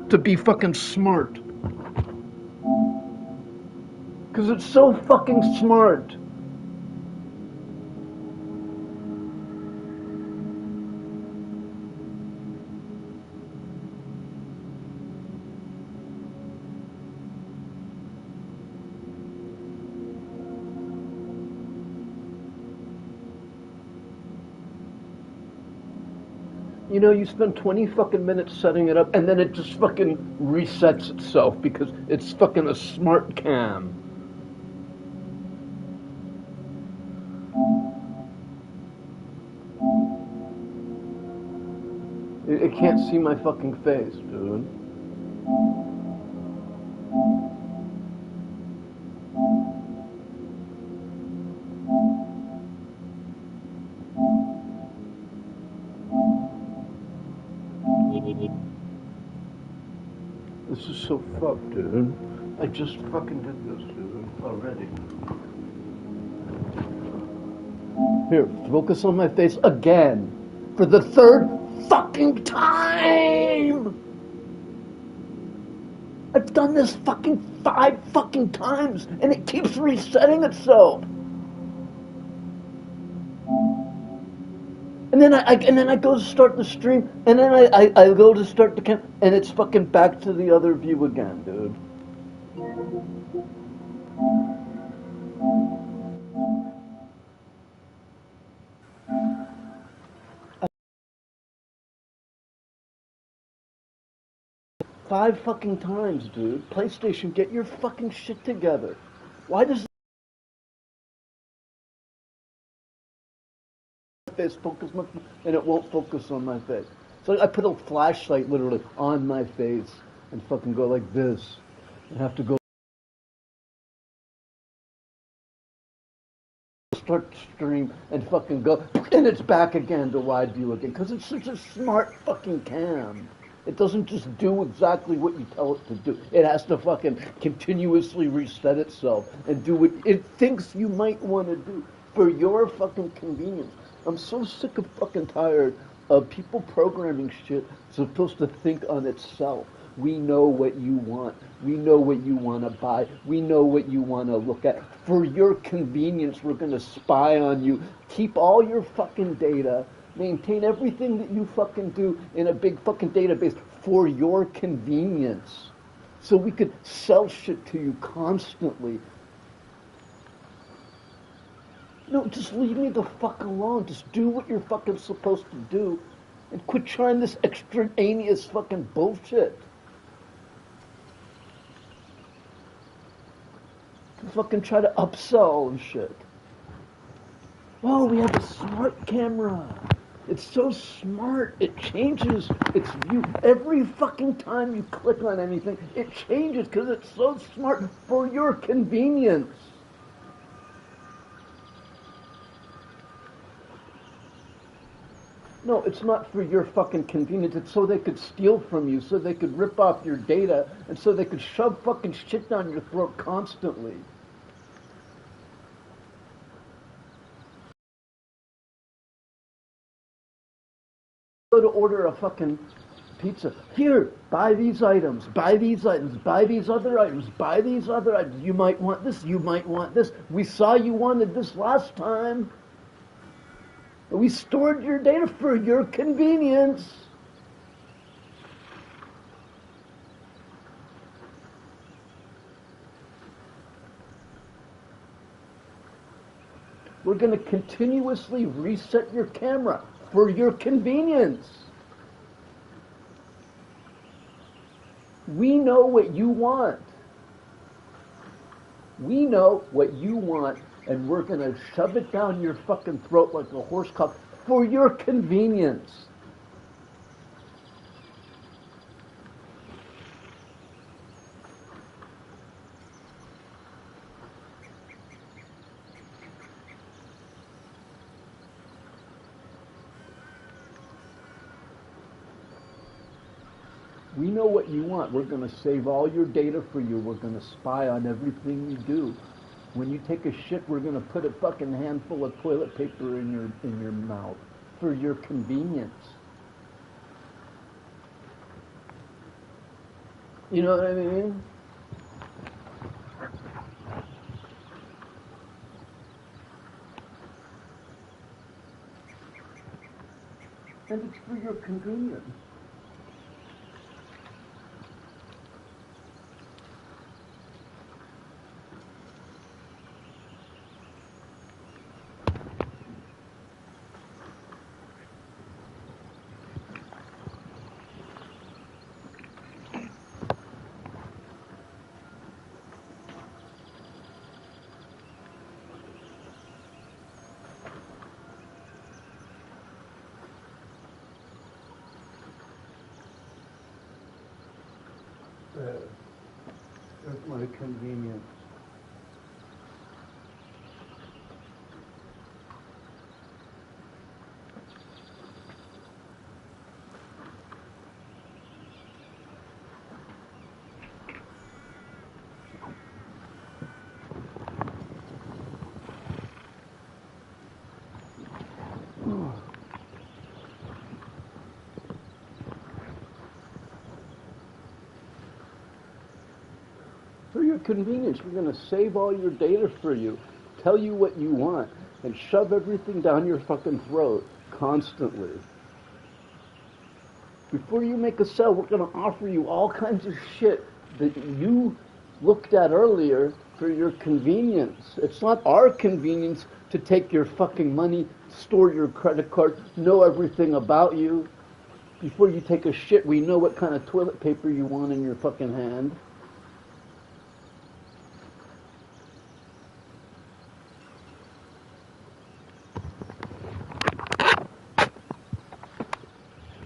to be fucking smart. Because it's so fucking smart. You know, you spend 20 fucking minutes setting it up, and then it just fucking resets itself because it's fucking a smart cam. It can't see my fucking face, dude. This is so fucked, dude. I just fucking did this, dude, already. Here, focus on my face again. For the third fucking time! I've done this fucking 5 fucking times, and it keeps resetting itself. And then I go to start the stream, and then I go to start the cam, and it's fucking back to the other view again, dude. Five fucking times, dude. PlayStation, get your fucking shit together. Why does my face focus and it won't focus on my face? So I put a flashlight literally on my face and fucking go like this. And have to go start the stream and fucking go, and it's back again to wide view again because it's such a smart fucking cam. It doesn't just do exactly what you tell it to do. It has to fucking continuously reset itself and do what it thinks you might want to do for your fucking convenience. I'm so sick of fucking tired of people programming shit supposed to think on itself. We know what you want. We know what you want to buy. We know what you want to look at. For your convenience, we're going to spy on you. Keep all your fucking data. Maintain everything that you fucking do in a big fucking database for your convenience. So we could sell shit to you constantly. No, just leave me the fuck alone. Just do what you're fucking supposed to do. And quit trying this extraneous fucking bullshit. To fucking try to upsell and shit. Oh, we have a smart camera. It's so smart. It changes its view every fucking time you click on anything. It changes because it's so smart for your convenience. No, it's not for your fucking convenience. It's so they could steal from you, so they could rip off your data, and so they could shove fucking shit down your throat constantly. Go to order a fucking pizza. Here, buy these items, buy these items, buy these other items, buy these other items. You might want this, you might want this. We saw you wanted this last time. We stored your data for your convenience. We're going to continuously reset your camera for your convenience. We know what you want. We know what you want, and we're going to shove it down your fucking throat like a horse cock for your convenience. We know what you want. We're going to save all your data for you. We're going to spy on everything you do. When you take a shit, we're going to put a fucking handful of toilet paper in your mouth for your convenience. You know what I mean? And it's for your convenience. That's my convenience. For your convenience, we're going to save all your data for you, tell you what you want, and shove everything down your fucking throat constantly. Before you make a sale, we're going to offer you all kinds of shit that you looked at earlier for your convenience. It's not our convenience to take your fucking money, store your credit card, know everything about you. Before you take a shit, we know what kind of toilet paper you want in your fucking hand.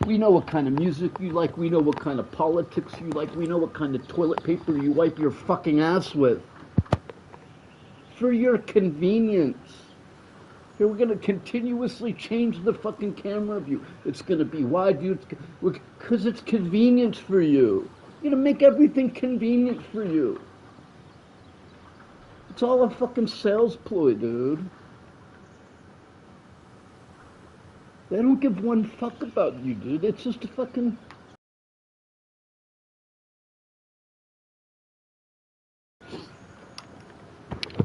We know what kind of music you like. We know what kind of politics you like. We know what kind of toilet paper you wipe your fucking ass with. For your convenience. Here we're going to continuously change the fucking camera view. It's going to be wide view. Because it's convenient for you. You're going to make everything convenient for you. It's all a fucking sales ploy, dude. They don't give one fuck about you, dude. It's just a fucking...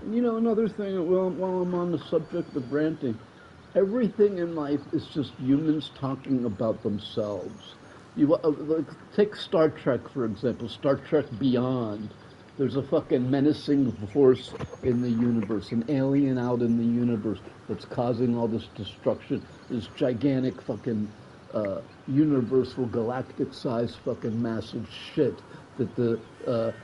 You know, another thing, while I'm on the subject of ranting, everything in life is just humans talking about themselves. Like, take Star Trek, for example, Star Trek Beyond. There's a fucking menacing force in the universe, an alien out in the universe that's causing all this destruction, this gigantic fucking universal, galactic-sized fucking massive shit that the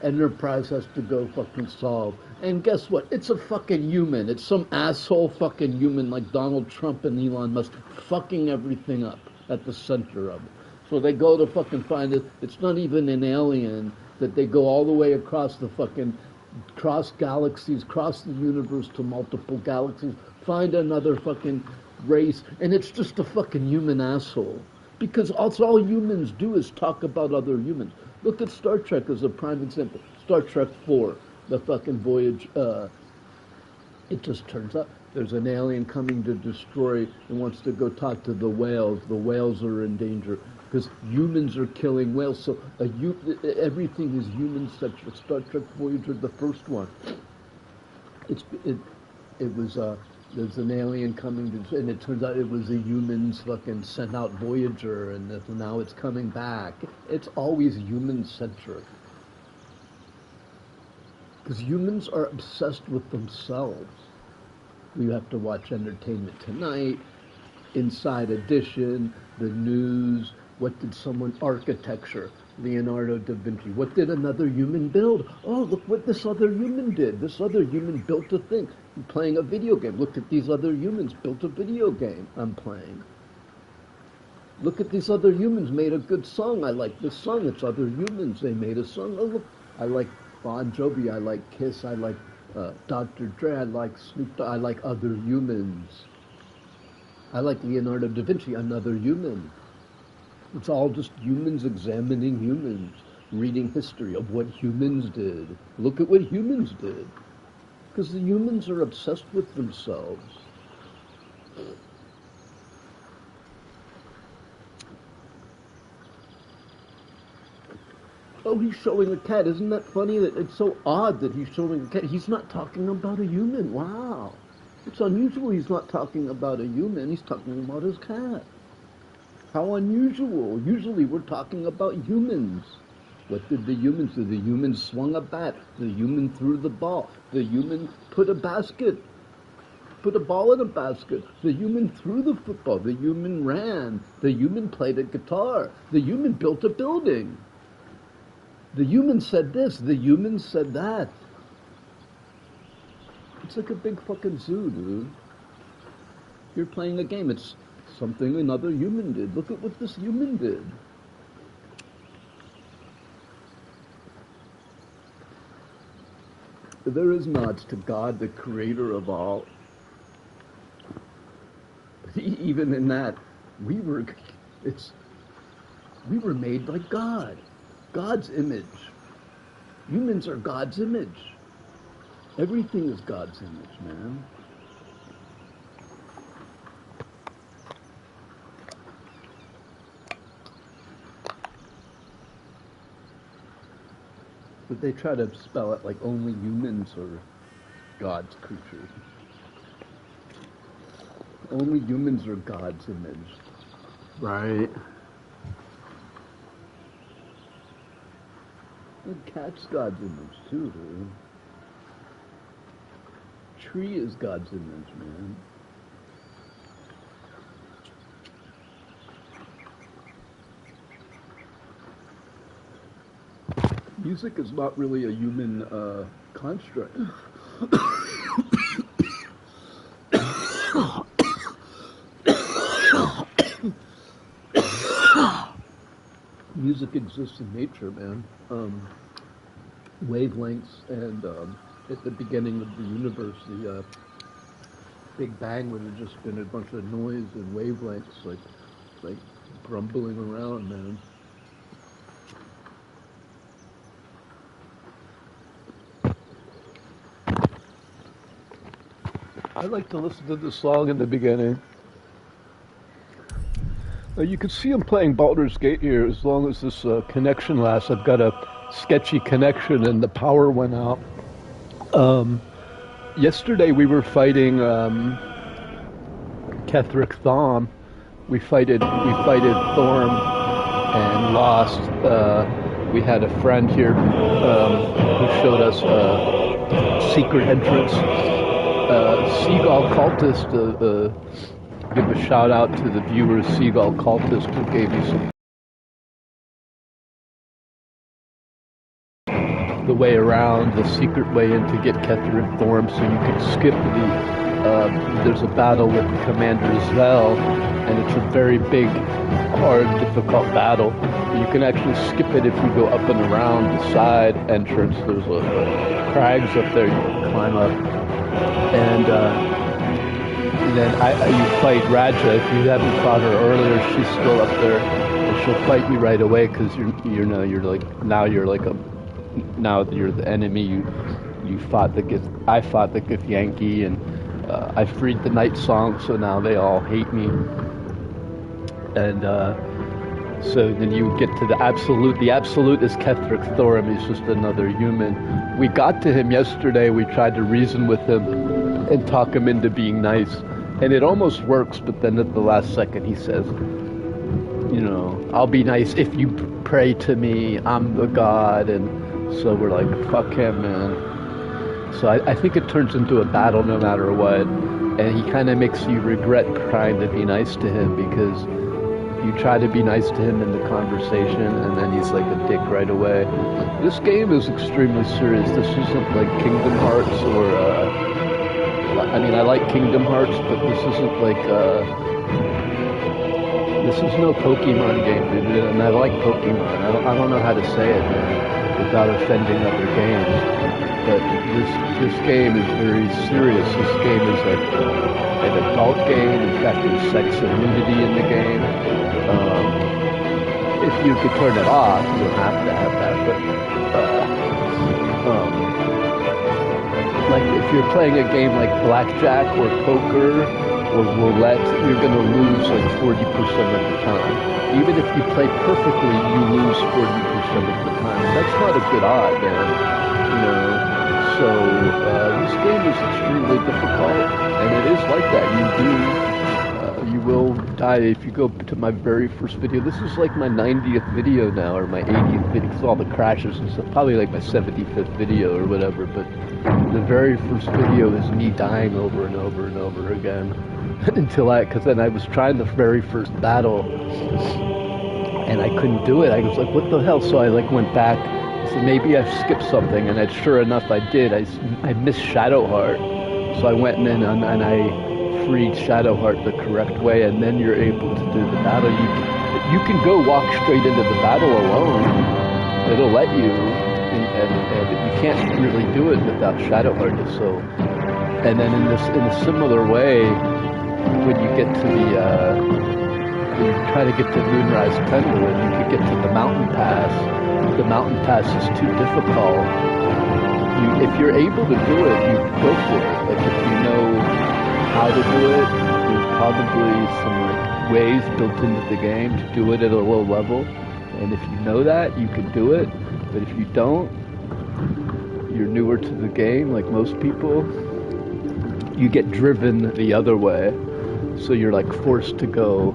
Enterprise has to go fucking solve. And guess what? It's a fucking human. It's some asshole fucking human like Donald Trump and Elon Musk fucking everything up at the center of it. So they go to fucking find it. It's not even an alien, that they go all the way across the fucking, cross galaxies, cross the universe to multiple galaxies, find another fucking race, and it's just a fucking human asshole. Because all humans do is talk about other humans. Look at Star Trek as a prime example. Star Trek 4, the fucking voyage, it just turns out there's an alien coming to destroy and wants to go talk to the whales. The whales are in danger because humans are killing whales. So everything is human-centric. Star Trek Voyager, the first one, it was there's an alien coming to, and it turns out it was a humans fucking sent out Voyager, and now it's coming back. It's always human-centric. Because humans are obsessed with themselves. We have to watch Entertainment Tonight, Inside Edition, the news. What did architecture, Leonardo da Vinci. What did another human build? Oh, look what this other human did. This other human built a thing. I'm playing a video game. Look at these other humans built a video game I'm playing. Look at these other humans made a good song. I like this song. It's other humans. They made a song. Oh, look, I like Bon Jovi, I like Kiss, I like Dr. Dre, I like Snoop Dogg, I like other humans. I like Leonardo da Vinci, another human. It's all just humans examining humans, reading history of what humans did. Look at what humans did. Because the humans are obsessed with themselves. Oh, he's showing a cat. Isn't that funny? That it's so odd that he's showing a cat. He's not talking about a human. Wow. It's unusual he's not talking about a human. He's talking about his cat. How unusual. Usually we're talking about humans. What did the humans do? The human swung a bat. The human threw the ball. The human put a ball in a basket. The human threw the football. The human ran. The human played a guitar. The human built a building. The human said this. The human said that. It's like a big fucking zoo, dude. You're playing a game. It's something another human did. Look at what this human did. There is nods to God, the creator of all. Even in that, we were made like God. God's image. Humans are God's image. Everything is God's image, man. But they try to spell it like only humans are God's creatures. Only humans are God's image. Right. And cat's God's image too, dude. Tree is God's image, man. Music is not really a human construct. Music exists in nature, man. Wavelengths, and at the beginning of the universe, the Big Bang would have just been a bunch of noise and wavelengths, like grumbling around, man. I like to listen to the song in the beginning. You can see I'm playing Baldur's Gate here as long as this connection lasts. I've got a sketchy connection and the power went out. Yesterday we were fighting Ketheric Thorm. We fighted Thorm and lost. We had a friend here who showed us a secret entrance. Seagull Cultist, give a shout out to the viewers, Seagull Cultist, who gave me the way around, the secret way in to get Ketheric Thorm, so you can skip there's a battle with Commander Zell, and it's a very big, hard, difficult battle. You can actually skip it if you go up and around the side entrance. There's crags up there you can climb up. And then you fight Raja. If you haven't fought her earlier, she's still up there, and she'll fight you right away because you're the enemy. I fought the Githyanki, and I freed the Nightsong, so now they all hate me. And so then you get to the absolute. The absolute is Ketheric Thorm. He's just another human. We got to him yesterday. We tried to reason with him and talk him into being nice. And it almost works, but then at the last second he says, I'll be nice if you pray to me. I'm the god. And so we're like, fuck him, man. So I think it turns into a battle no matter what. And he kind of makes you regret trying to be nice to him because you try to be nice to him in the conversation, and then he's like a dick right away. This game is extremely serious. This isn't like Kingdom Hearts or, I like Kingdom Hearts, but this isn't like, this is no Pokemon game, dude. And I like Pokemon. I don't know how to say it, man, without offending other games. But this game is very serious. This game is like an adult game. In fact, there's sex and nudity in the game. If you could turn it off, you don't have to have that. But like if you're playing a game like blackjack or poker you're going to lose like 40% of the time. Even if you play perfectly, you lose 40% of the time. That's not a good odd, man. You know. So this game is extremely difficult, and it is like that. You will die if you go to my very first video. This is like my 90th video now, or my 80th video, because all the crashes and stuff. Probably like my 75th video or whatever. But the very first video is me dying over and over and over again because then I was trying the very first battle, and I couldn't do it. I was like, what the hell? So I like went back. So maybe I skipped something, and sure enough, I did. I missed Shadowheart, so I went in and I freed Shadowheart the correct way, and then you're able to do the battle. You can go walk straight into the battle alone. It'll let you, and you can't really do it without Shadowheart. So, and then in a similar way, when you get to when you try to get to Moonrise Pendulum, you could get to the mountain pass. The mountain pass is too difficult. If you're able to do it, you go for it. Like if you know how to do it, there's probably some ways built into the game to do it at a low level. And if you know that, you can do it. But if you don't, you're newer to the game, like most people, you get driven the other way. So you're like forced to go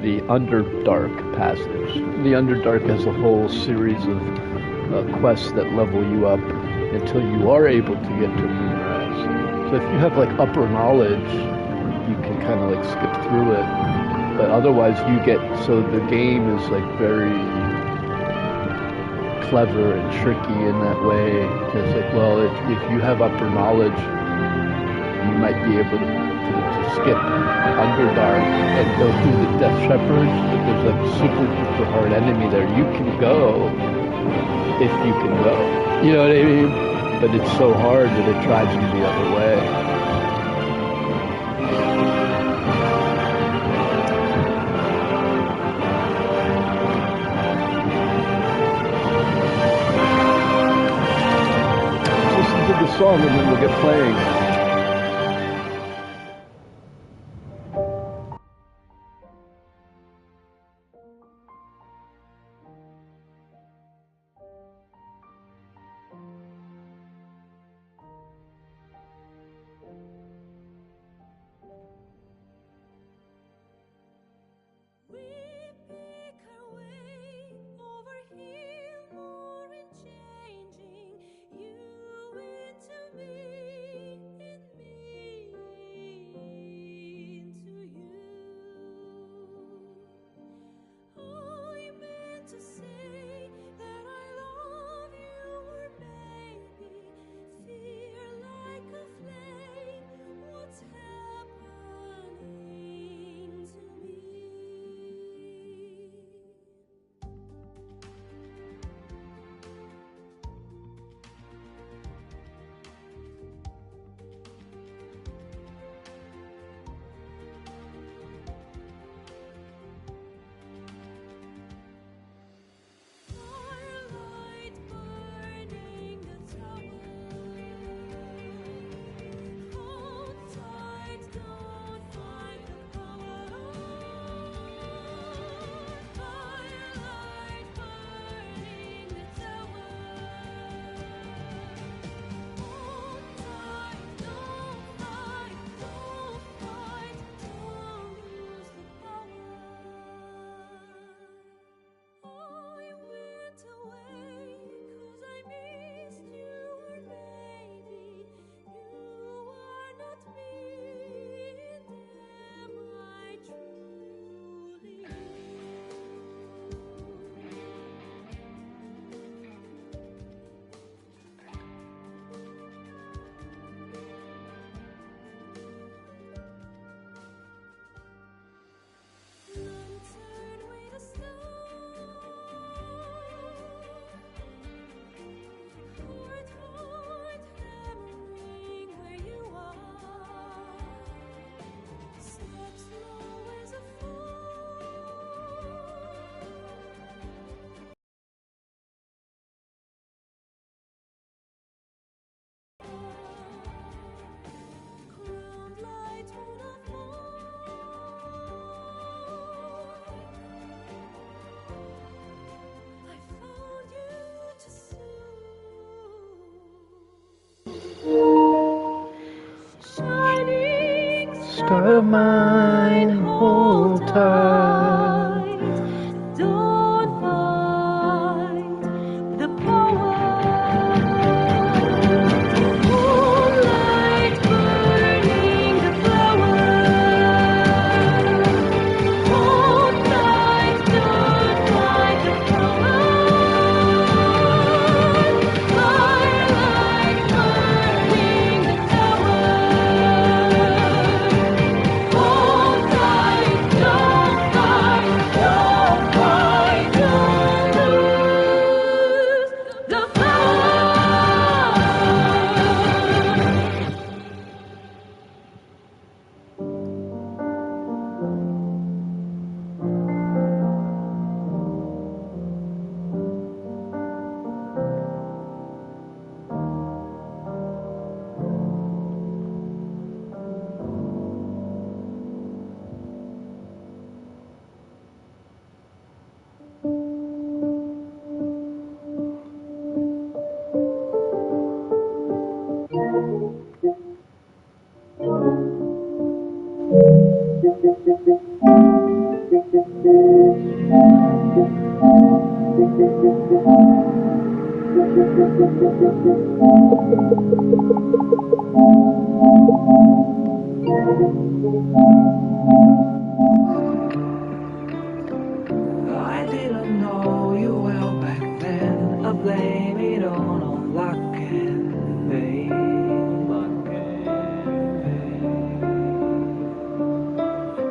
the Underdark passage. The Underdark has a whole series of quests that level you up until you are able to get to Moonrise. So if you have like upper knowledge, you can kind of like skip through it. But otherwise so the game is like very clever and tricky in that way. It's like, well, if you have upper knowledge, you might be able to skip Underdark and go through the Death Shepherd, but there's like a super duper hard enemy there. You can go if you can go. You know what I mean? But it's so hard that it drives you the other way. Let's listen to the song and then we'll get playing. You into me. you're mine, hold tight. Don't fight the power. Moonlight burning the flower. Hold tight, don't fight the power. Firelight burning the tower. Hold tight, don't fight, don't lose the power. I didn't know you well back then. I blame it on luck and pain.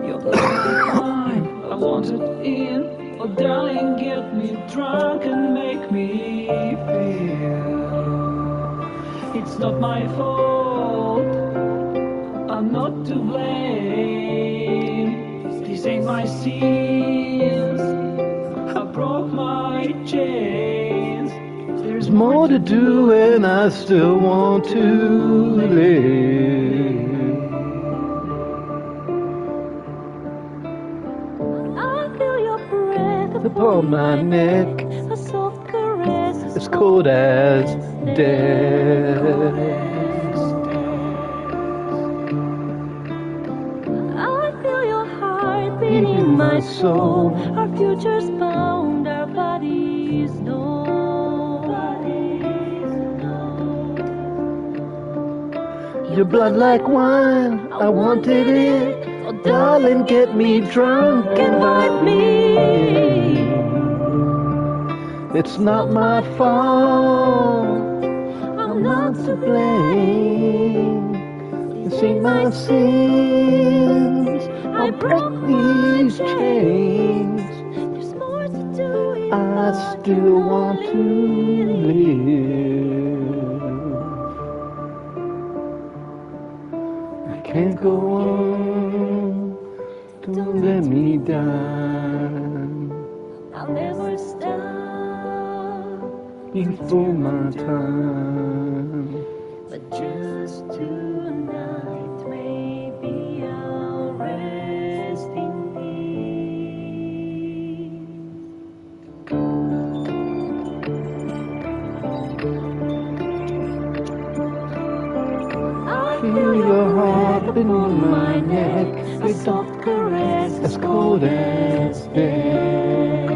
You're the wine I wanted in. Oh darling, get me drunk and make me feel it's not my fault. I'm not to blame. These ain't my sins. I broke my chains. There's More to do and I still want to live. I feel your breath Upon my neck, a soft caress, as cold as death. I feel your heart beating my soul. Our futures bound, our bodies know. Your blood like wine, I wanted it. Oh, darling, get me drunk and Invite me. It's not my fault, I'm not to blame. This ain't my sins, I broke these chains. There's more to do if I still want to live. I can't go on, don't let me die I'll never stop, before my time. but just tonight maybe I'll rest in peace. I Feel your heart beneath my neck, a soft caress, as cold as death.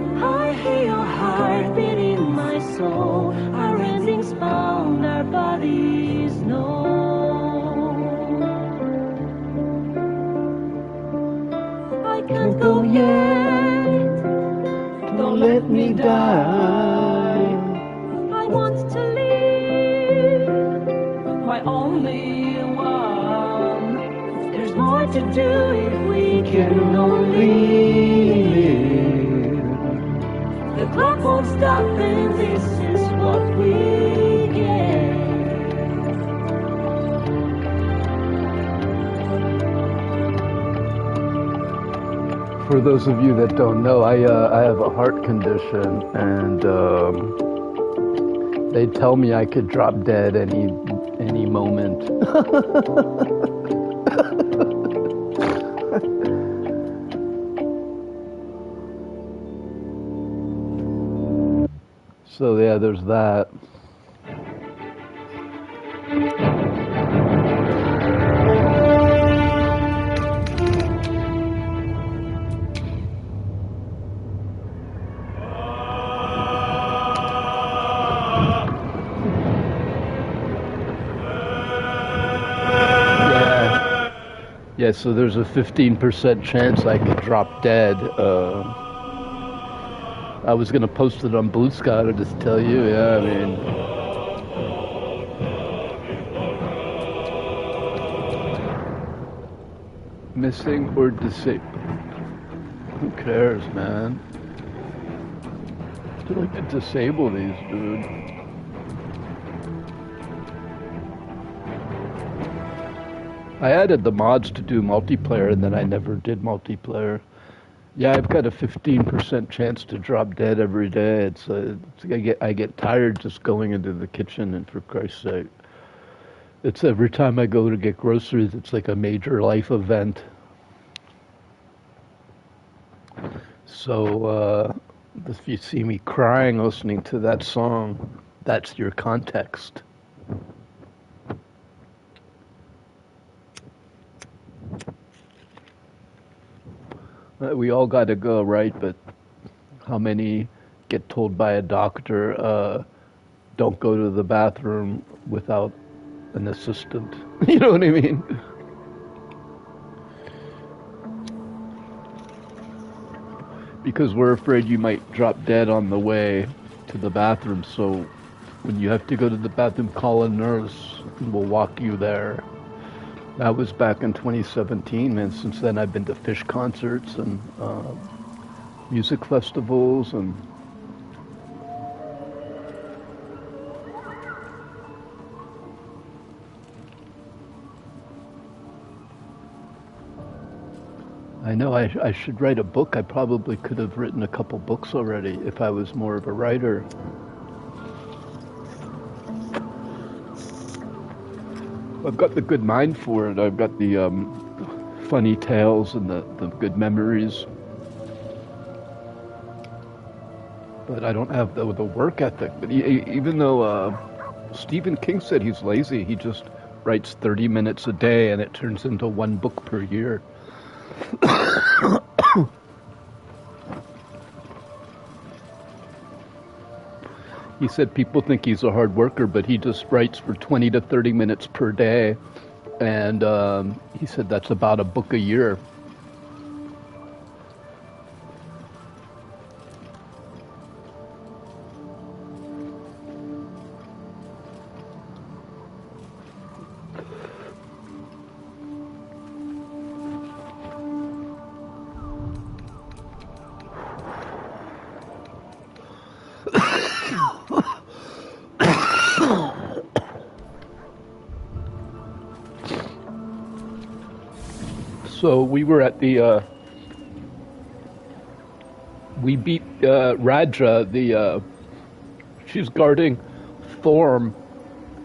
I hear your heart beating my soul. Our endings bound, our bodies know. I can't go yet. Don't let me die. I want to live, my only one. there's more to do if we Can only live. The clock won't stop and this is what we get. For those of you that don't know, I have a heart condition, and they tell me I could drop dead any moment. So yeah, there's that. Yeah, so there's a 15% chance I could drop dead. I was gonna post it on Blue Sky to just tell you, yeah, I mean... Missing or disabled? Who cares, man? I feel like to disable these, dude. I added the mods to do multiplayer, and then I never did multiplayer. Yeah, I've got a 15% chance to drop dead every day. I get tired just going into the kitchen, and for Christ's sake, it's every time I go to get groceries, it's like a major life event. So, if you see me crying listening to that song, that's your context. We all got to go, right? But how many get told by a doctor, don't go to the bathroom without an assistant? You know what I mean? Because we're afraid you might drop dead on the way to the bathroom. So when you have to go to the bathroom, call a nurse and we'll walk you there. That was back in 2017, and since then I've been to Fish concerts and music festivals and I know I should write a book. I probably could have written a couple books already if I was more of a writer. I've got the good mind for it. I've got the funny tales and the good memories. But I don't have the work ethic. But even though Stephen King said he's lazy, he just writes 30 minutes a day and it turns into one book per year. He said people think he's a hard worker, but he just writes for 20 to 30 minutes per day. And he said that's about a book a year. So we were at the, we beat Radra, she's guarding Thorm,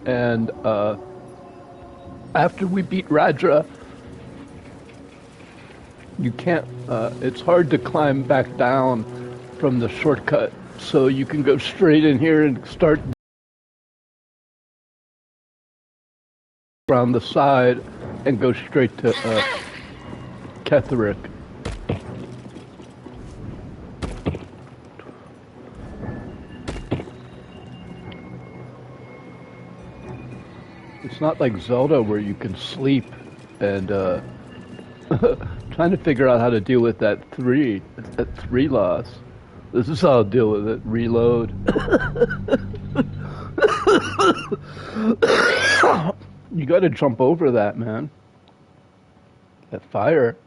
and after we beat Radra, you can't, it's hard to climb back down from the shortcut, so you can go straight in here and start around the side and go straight to Ketheric. It's not like Zelda where you can sleep and trying to figure out how to deal with that three loss. This is how I'll deal with it. Reload. You gotta jump over that, man. That fire.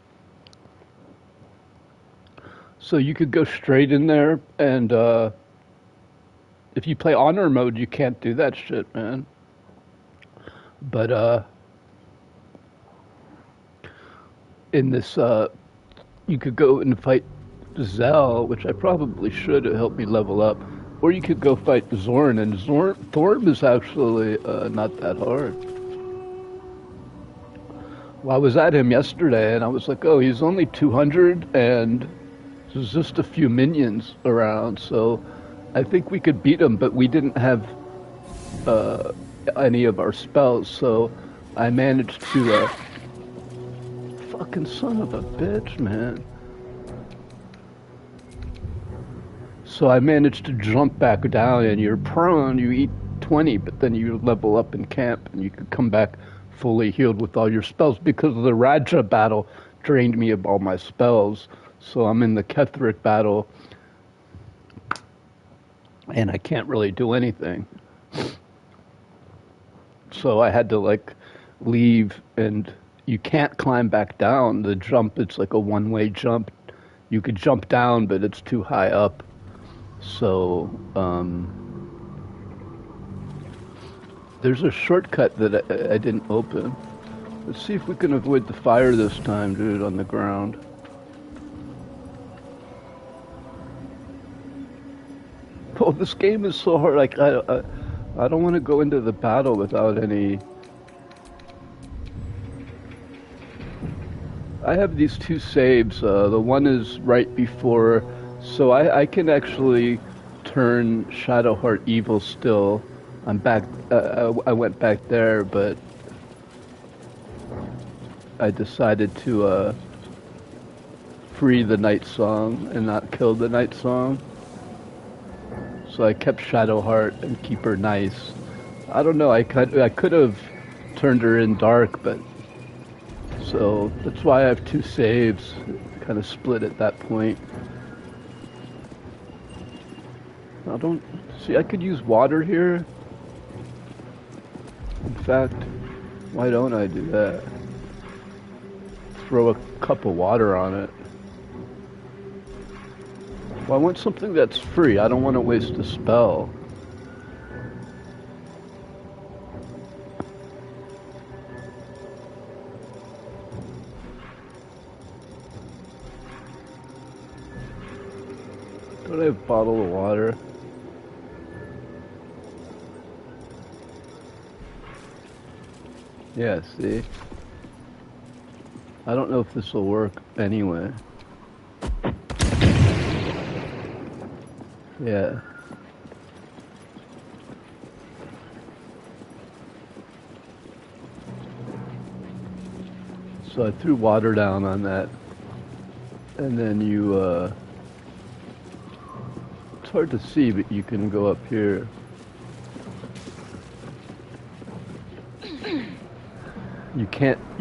So you could go straight in there, and if you play honor mode, you can't do that shit, man. But in this, you could go and fight Zell, which I probably should to help me level up, or you could go fight Zorn, and Thorm is actually not that hard. Well, I was at him yesterday, and I was like, oh, he's only 200, and there's just a few minions around, so I think we could beat him, but we didn't have any of our spells, so I managed to... fucking son of a bitch, man. So I managed to jump back down, and you're prone, you eat 20, but then you level up in camp, and you could come back fully healed with all your spells because the Raja battle drained me of all my spells. So I'm in the Ketheric battle, and I can't really do anything. So I had to like leave, and you can't climb back down. The jump, it's like a one-way jump. You could jump down, but it's too high up. So there's a shortcut that I didn't open. Let's see if we can avoid the fire this time, dude, on the ground. Oh, this game is so hard. Like I don't want to go into the battle without any. I have these two saves. The one is right before, so I can actually turn Shadowheart evil still. I'm back. I went back there, but I decided to free the Nightsong and not kill the Nightsong. So I kept Shadowheart and keep her nice. I don't know. I could have turned her in dark, but so that's why I have two saves. Kind of split at that point. I don't see. I could use water here. In fact, why don't I do that? Throw a cup of water on it. Well, I want something that's free. I don't want to waste a spell. Don't I have a bottle of water? Yeah, see? I don't know if this will work anyway. Yeah. So I threw water down on that. And then you, it's hard to see, but you can go up here. You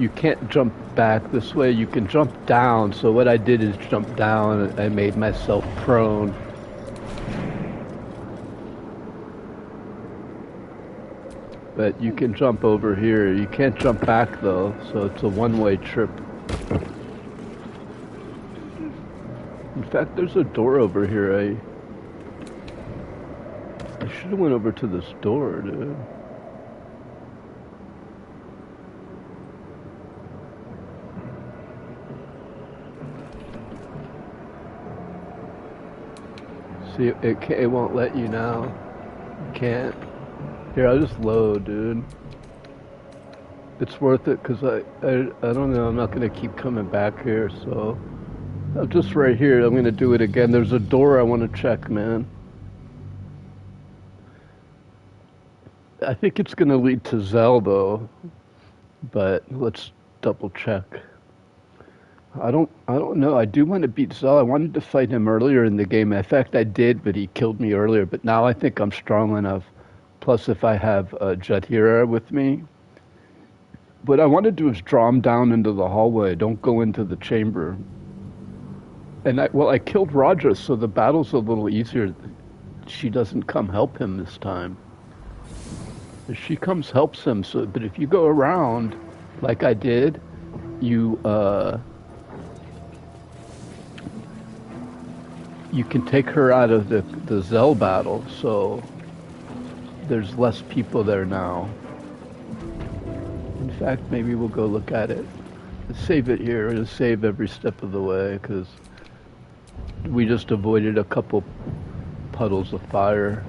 can't jump back this way. You can jump down. So what I did is jump down. I made myself prone. But you can jump over here. You can't jump back though, so it's a one-way trip. In fact, there's a door over here. I should have went over to this door, dude. See, it won't let you now. You can't. Here, I'll just load, dude. It's worth it, because I don't know, I'm not going to keep coming back here, so... I'm just right here, I'm going to do it again. There's a door I want to check, man. I think it's going to lead to Zell, though. But let's double check. I don't know. I do want to beat Zell. I wanted to fight him earlier in the game. In fact, I did, but he killed me earlier. But now I think I'm strong enough. Plus, if I have Jadhira with me. What I want to do is draw him down into the hallway. Don't go into the chamber. And I killed Raja, so the battle's a little easier. She doesn't come help him this time. If she comes, helps him. So, but if you go around, like I did, you can take her out of the Zell battle. So there's less people there now. In fact, maybe we'll go look at it. Let's save it here. It'll save every step of the way, because we just avoided a couple puddles of fire.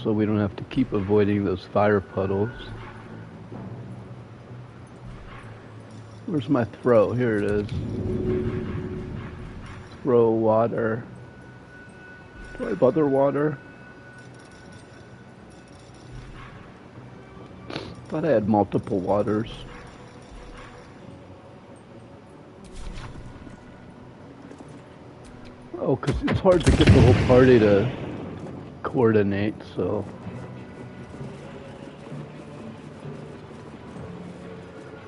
So we don't have to keep avoiding those fire puddles. Where's my throw? Here it is. Throw water. Do I have other water? Thought I had multiple waters. Oh, because it's hard to get the whole party to coordinate, so...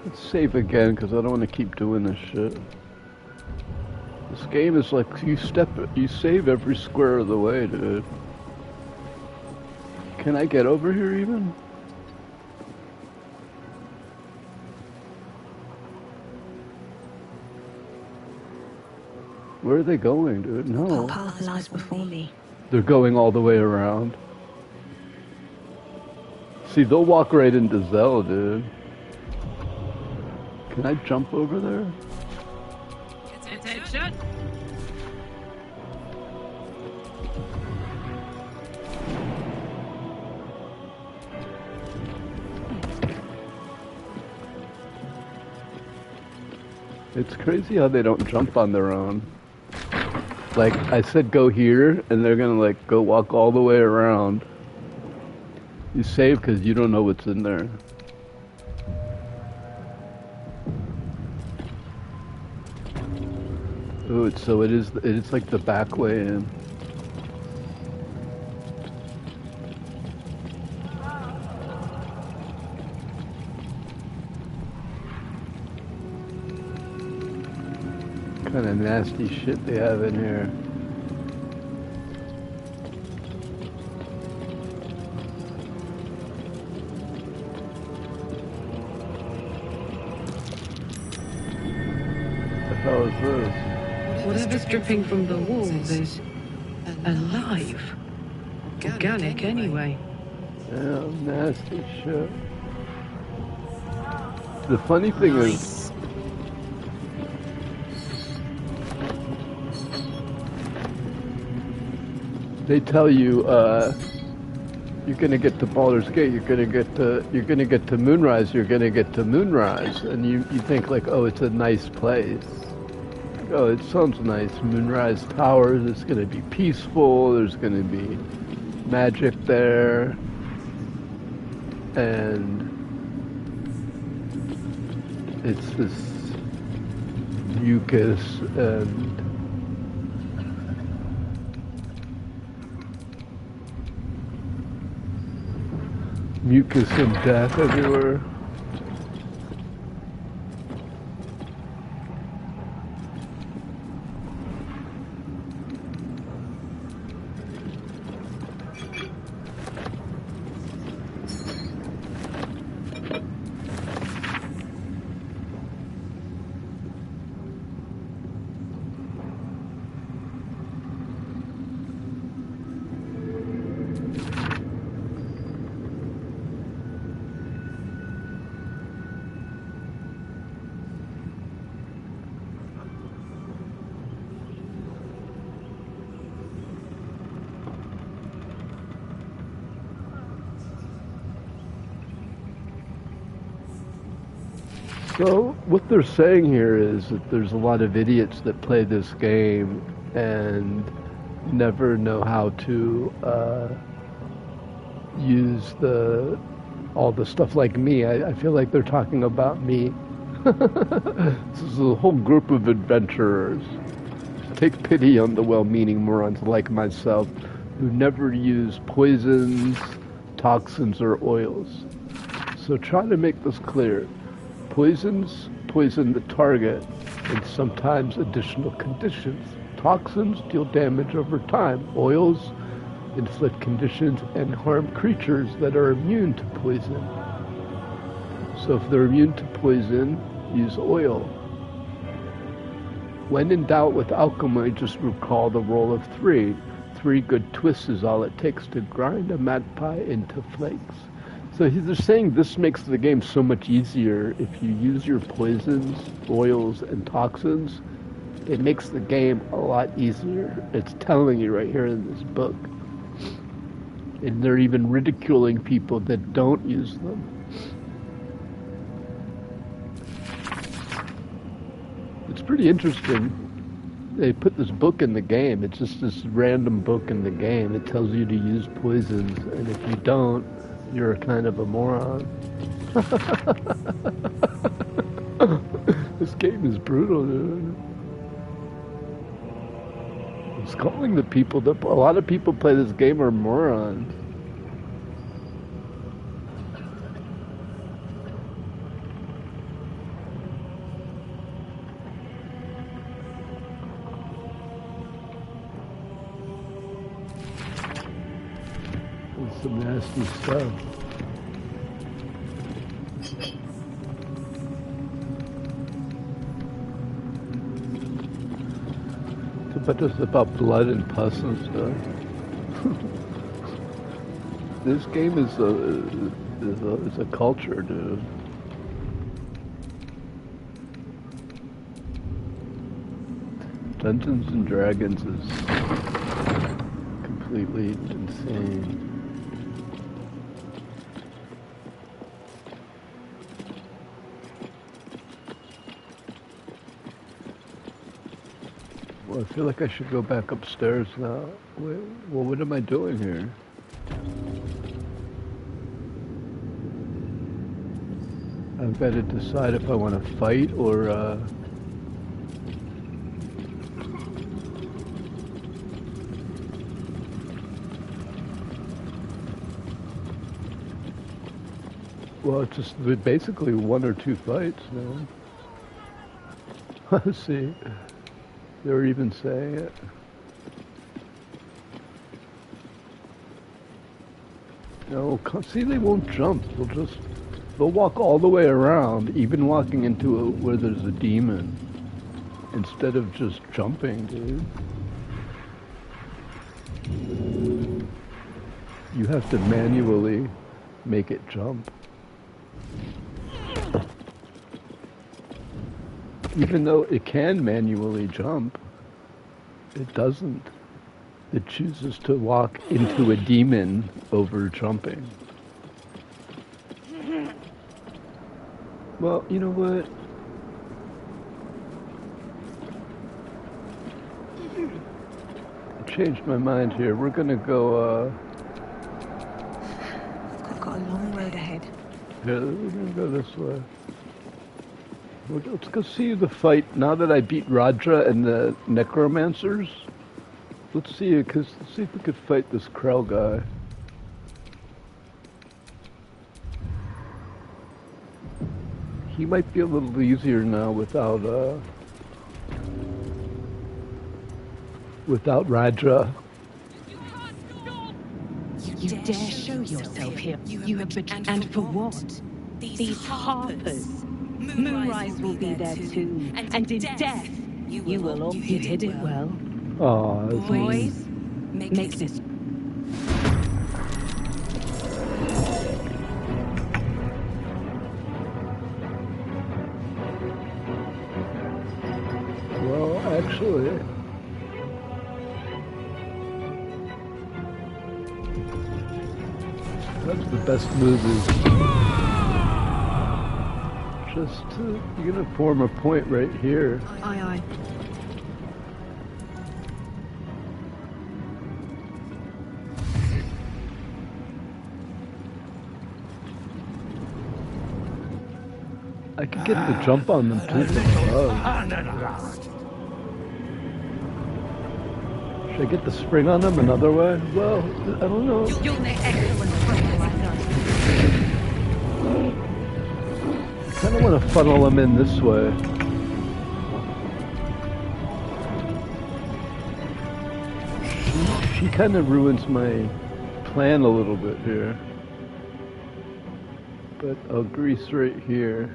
Let's save again, because I don't want to keep doing this shit. This game is like, you save every square of the way, dude. Can I get over here even? Where are they going, dude? No. The path lies before me. They're going all the way around. See, they'll walk right into Zell, dude. Can I jump over there? Attention! It's crazy how they don't jump on their own. Like, I said go here, and they're gonna like go walk all the way around. You save because you don't know what's in there. Oh, it's like the back way in. Kind of nasty shit they have in here. What the hell is this? Whatever's dripping from the walls is alive. Organic, anyway. Yeah, nasty shit. The funny thing is, they tell you, you're gonna get to Baldur's Gate, you're gonna get to Moonrise, and you think like, oh, it's a nice place. Oh, it sounds nice. Moonrise Towers, it's gonna be peaceful, there's gonna be magic there, and it's this mucus and death everywhere. So what they're saying here is that there's a lot of idiots that play this game and never know how to use all the stuff like me. I feel like they're talking about me. This is a whole group of adventurers. Take pity on the well-meaning morons like myself who never use poisons, toxins, or oils. So try to make this clear. Poisons poison the target and sometimes additional conditions. Toxins deal damage over time. Oils inflict conditions and harm creatures that are immune to poison. So if they're immune to poison, use oil. When in doubt with alchemy, just recall the rule of 3. 3 good twists is all it takes to grind a magpie into flakes. So they're saying this makes the game so much easier if you use your poisons, oils, and toxins. It makes the game a lot easier. It's telling you right here in this book. And they're even ridiculing people that don't use them. It's pretty interesting. They put this book in the game. It's just this random book in the game. It tells you to use poisons, and if you don't, you're kind of a moron. This game is brutal, dude. was calling the people that a lot of people play this game are morons. That's some nasty stuff. But just about blood and pus and stuff. This game is a culture, dude. Dungeons and Dragons is completely insane. Well, I feel like I should go back upstairs now. Wait, well, what am I doing here? I've got to decide if I want to fight or, well, it's just basically one or two fights, man. Let's see. They're even saying it. No, see, they won't jump. They'll walk all the way around, even walking into where there's a demon, instead of just jumping, dude. You have to manually make it jump. Even though it can manually jump, it doesn't. It chooses to walk into a demon over jumping. Well, you know what? I changed my mind here. We're gonna go, I've got a long road ahead. yeah, we're gonna go this way. Let's go see the fight. Now that I beat Radra and the Necromancers, let's see if we could fight this Krell guy. He might be a little easier now without Radra. You dare show yourself here. You have betrayed. And for what? These harpers. Moonrise will be there too. And in death, you will all. You did it well. Oh, Boys, make this. well, actually, that's the best move is just you're gonna form a point right here. Aye, aye. I could get the jump on them too. Should I get the spring on them another way? Well, I don't know. You're the excellent friend I know. I kind of want to funnel them in this way. She kind of ruins my plan a little bit here. But I'll grease right here.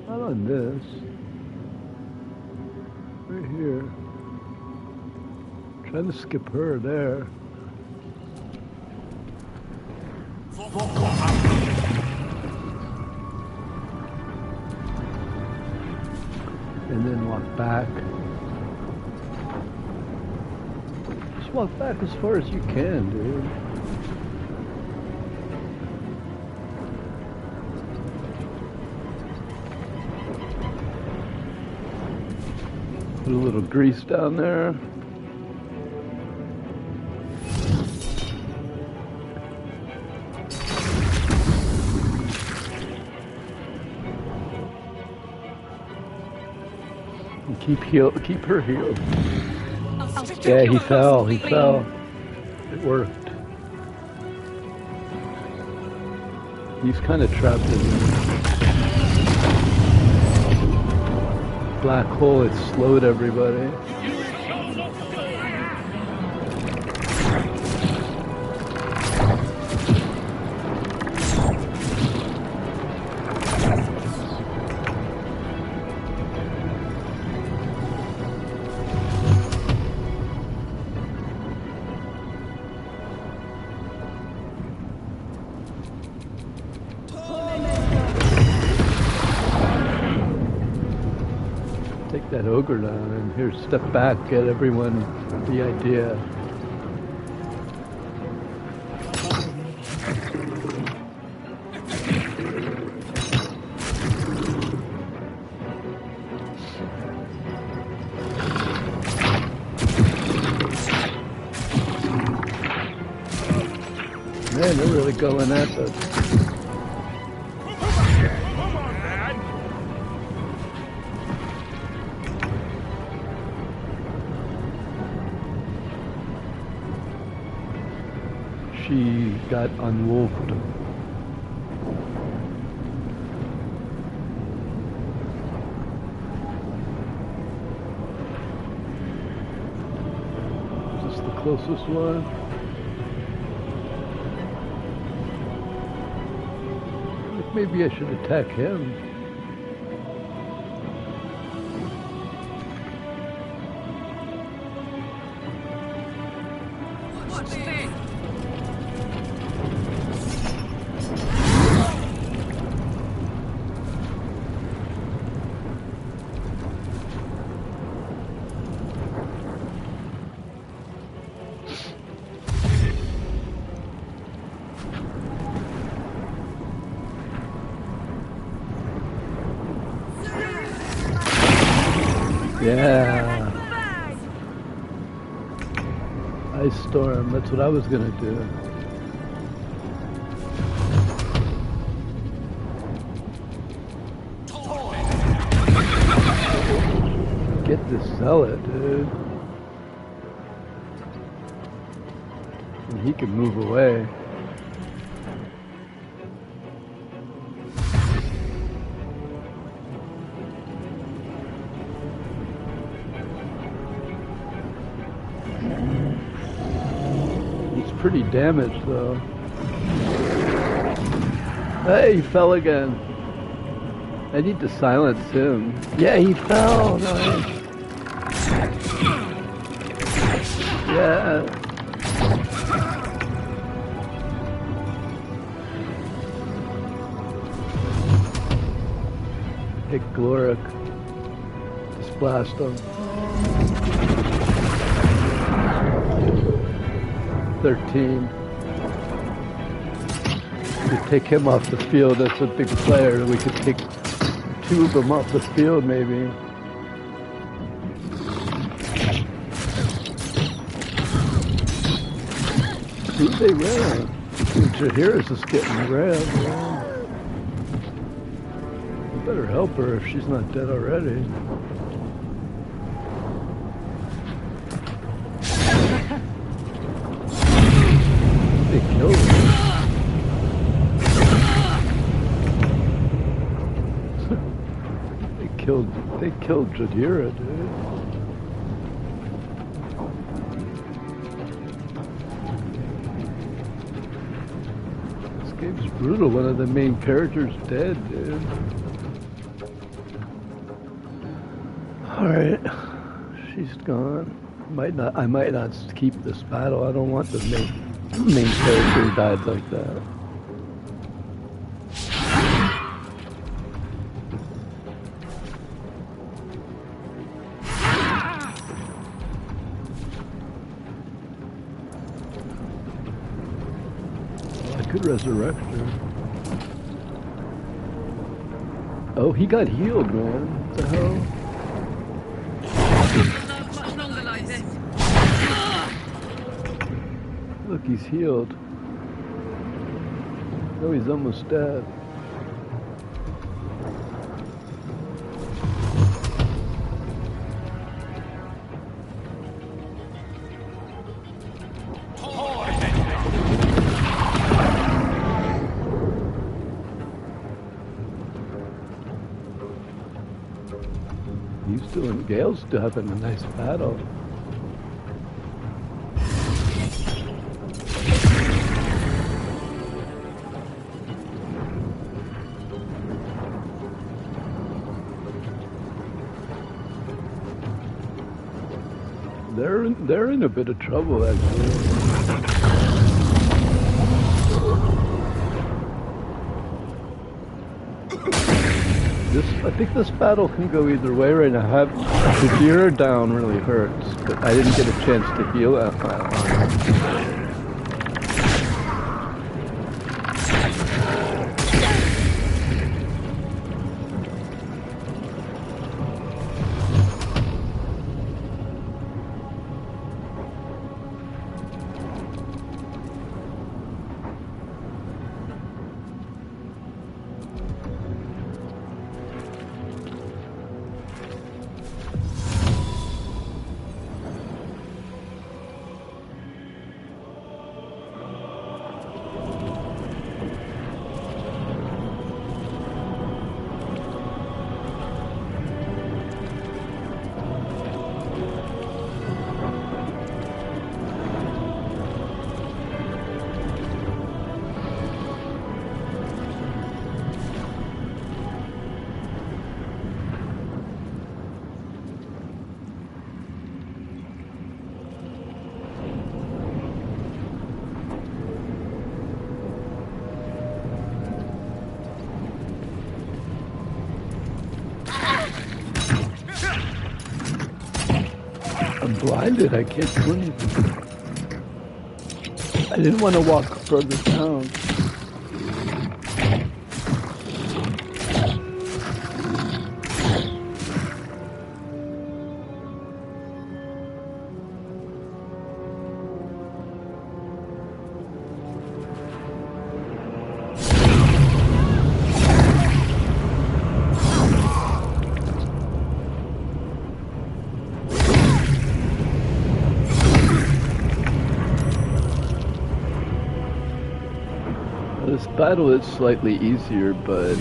Not on this. Right here. Trying to skip her there. And then walk back. Just walk back as far as you can, dude. Put a little grease down there. And keep her healed. Yeah, he fell. It worked. He's kind of trapped in there. Black hole, it slowed everybody. That ogre down, and here, step back, get everyone the idea. Man, they're really going at this. She got unwolfed. Is this the closest one? Maybe I should attack him. Yeah. Ice storm, that's what I was gonna do. Get this zealot, dude. And he can move away. Pretty damaged though. Hey, he fell again. I need to silence him. Yeah, he fell. Nice. Yeah. Hey, Gloric. Just blast him. 13. We could take him off the field. That's a big player. We could take 2 of them off the field, maybe. See, they ran. Jahira's is getting red. You better help her if she's not dead already. They killed her. They killed Jadira, dude. This game's brutal. One of the main characters dead, dude. Alright. She's gone. I might not keep this battle. I don't want the main character died like that. Well, I could resurrect her. Oh, he got healed, man. What the hell? Look, he's healed. No, he's almost dead. Gale's still having a nice battle. They're in a bit of trouble, actually. I think this battle can go either way right now. The gear down really hurts, but I didn't get a chance to heal that battle. Blinded, I can't do anything. I didn't want to walk further down. This battle is slightly easier, but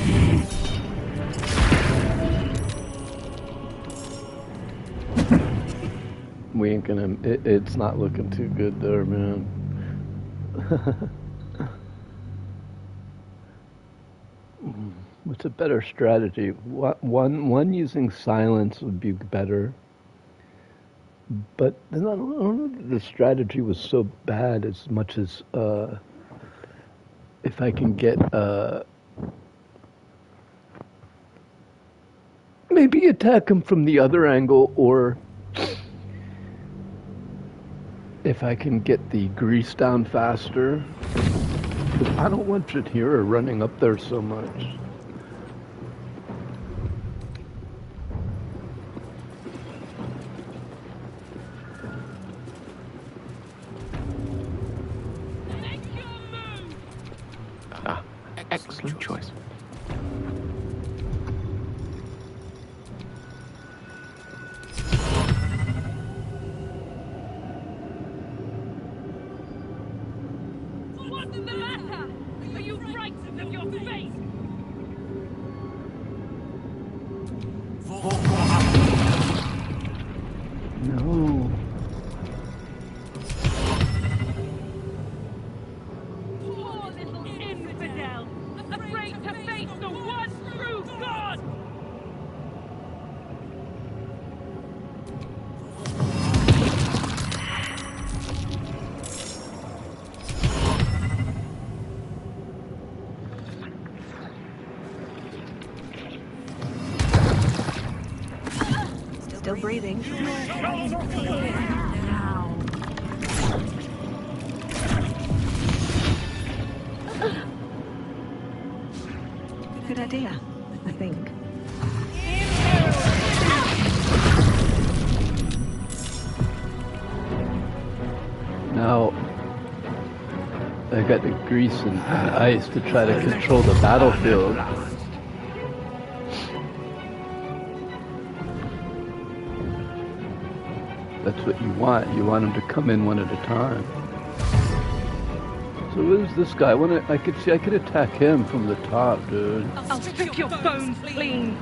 we ain't gonna. It's not looking too good there, man. What's a better strategy? One using silence would be better, but I don't know that the strategy was so bad as much as if I can get maybe attack him from the other angle, or if I can get the grease down faster. But I don't want Jatira running up there so much. Excellent choice. What's the matter? Are you frightened of your face? No. Poor little infidel, afraid to face the one true God! Still breathing. Good idea, I think. Now, I got the grease and ice to try to control the battlefield. That's what you want. You want them to come in one at a time. So who's this guy? I could attack him from the top, dude. I'll strip your bones clean!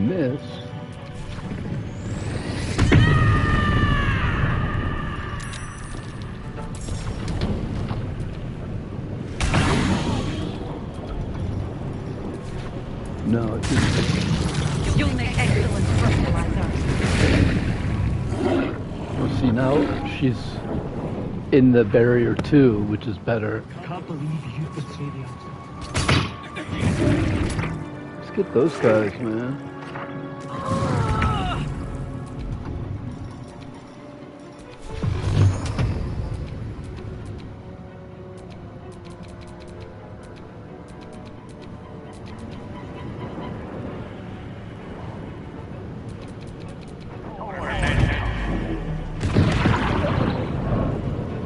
miss. No, it didn't. You'll make excellent fertilizer. Well, see, now she's in the barrier too, which is better. Can't believe you could see the outside. Let's get those guys, man.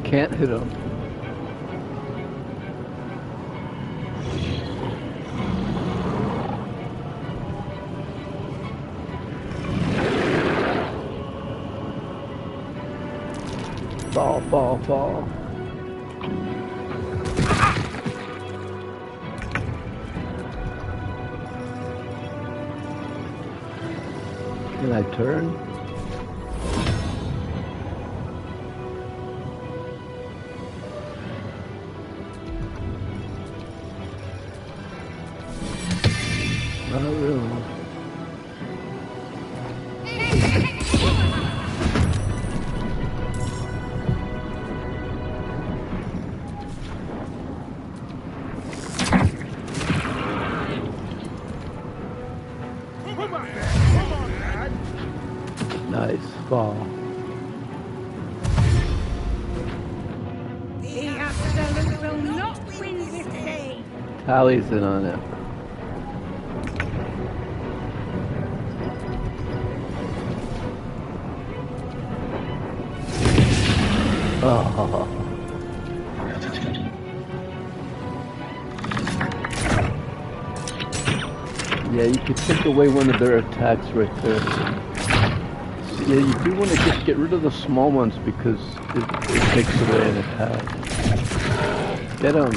Can't hit him. Fall, fall, fall. Can I turn? Not really. Nice fall. The Absolute will not win this day. Tally's in on it. Oh. Yeah, you could take away one of their attacks right there. Yeah, you do want to just get rid of the small ones because it takes away an attack. Get them.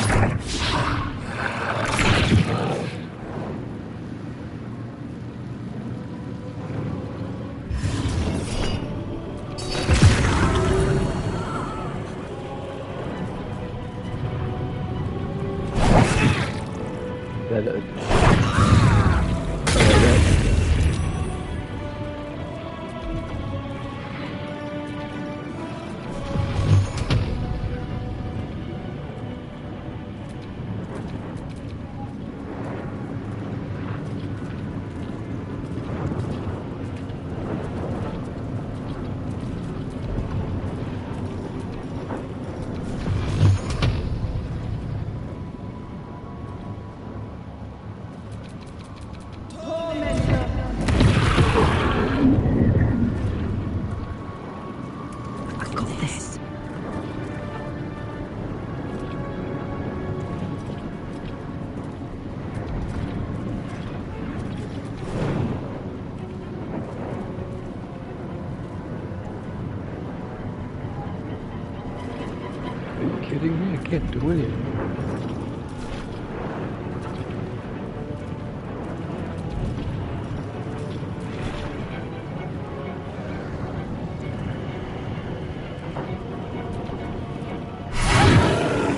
Kidding me? I can't do anything.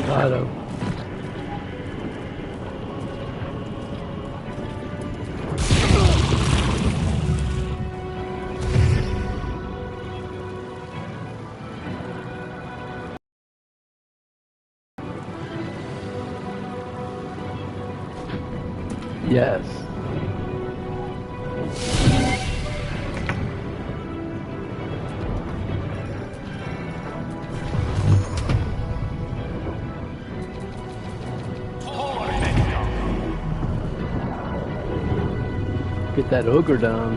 Got him. Yes. Get that ogre down.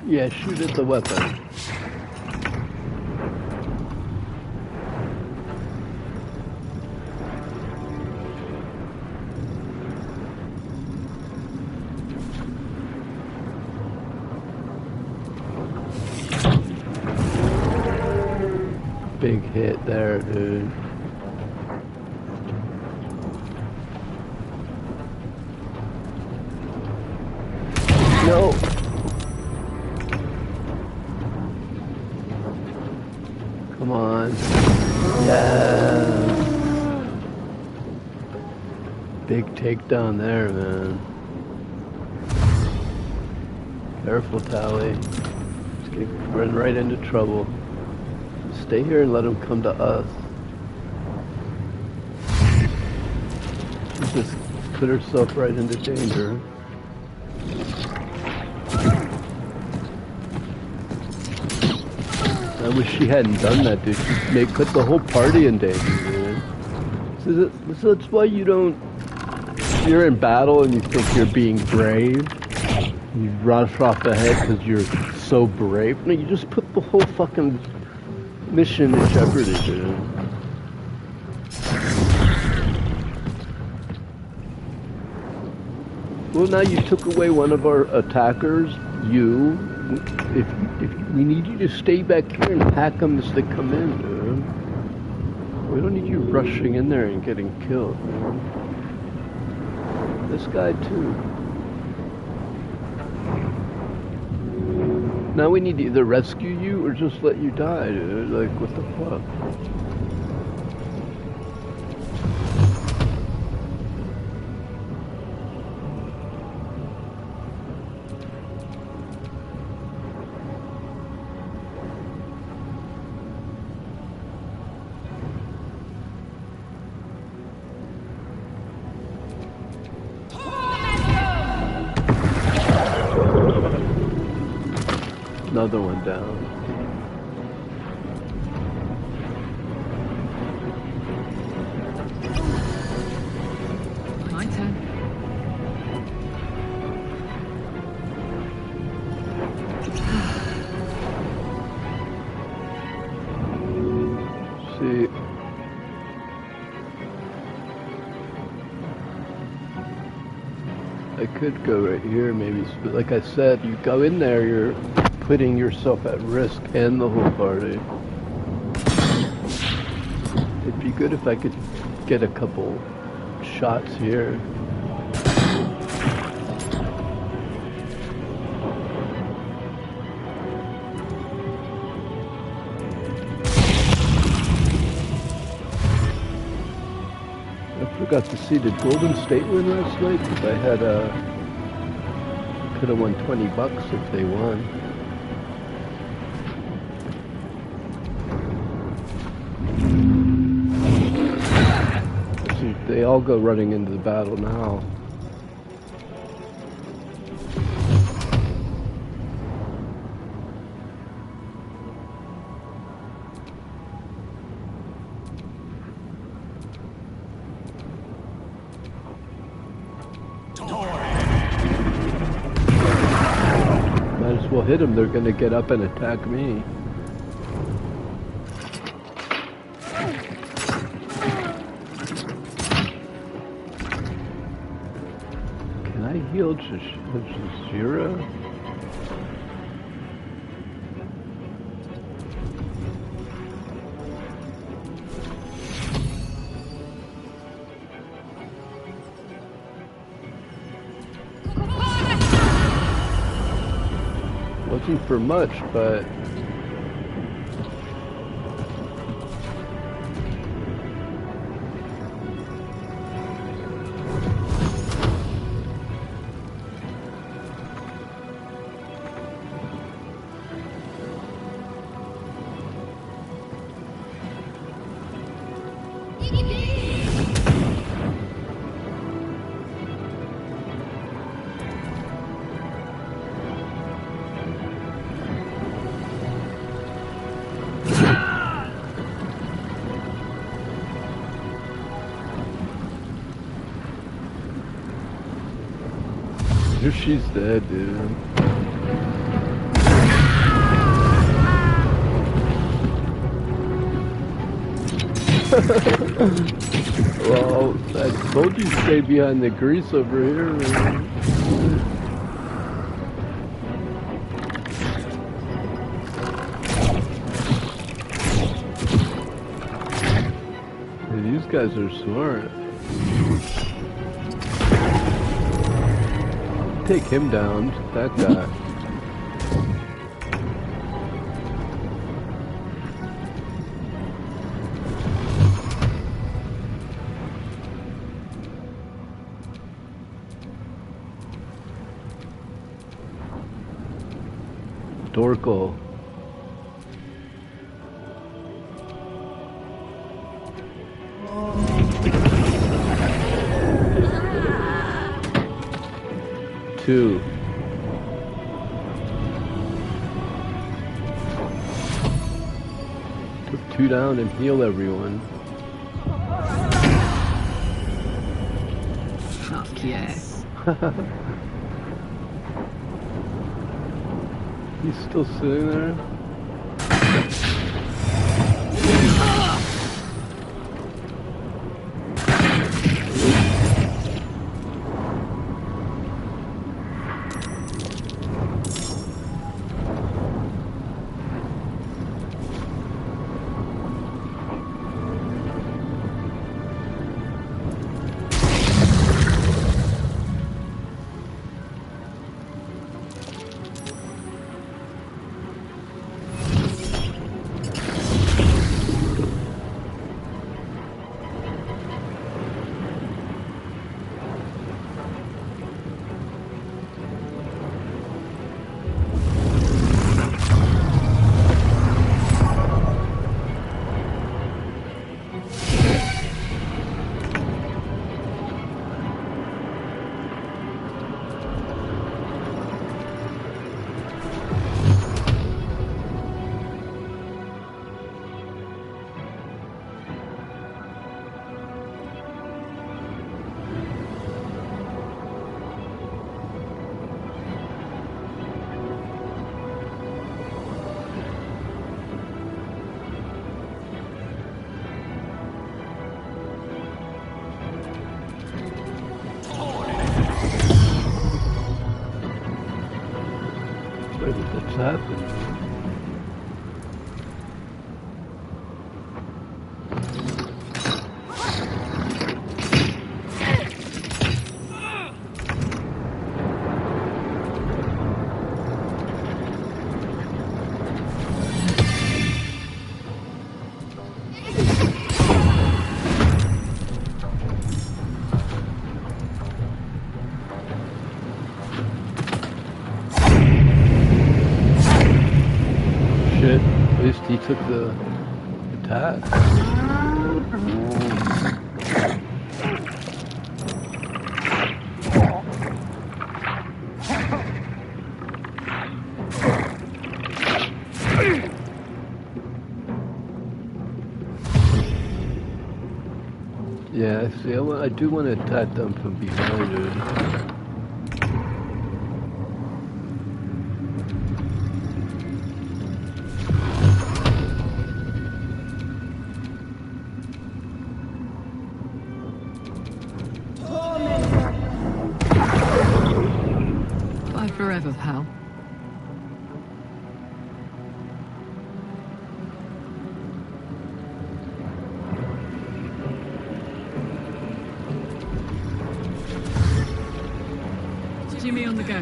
Yeah, shoot at the weapon. Big hit there, dude. No. Come on. Yeah. Big takedown there, man. Careful, Tally. Just keep running right into trouble. Stay here and let him come to us. She just put herself right into danger. I wish she hadn't done that, dude. She put the whole party in danger, man. So that's why you don't... You're in battle and you think you're being brave. You rush off ahead because you're so brave. No, you just put the whole fucking mission in jeopardy, dude. Well, now you took away one of our attackers. If we need you to stay back here and hack them as they come in, dude. We don't need you rushing in there and getting killed, dude. This guy too. Now we need to either rescue you or just let you die, dude. Like, what the fuck? Another one down. My turn. See. I could go right here maybe, but like I said, you go in there, you're putting yourself at risk and the whole party. It'd be good if I could get a couple shots here. I forgot to see, did Golden State win last night? Because I had could have won $20 if they won. They all go running into the battle now. Might as well hit them. They're going to get up and attack me. Heal Jazira? Wasn't for much, but she's dead, dude. Well, I told you to stay behind the grease over here, man. Hey, these guys are smart. take him down, that guy. Dorko. Two. Took 2 down and heal everyone. Fuck yes. He's still sitting there? What's happening? At least he took the attack. Yeah, see, I do want to attack them from behind it. Forever, pal. Jimmy on the go.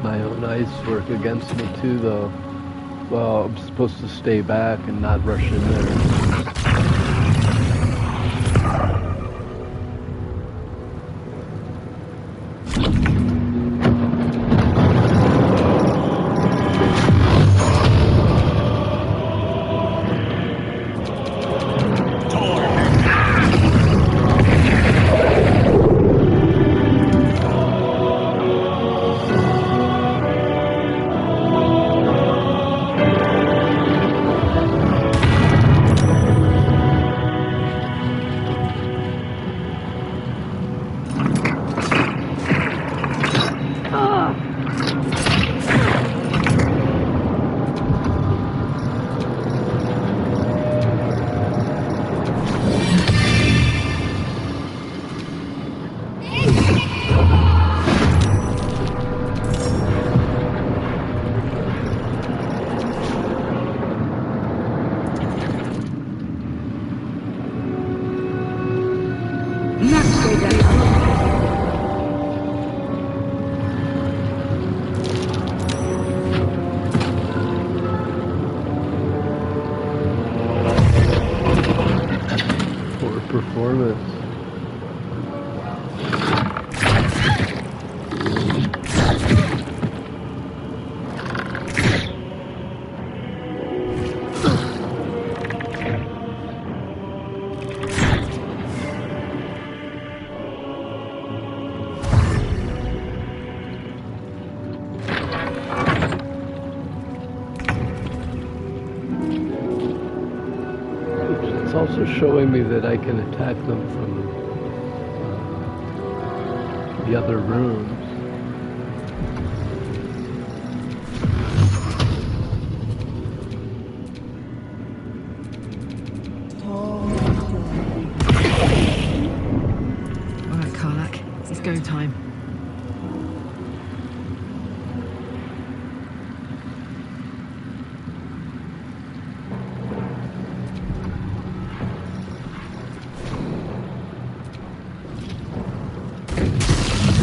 My own eyes work against me too, though. Well, I'm supposed to stay back and not rush in there. performance. It's also showing me that I can attack them from the other rooms. Alright, Karlak, it's go time.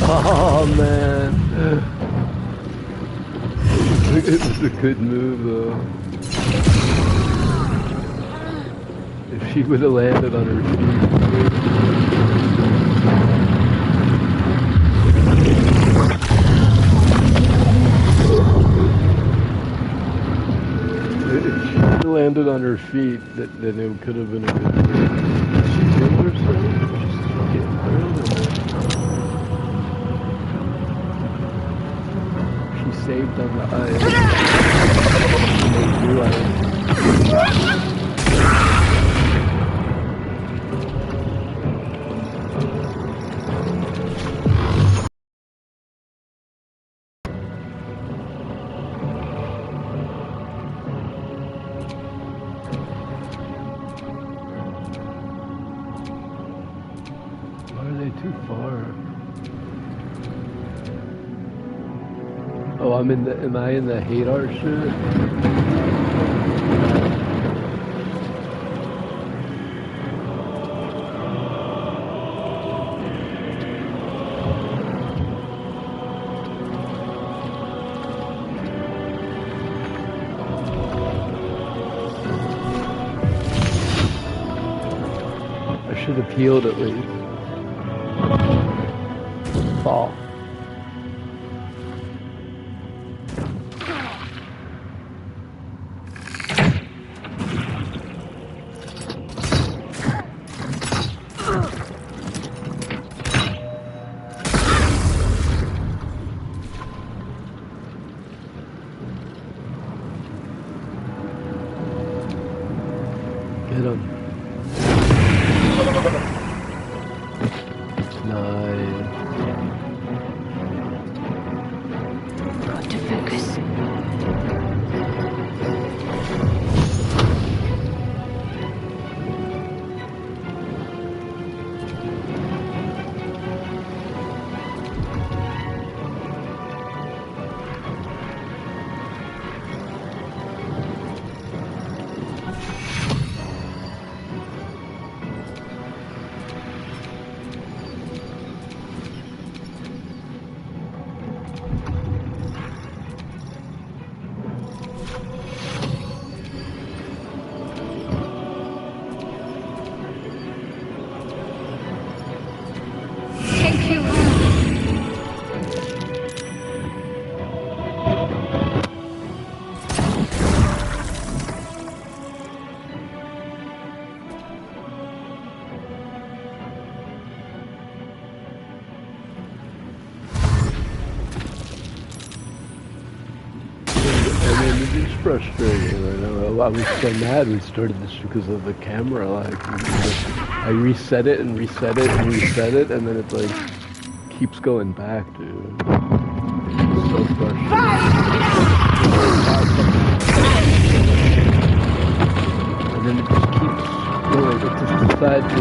Oh man, it was a good move though. If she would have landed on her feet. If she would have landed on her feet, then it could have been a good move. She killed herself? She's getting through. Saved on the ice. Why are they too far? Oh, am I in the Hadar shit? I should have healed at least. Fall. Get him. Nice. Got to focus. It's frustrating. I was so mad we started this because of the camera. Like, I reset it and reset it and reset it, and then it like keeps going back, dude. It's so frustrating. And then it just keeps going. It just decides to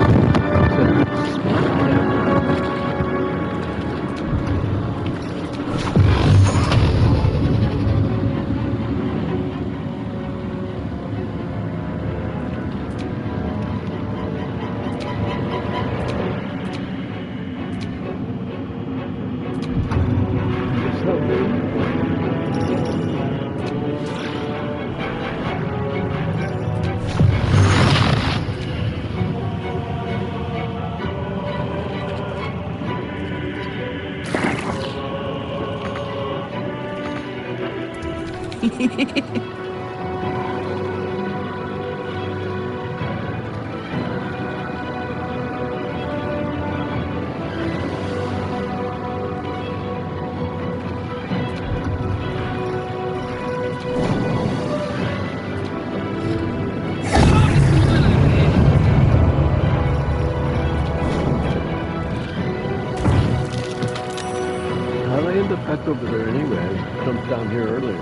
back over there anyway. I jumped down here earlier.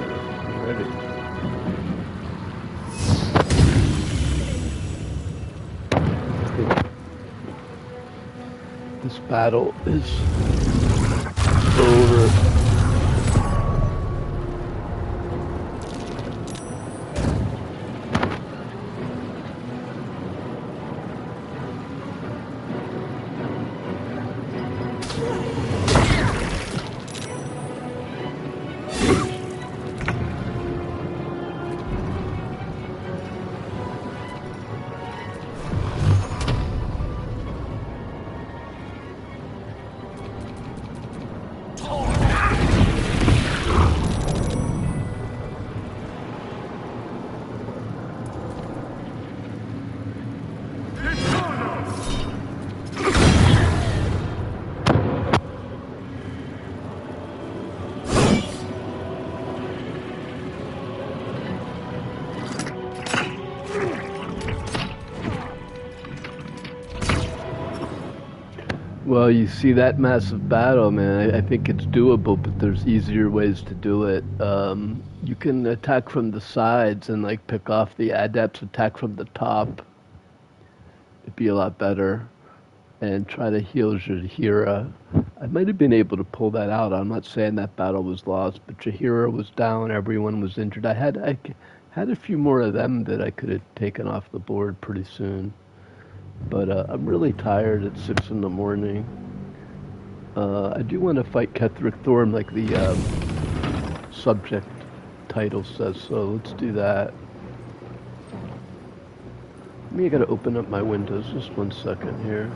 Already. This battle is over. Well, you see that massive battle, man. I think it's doable, but there's easier ways to do it. You can attack from the sides and like pick off the adepts, attack from the top. It'd be a lot better. And try to heal Jahira. I might have been able to pull that out. I'm not saying that battle was lost, but Jahira was down, everyone was injured. I had a few more of them that I could have taken off the board pretty soon. But I'm really tired at 6 in the morning. I do want to fight Ketheric Thorm like the subject title says, so let's do that. I gotta open up my windows just 1 second here.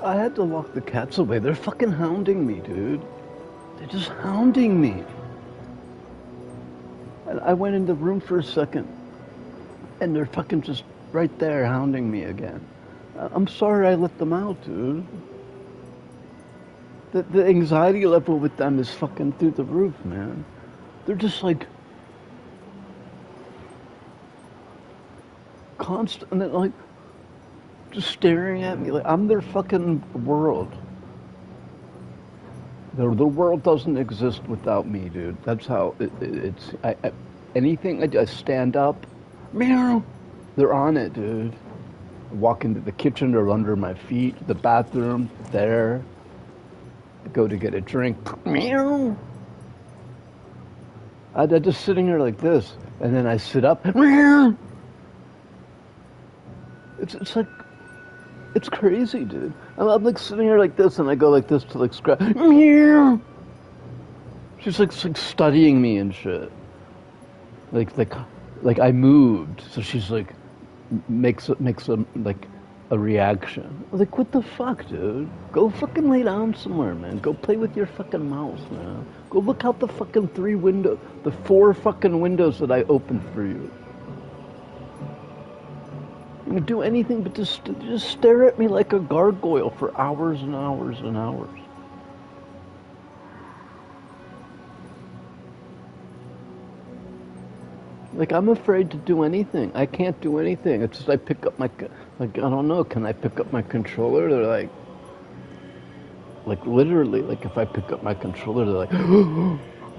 I had to lock the cats away. They're fucking hounding me, dude. They're just hounding me. And I went in the room for a second, and they're fucking just right there hounding me again. I'm sorry I let them out, dude. The anxiety level with them is fucking through the roof, man. They're just like constant, and then like just staring at me like I'm their fucking world. The world doesn't exist without me, dude. That's how it's. Anything I stand up, meow, they're on it, dude. I walk into the kitchen, they're under my feet. The bathroom, there. I go to get a drink, meow. I'm just sitting here like this, and then I sit up, meow. It's like, it's crazy, dude. I'm like sitting here like this, and I go like this to like scratch. Meow. She's like studying me and shit. Like I moved, so she's like makes a like a reaction. Like, what the fuck, dude? Go fucking lay down somewhere, man. Go play with your fucking mouse, man. Go look out the fucking 4 fucking windows that I opened for you. You know, do anything but just stare at me like a gargoyle for hours and hours and hours. Like, I'm afraid to do anything. I can't do anything. It's just I pick up my, like, I don't know, can I pick up my controller? They're like literally, like if I pick up my controller, they're like,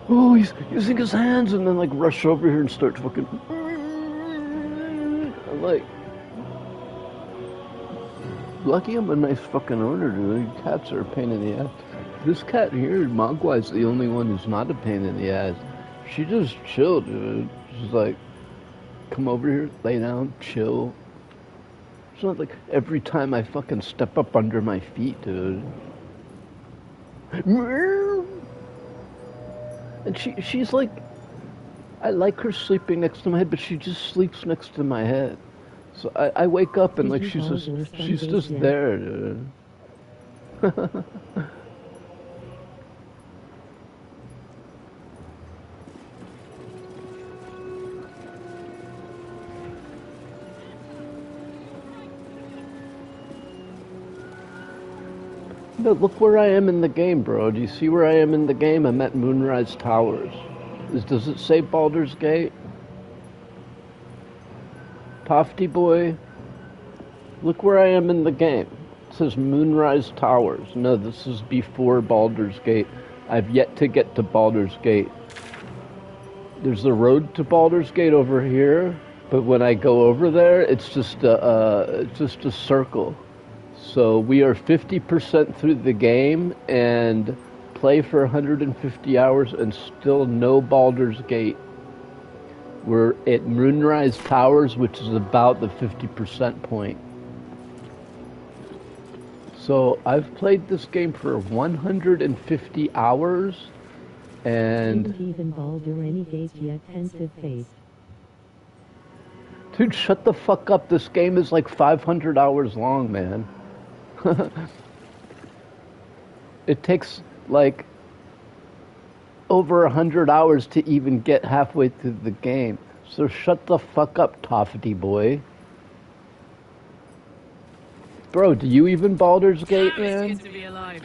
oh, he's using his hands, and then like rush over here and start fucking, I'm like, lucky I'm a nice fucking owner, dude. Cats are a pain in the ass. This cat here, Mogwai's the only one who's not a pain in the ass. She just chill, dude. She's like, come over here, lay down, chill. It's not like every time I fucking step up under my feet, dude. And she's like, I like her sleeping next to my head, but she just sleeps next to my head. So I wake up and like she's just there, dude. No, look where I am in the game, bro. Do you see where I am in the game? I'm at Moonrise Towers. Does it say Baldur's Gate? Tofty boy, look where I am in the game. It says Moonrise Towers. No, this is before Baldur's Gate. I've yet to get to Baldur's Gate. There's the road to Baldur's Gate over here, but when I go over there, it's just a circle. So we are 50% through the game and play for 150 hours and still no Baldur's Gate. We're at Moonrise Towers, which is about the 50% point. So I've played this game for 150 hours and... Didn't even Baldur any days yet, pensive face. Dude, shut the fuck up. This game is like 500 hours long, man. It takes like over 100 hours to even get halfway through the game. So shut the fuck up, Tofty boy. Bro, do you even Baldur's Gate, man? It's good to be alive.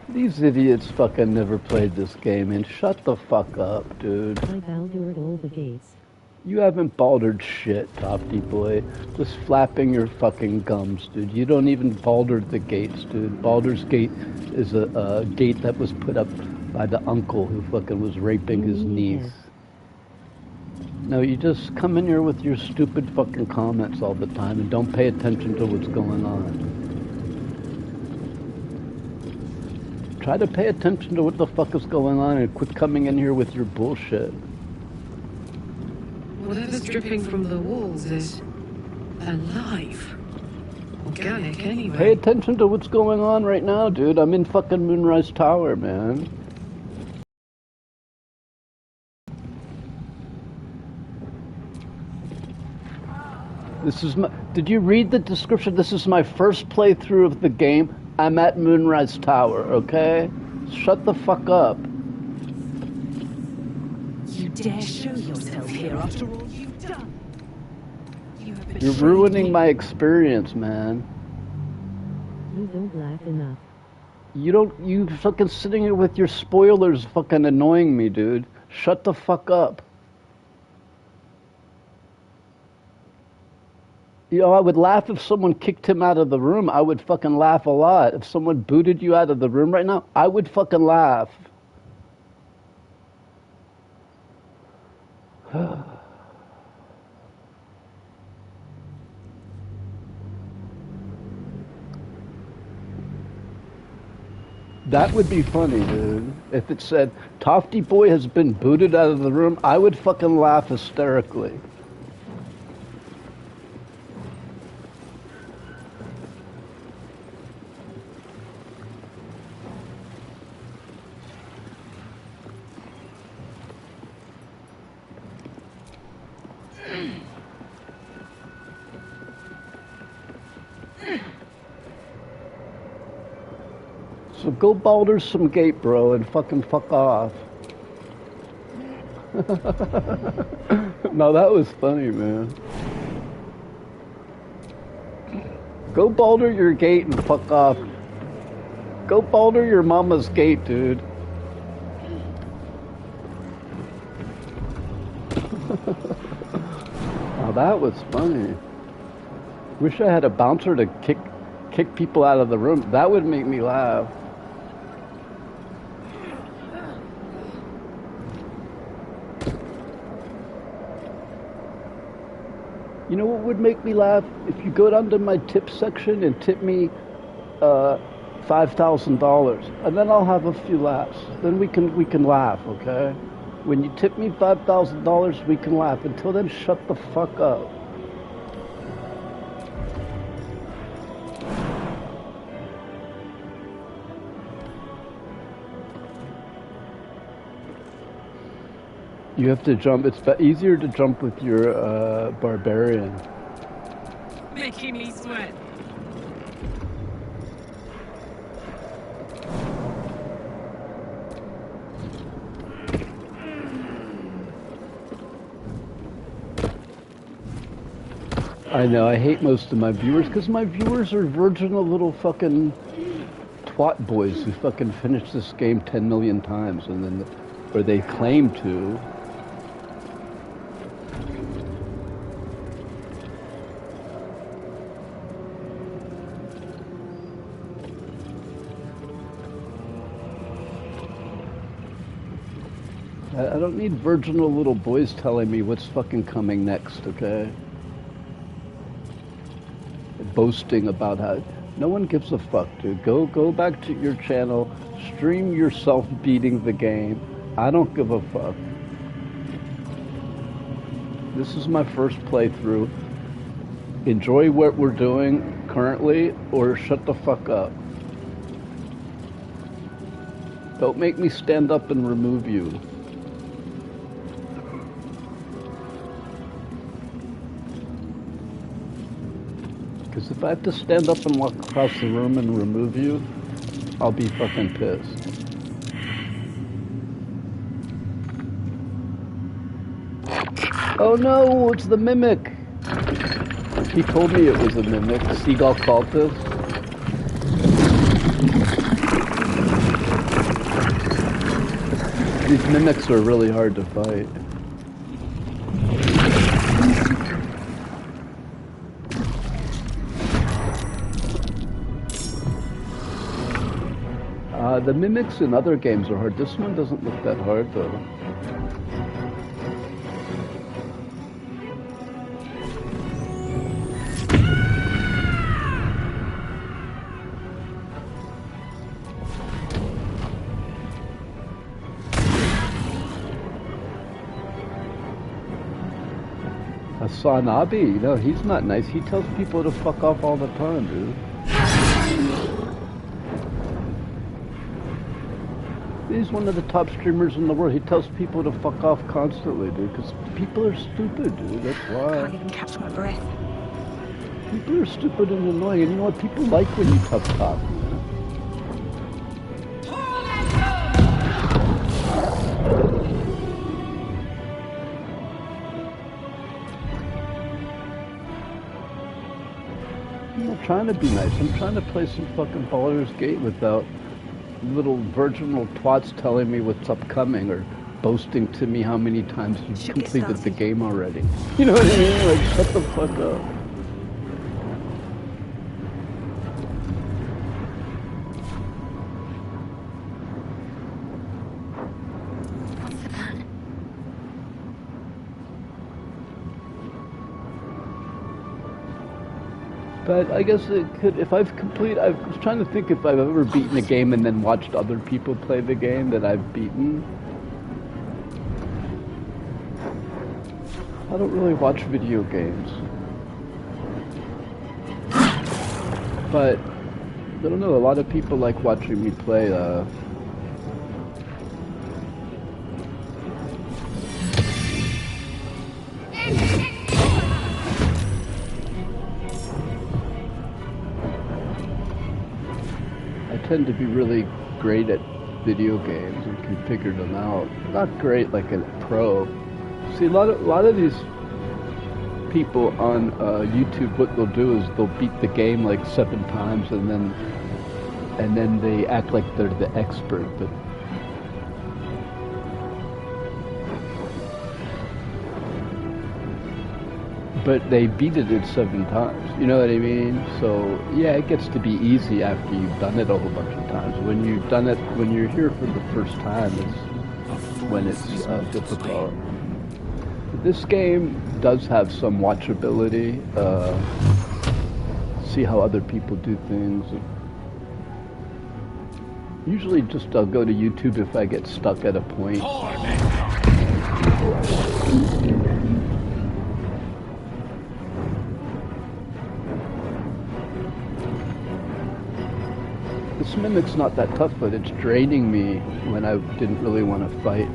These idiots fucking never played this game, and shut the fuck up, dude. I Baldured all the gates. You haven't Baldured shit, Tofty boy. Just flapping your fucking gums, dude. You don't even Baldur the gates, dude. Baldur's Gate is a gate that was put up by the uncle who fucking was raping his niece. No, you just come in here with your stupid fucking comments all the time and don't pay attention to what's going on. Try to pay attention to what the fuck is going on and quit coming in here with your bullshit. Whatever's dripping from the walls is alive. Organic, anyway. Pay attention to what's going on right now, dude. I'm in fucking Moonrise Tower, man. This is my... Did you read the description? This is my first playthrough of the game. I'm at Moonrise Tower, okay? Shut the fuck up. You dare show yourself here after all you've done? You're ruining my experience, man. You don't laugh enough. You fucking sitting here with your spoilers fucking annoying me, dude. Shut the fuck up. You know, I would laugh if someone kicked him out of the room. I would fucking laugh a lot. If someone booted you out of the room right now, I would fucking laugh. That would be funny, dude. If it said, Tofty Boy has been booted out of the room, I would fucking laugh hysterically. So go Baldur's some gate, bro, and fucking fuck off. No, that was funny, man. Go Baldur your gate and fuck off. Go Baldur your mama's gate, dude. Oh, that was funny. Wish I had a bouncer to kick people out of the room. That would make me laugh. You know what would make me laugh? If you go down to my tip section and tip me $5,000, and then I'll have a few laughs. Then we can laugh, okay? When you tip me $5,000, we can laugh. Until then, shut the fuck up. You have to jump. It's easier to jump with your barbarian. Making me sweat. I know. I hate most of my viewers because my viewers are virginal little fucking twat boys who fucking finish this game 10 million times and then, or they claim to. I don't need virginal little boys telling me what's fucking coming next, okay? Boasting about how... No one gives a fuck, dude. Go back to your channel, stream yourself beating the game. I don't give a fuck. This is my first playthrough. Enjoy what we're doing currently, or shut the fuck up. Don't make me stand up and remove you. Because if I have to stand up and walk across the room and remove you, I'll be fucking pissed. Oh no, it's the mimic! He told me it was a mimic, seagull cultist. These mimics are really hard to fight. The mimics in other games are hard. This one doesn't look that hard, though. Sanabi, no, he's not nice. He tells people to fuck off all the time, dude. He's one of the top streamers in the world. He tells people to fuck off constantly, dude, because people are stupid, dude. That's why. I can't even catch my breath. People are stupid and annoying, and you know what? People like when you tough talk, man. I'm not trying to be nice. I'm trying to play some fucking Baldur's Gate without little virginal twats telling me what's upcoming or boasting to me how many times you've Should get completed the started. game already. You know what I mean? Like, shut the fuck up. What's the plan? But I guess it could, if I've completed, I was trying to think if I've ever beaten a game and then watched other people play the game that I've beaten. I don't really watch video games. But, I don't know, a lot of people like watching me play, I tend to be really great at video games and can figure them out. Not great like a pro. See, a lot of these people on YouTube, what they'll do is they'll beat the game like 7 times and then they act like they're the expert, but they beat it in 7 times. You know what I mean? So yeah, it gets to be easy after you've done it a whole bunch of times. When you've done it, when you're here for the first time, is when it's difficult. This game does have some watchability. See how other people do things. Usually just I'll go to YouTube if I get stuck at a point. This mimic's not that tough, but it's draining me when I didn't really want to fight.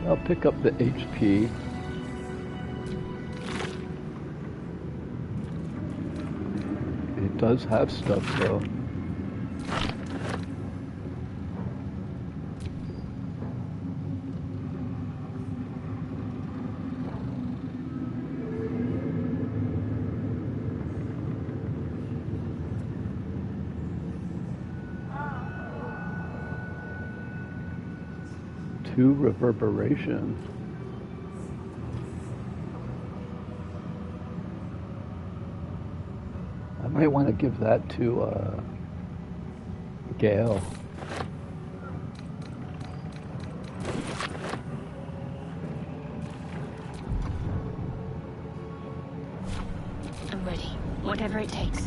I'll pick up the HP. It does have stuff though. Two reverberation. I might want to give that to Gale. I'm ready. Whatever it takes.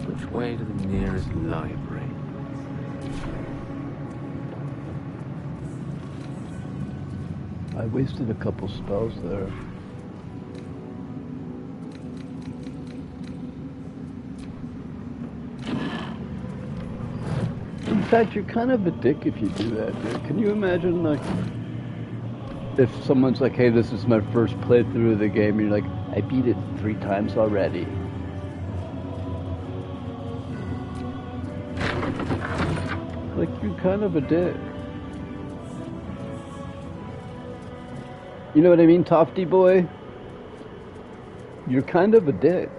Which way to the nearest library? I wasted a couple spells there. In fact, you're kind of a dick if you do that, dude. Can you imagine, like, if someone's like, hey, this is my first playthrough of the game, and you're like, I beat it 3 times already. Like, you're kind of a dick. You know what I mean, Tofty boy? You're kind of a dick.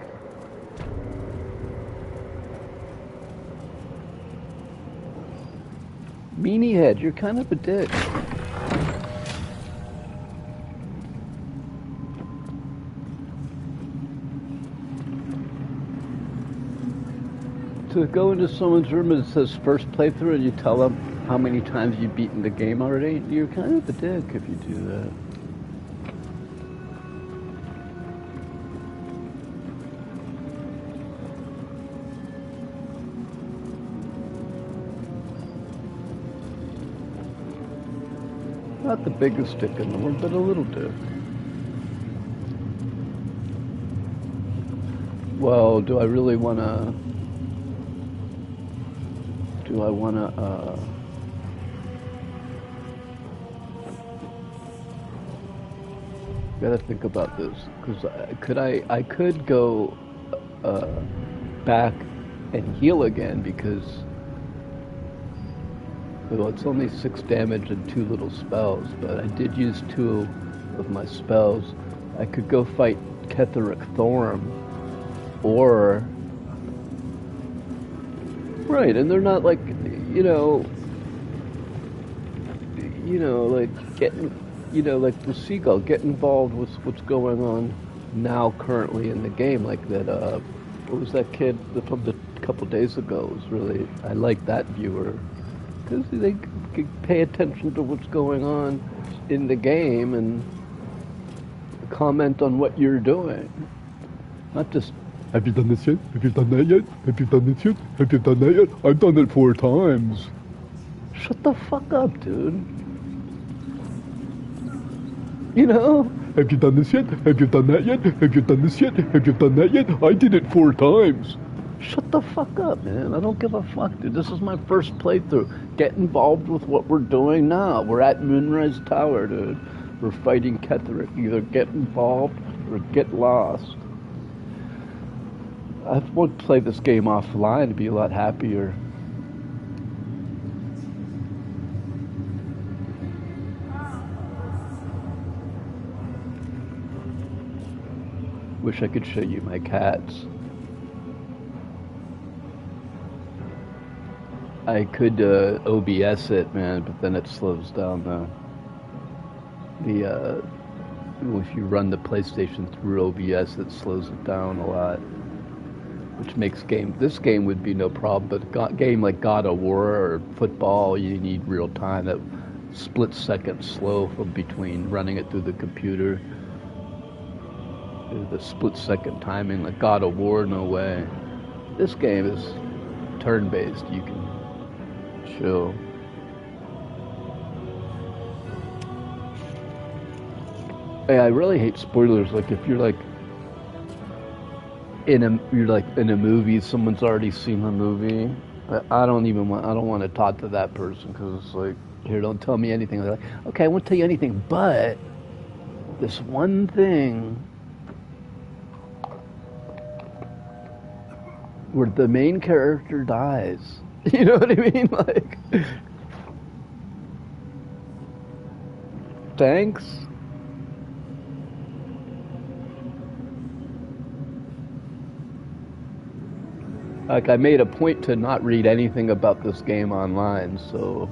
Meanie head, you're kind of a dick. To go into someone's room and it says first playthrough and you tell them how many times you've beaten the game already, you're kind of a dick if you do that. Not the biggest dick in the world, but a little dick. Well, do I really want to... Do I want to, gotta think about this, because I could go back and heal again, because Well, it's only 6 damage and 2 little spells, but I did use 2 of my spells. I could go fight Ketheric Thorm, or... Right, and they're not like, like getting, like the Seagull, get involved with what's going on now currently in the game, like that, what was that kid from the couple days ago? It was really, I like that viewer, because they can pay attention to what's going on in the game and comment on what you're doing. Not just, have you done this yet? Have you done that yet? Have you done this yet? Have you done that yet? I've done it 4 times. Shut the fuck up, dude. Have you done this yet? Have you done that yet? Have you done this yet? Have you done that yet? I did it 4 times. Shut the fuck up, man. I don't give a fuck, dude. This is my first playthrough. Get involved with what we're doing now. We're at Moonrise Tower, dude. We're fighting Ketheric. Either get involved or get lost. I would play this game offline to be a lot happier. Wish I could show you my cats. I could OBS it, man, but then it slows down if you run the PlayStation through OBS, it slows it down a lot, which makes this game would be no problem, but a game like God of War or football, you need real time, that split second slow from between running it through the computer. The split second timing, like God of War, no way. This game is turn-based, you can chill. Hey, I really hate spoilers. Like if you're like in a movie, someone's already seen the movie. I don't want to talk to that person, because it's like, here, don't tell me anything. They're like, okay, I won't tell you anything, but this one thing where the main character dies. You know what I mean? Like, thanks. Like, I made a point to not read anything about this game online, so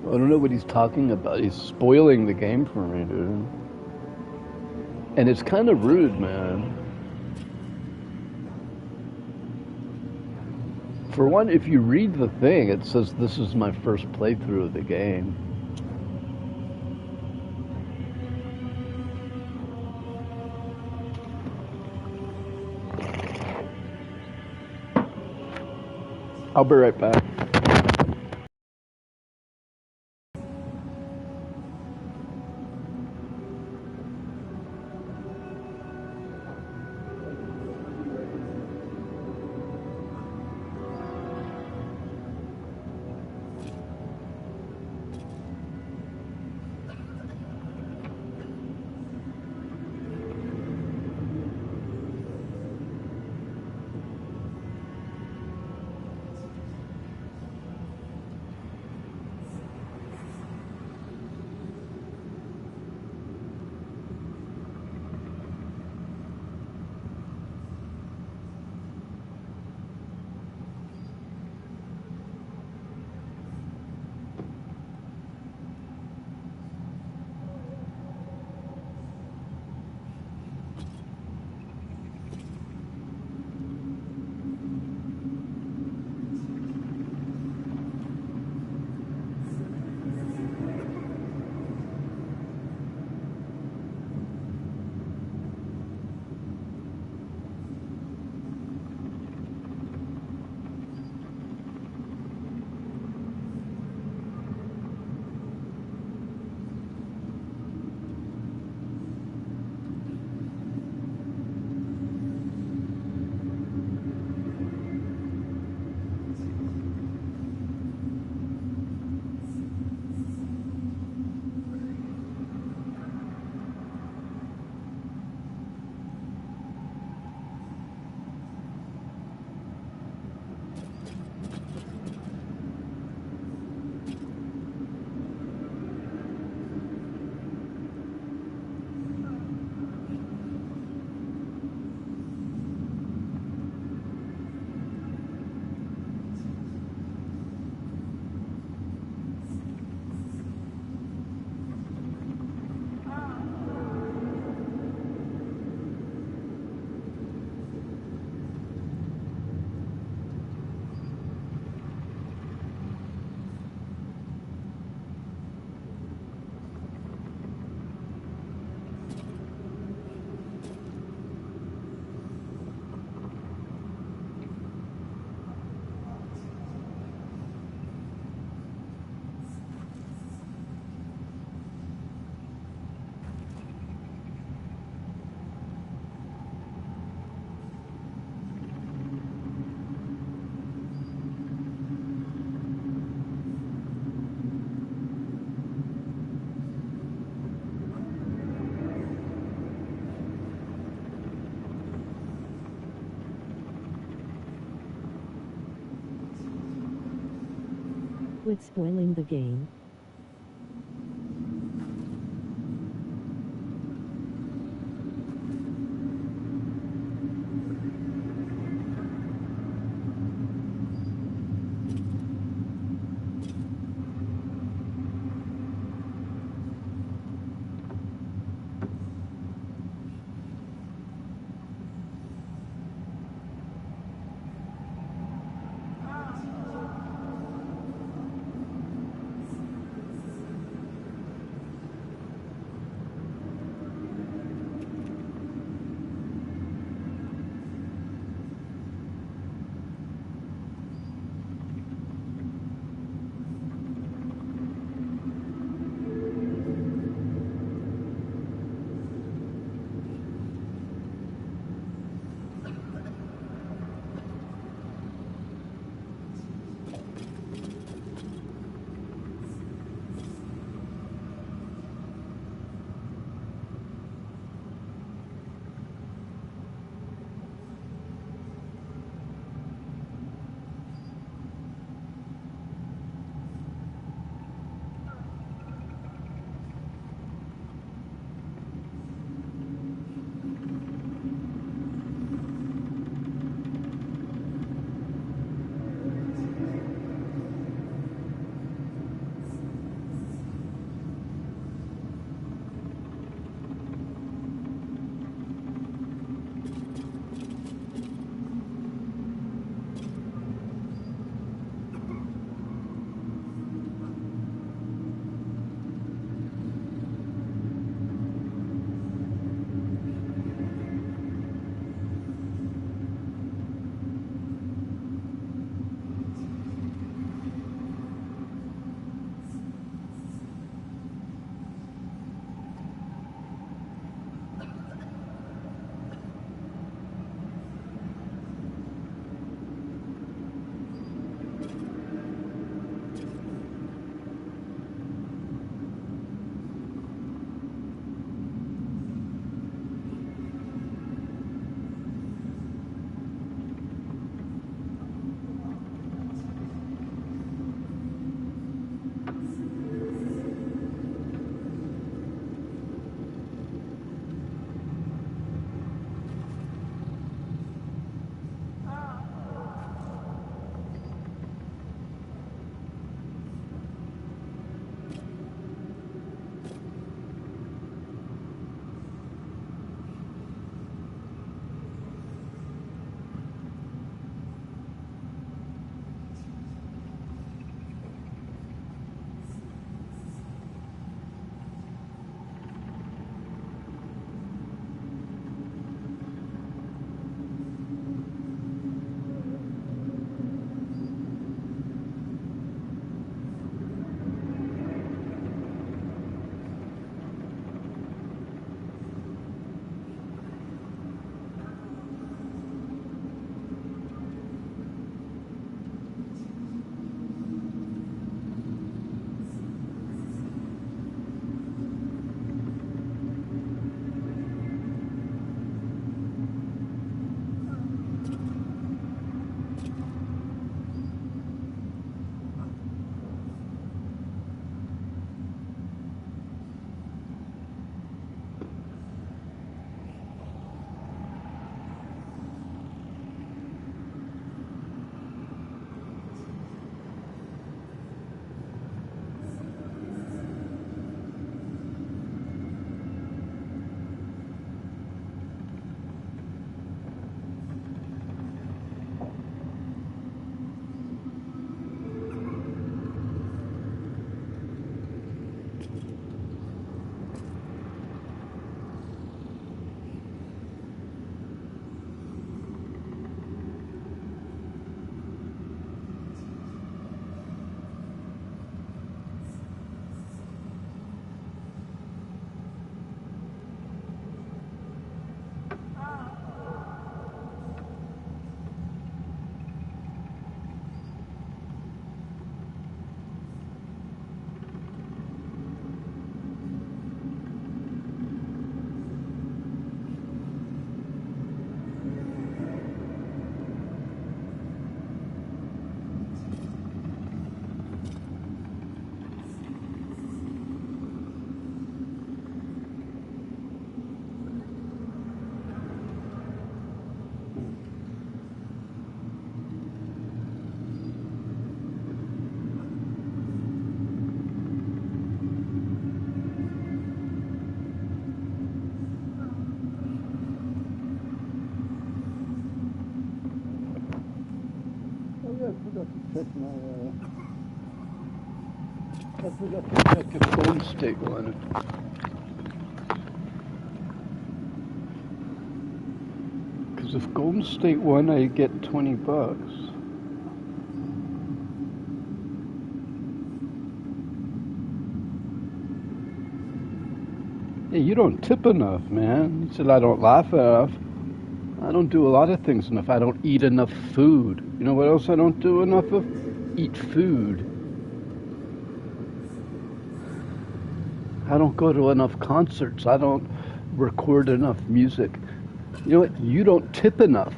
I don't know what he's talking about. He's spoiling the game for me, dude. And it's kind of rude, man. For one, if you read the thing, it says this is my first playthrough of the game. I'll be right back. Quit spoiling the game. check my, I forgot to check if Golden State won. Because if Golden State won, I get $20. Hey, you don't tip enough, man. He said, I don't laugh enough. I don't do a lot of things enough. I don't eat enough food. You know what else I don't do enough of? Eat food. I don't go to enough concerts. I don't record enough music. You know what? You don't tip enough.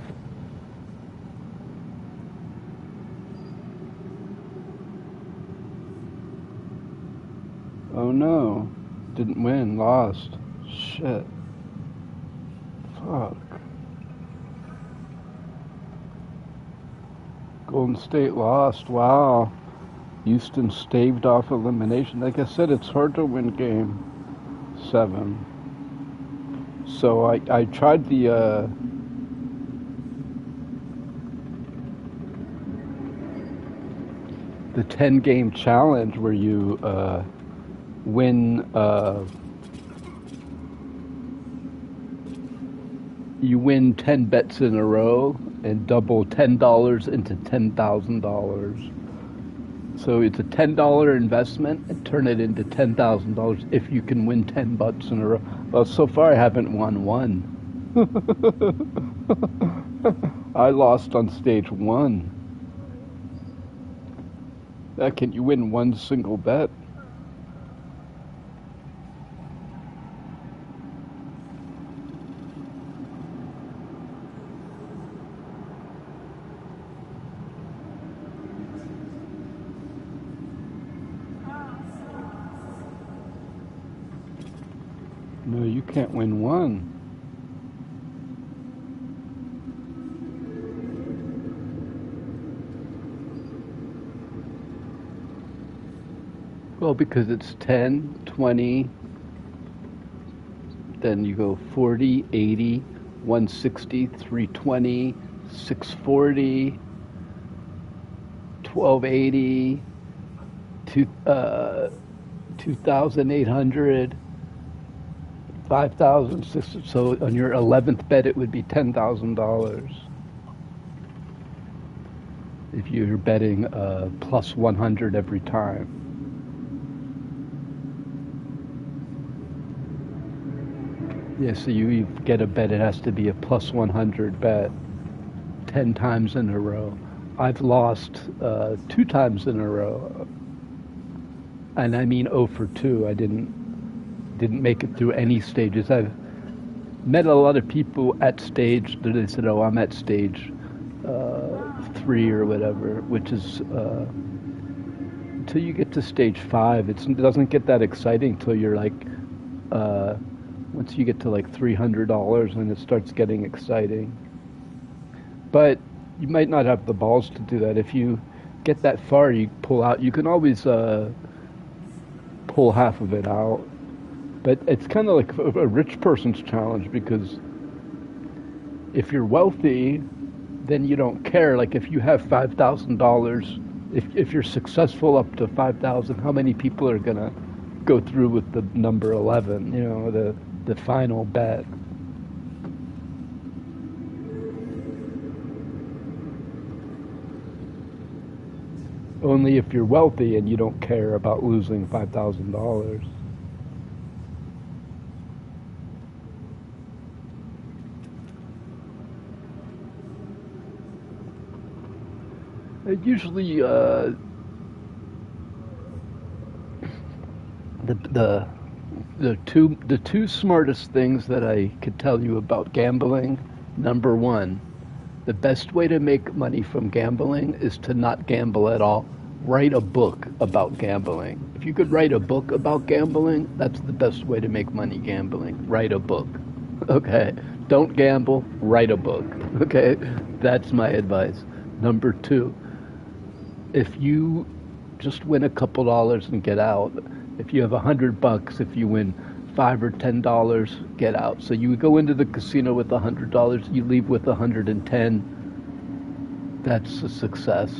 Oh no. Didn't win. Lost. Shit. Fuck. Golden State lost. Wow. Houston staved off elimination. Like I said, it's hard to win game 7. So I tried the the 10-game challenge where you win you win 10 bets in a row and double $10 into $10,000. So it's a $10 investment and turn it into $10,000 if you can win 10 bets in a row. Well, so far I haven't won one. I lost on stage 1. Can you win one single bet? No, you can't win one. Well, because it's 10, 20, then you go 40, 80, 160, 320, 640, 1280, 2,800, 5,000. So on your 11th bet, it would be $10,000. If you're betting plus 100 every time. Yeah, so you get a bet, it has to be a plus 100 bet 10 times in a row. I've lost 2 times in a row. And I mean 0 for 2. I didn't make it through any stages. I've met a lot of people at stage that they said, oh, I'm at stage 3 or whatever, which is until you get to stage 5, it doesn't get that exciting till you're like once you get to like $300 and it starts getting exciting. But you might not have the balls to do that. If you get that far, you pull out. You can always pull half of it out. But it's kind of like a rich person's challenge, because if you're wealthy, then you don't care. Like if you have $5,000, if you're successful up to 5,000, how many people are gonna go through with the number 11? You know, the final bet. Only if you're wealthy and you don't care about losing $5,000. Usually, the two smartest things that I could tell you about gambling. Number 1, the best way to make money from gambling is to not gamble at all. Write a book about gambling. If you could write a book about gambling, that's the best way to make money gambling. Write a book. Okay? Don't gamble, write a book. Okay? That's my advice. Number 2, if you just win a couple dollars and get out, if you have $100, if you win $5 or $10, get out. So you go into the casino with $100, you leave with 110. That's a success.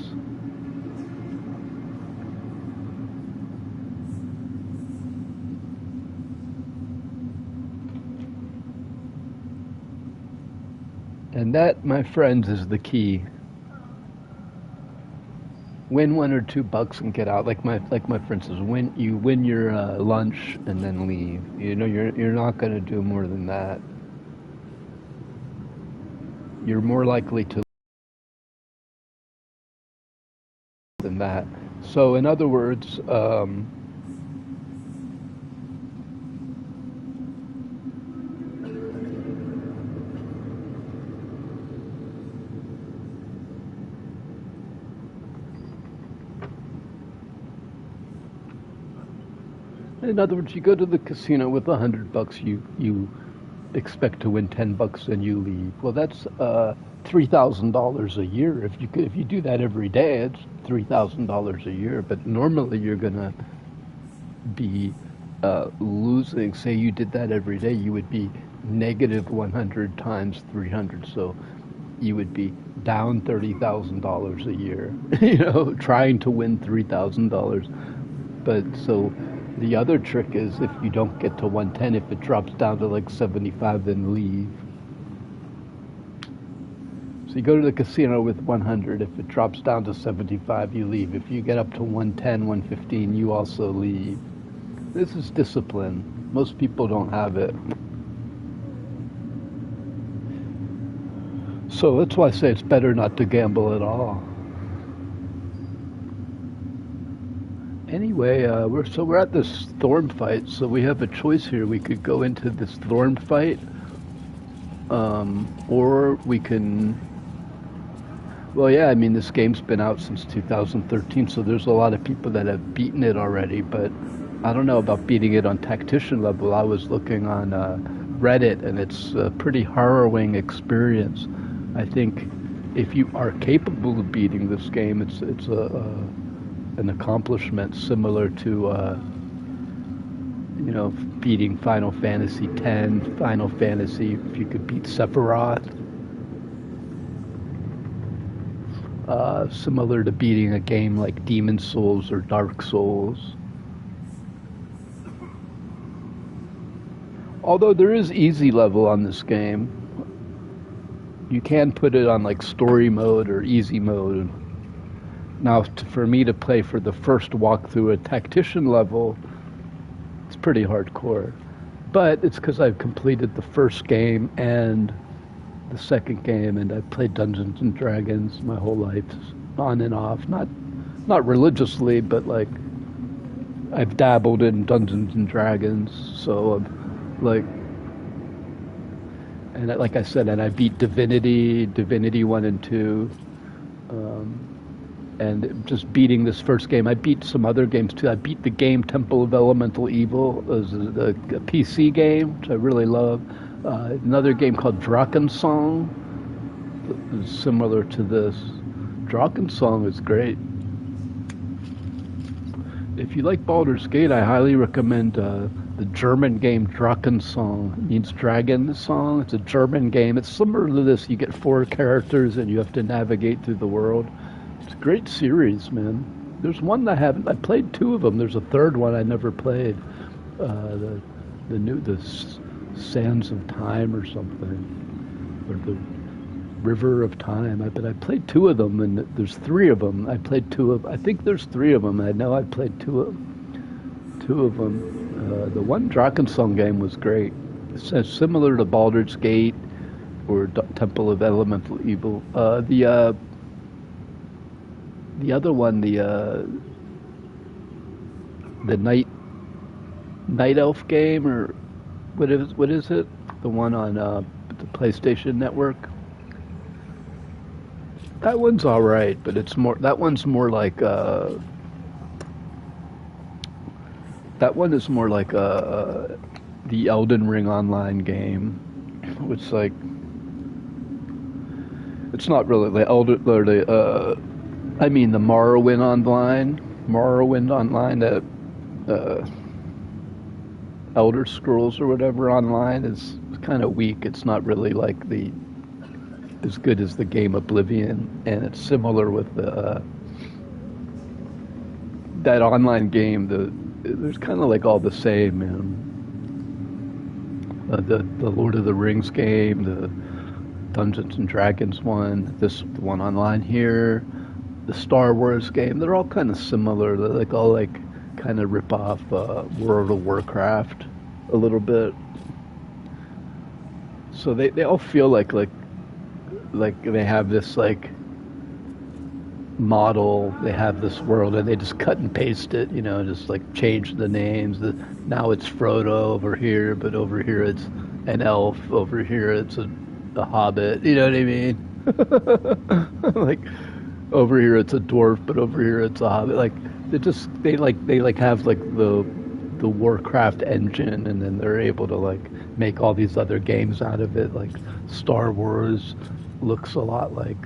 And that, my friends, is the key. Win $1 or $2 and get out. Like my friend says, win your lunch and then leave. You know, you're not going to do more than that. You're more likely to than that. So in other words, you go to the casino with $100, you expect to win $10 and you leave. Well, that's $3,000 a year. If you do that every day, it's $3,000 a year. But normally you're gonna be losing. Say you did that every day, you would be negative 100 times 300. So you would be down $30,000 a year. You know, trying to win $3,000. But so. The other trick is if you don't get to 110, if it drops down to like 75, then leave. So you go to the casino with 100. If it drops down to 75, you leave. If you get up to 110, 115, you also leave. This is discipline. Most people don't have it. So that's why I say it's better not to gamble at all. Anyway, we're at this Thorm fight, so we have a choice here. We could go into this Thorm fight, or we can. Well, yeah, I mean this game's been out since 2013, so there's a lot of people that have beaten it already. But I don't know about beating it on Tactician level. I was looking on Reddit, and it's a pretty harrowing experience. I think if you are capable of beating this game, it's an accomplishment similar to, beating Final Fantasy X, Final Fantasy, if you could beat Sephiroth. Similar to beating a game like Demon Souls or Dark Souls. Although there is easy level on this game. You can put it on like story mode or easy mode. Now, for me to play for the first walkthrough at Tactician level, it's pretty hardcore. But it's because I've completed the first game and the second game, and I've played Dungeons and Dragons my whole life, on and off. Not religiously, but like I've dabbled in Dungeons and Dragons, so I'm like, and like I said, and I beat Divinity 1 and 2. And just beating this first game. I beat some other games too. I beat the game Temple of Elemental Evil. It was a PC game, which I really love. Another game called Drakensong is similar to this. Drakensong is great. If you like Baldur's Gate, I highly recommend the German game Drakensong. It means dragon song. It's a German game. It's similar to this. You get 4 characters and you have to navigate through the world. It's a great series, man. There's one I haven't. I played 2 of them. There's a third one I never played. The Sands of Time or something, or the River of Time. But I played 2 of them, and there's 3 of them. I played 2 of. I think there's 3 of them. I know I played 2 of them. The one Drakensong game was great. It's similar to Baldur's Gate or Temple of Elemental Evil. The other one, the Night Elf game, or what is it? The one on the PlayStation Network. That one's all right, but that one's more like the Elden Ring online game, which like it's not really the the Morrowind Online, that Elder Scrolls or whatever online is kind of weak. It's not really like as good as the game Oblivion, and it's similar with that online game. There's kind of like all the same, man. The Lord of the Rings game, Dungeons and Dragons one, the one online here, the Star Wars game. They're all kind of similar. They're like all like kind of rip off World of Warcraft a little bit. So they all feel like they have this like model, they have this world, and they just cut and paste it, just like change the names. Now it's Frodo over here, but over here it's an elf, over here it's a hobbit, you know what I mean? Like over here it's a dwarf, but over here it's a hobbit. Like they have like the Warcraft engine, and then they're able to like make all these other games out of it. Like Star Wars looks a lot like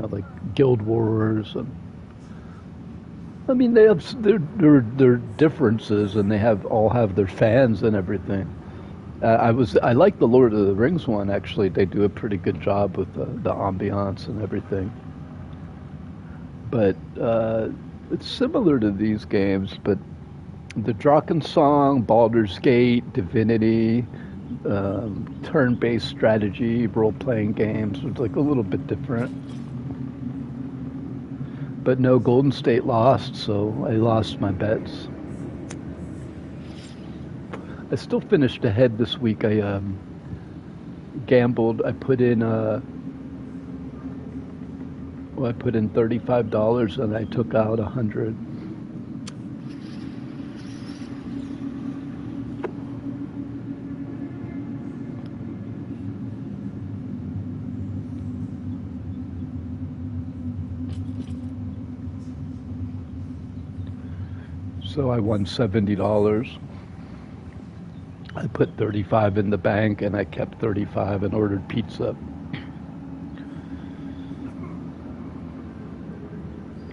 like Guild Wars, and I mean they have their differences, and they all have their fans and everything. I like the Lord of the Rings one, actually. They do a pretty good job with the ambiance and everything. But it's similar to these games, but the Drakensong, Baldur's Gate, Divinity, turn-based strategy, role-playing games, it's like a little bit different. But no, Golden State lost, so I lost my bets. I still finished ahead this week. I gambled. I put in $35 and I took out $100. So I won $70. I put 35 in the bank, and I kept 35 and ordered pizza.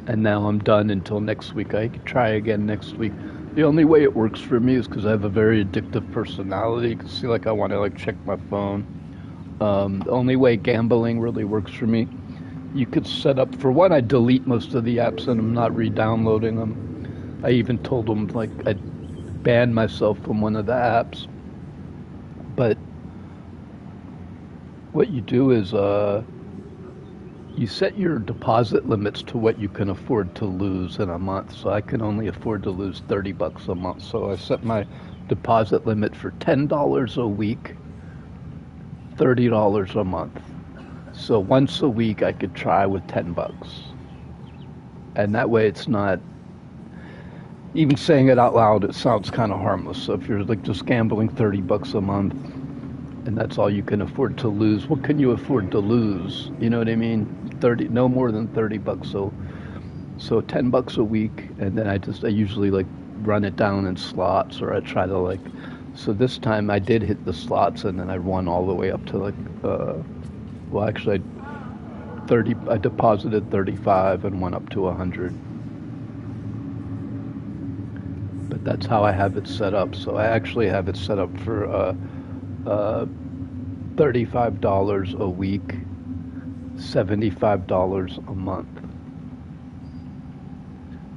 And now I'm done until next week. I could try again next week. The only way it works for me is because I have a very addictive personality. You can see, like, I want to like check my phone. The only way gambling really works for me, you could set up, for one, I delete most of the apps and I'm not re-downloading them. I even told them, like, I'd ban myself from one of the apps. But what you do is you set your deposit limits to what you can afford to lose in a month. So I can only afford to lose $30 a month. So I set my deposit limit for $10 a week, $30 a month. So once a week I could try with $10. And that way it's not, even saying it out loud, it sounds kind of harmless. So if you're like just gambling $30 a month and that's all you can afford to lose, what can you afford to lose? You know what I mean? No more than $30. So $10 a week, and then I usually like run it down in slots, or I try to like. So this time I did hit the slots, and then I won all the way up to like. Well, actually, I deposited 35 and went up to 100. But that's how I have it set up. So I actually have it set up for $35 a week, $75 a month.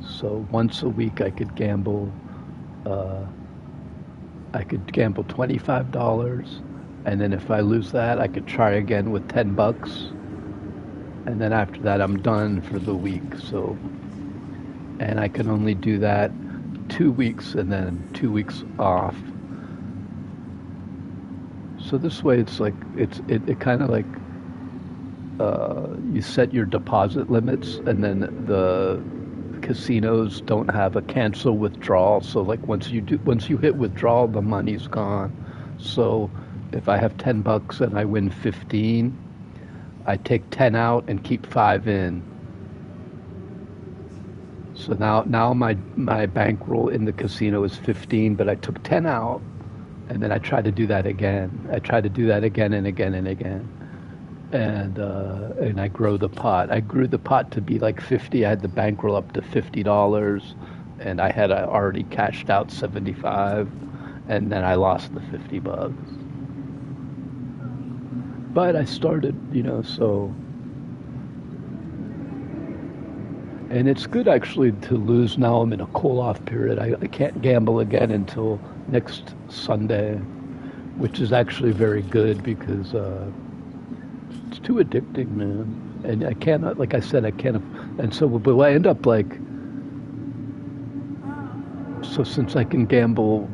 So once a week I could gamble. I could gamble $25, and then if I lose that, I could try again with $10, and then after that I'm done for the week. So, and I can only do that 2 weeks and then 2 weeks off. So this way it's like it kind of like you set your deposit limits, and then the casinos don't have a cancel withdrawal. So like once you hit withdrawal, the money's gone. So if I have $10 and I win 15, I take 10 out and keep 5 in. So now my bankroll in the casino is 15, but I took 10 out, and then I try to do that again. I try to do that again and again and again. And I grow the pot. I grew the pot to be like 50. I had the bankroll up to $50, and I had already cashed out 75, and then I lost the $50. But I started, so. And it's good actually to lose. Now I'm in a cool-off period. I can't gamble again until next Sunday, which is actually very good because it's too addicting, man. And I cannot, like I said, I can't. And so, but I end up like. So since I can gamble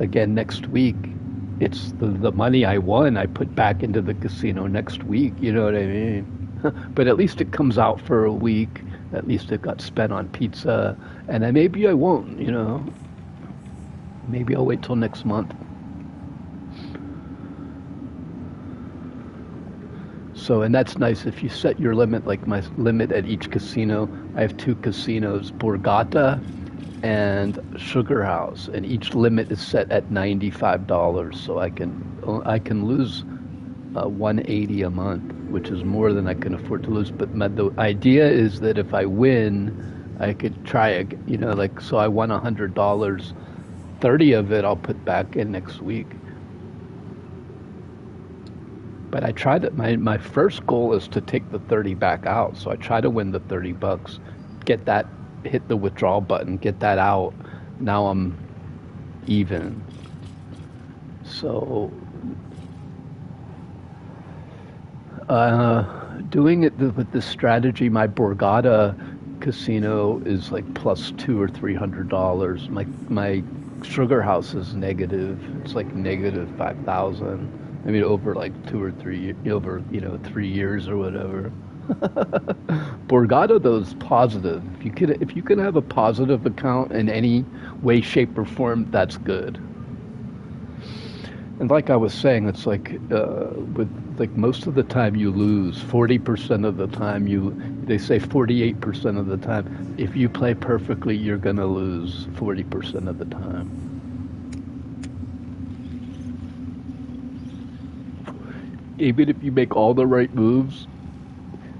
again next week, it's the money I won I put back into the casino next week. You know what I mean? But at least it comes out for a week. At least it got spent on pizza, and then maybe I won't. You know, maybe I'll wait till next month. So, and that's nice if you set your limit, like my limit at each casino. I have 2 casinos, Borgata and Sugar House, and each limit is set at $95. So I can lose $180 a month, which is more than I can afford to lose. But the idea is that if I win, I could try, you know, like, so I won $100, 30 of it I'll put back in next week. But I try to, my first goal is to take the 30 back out. So I try to win the $30, get that, hit the withdrawal button, get that out. Now I'm even. So doing it with this strategy, my Borgata casino is like plus $200 or $300. My Sugar House is negative. It's like negative 5,000. I mean, over like 2 or 3, over, you know, 3 years or whatever. Borgata, though, is positive. If you can have a positive account in any way, shape, or form, that's good. And like I was saying, it's like with like most of the time you lose. 40% of the time they say 48% of the time. If you play perfectly, you're gonna lose 40% of the time. Even if you make all the right moves,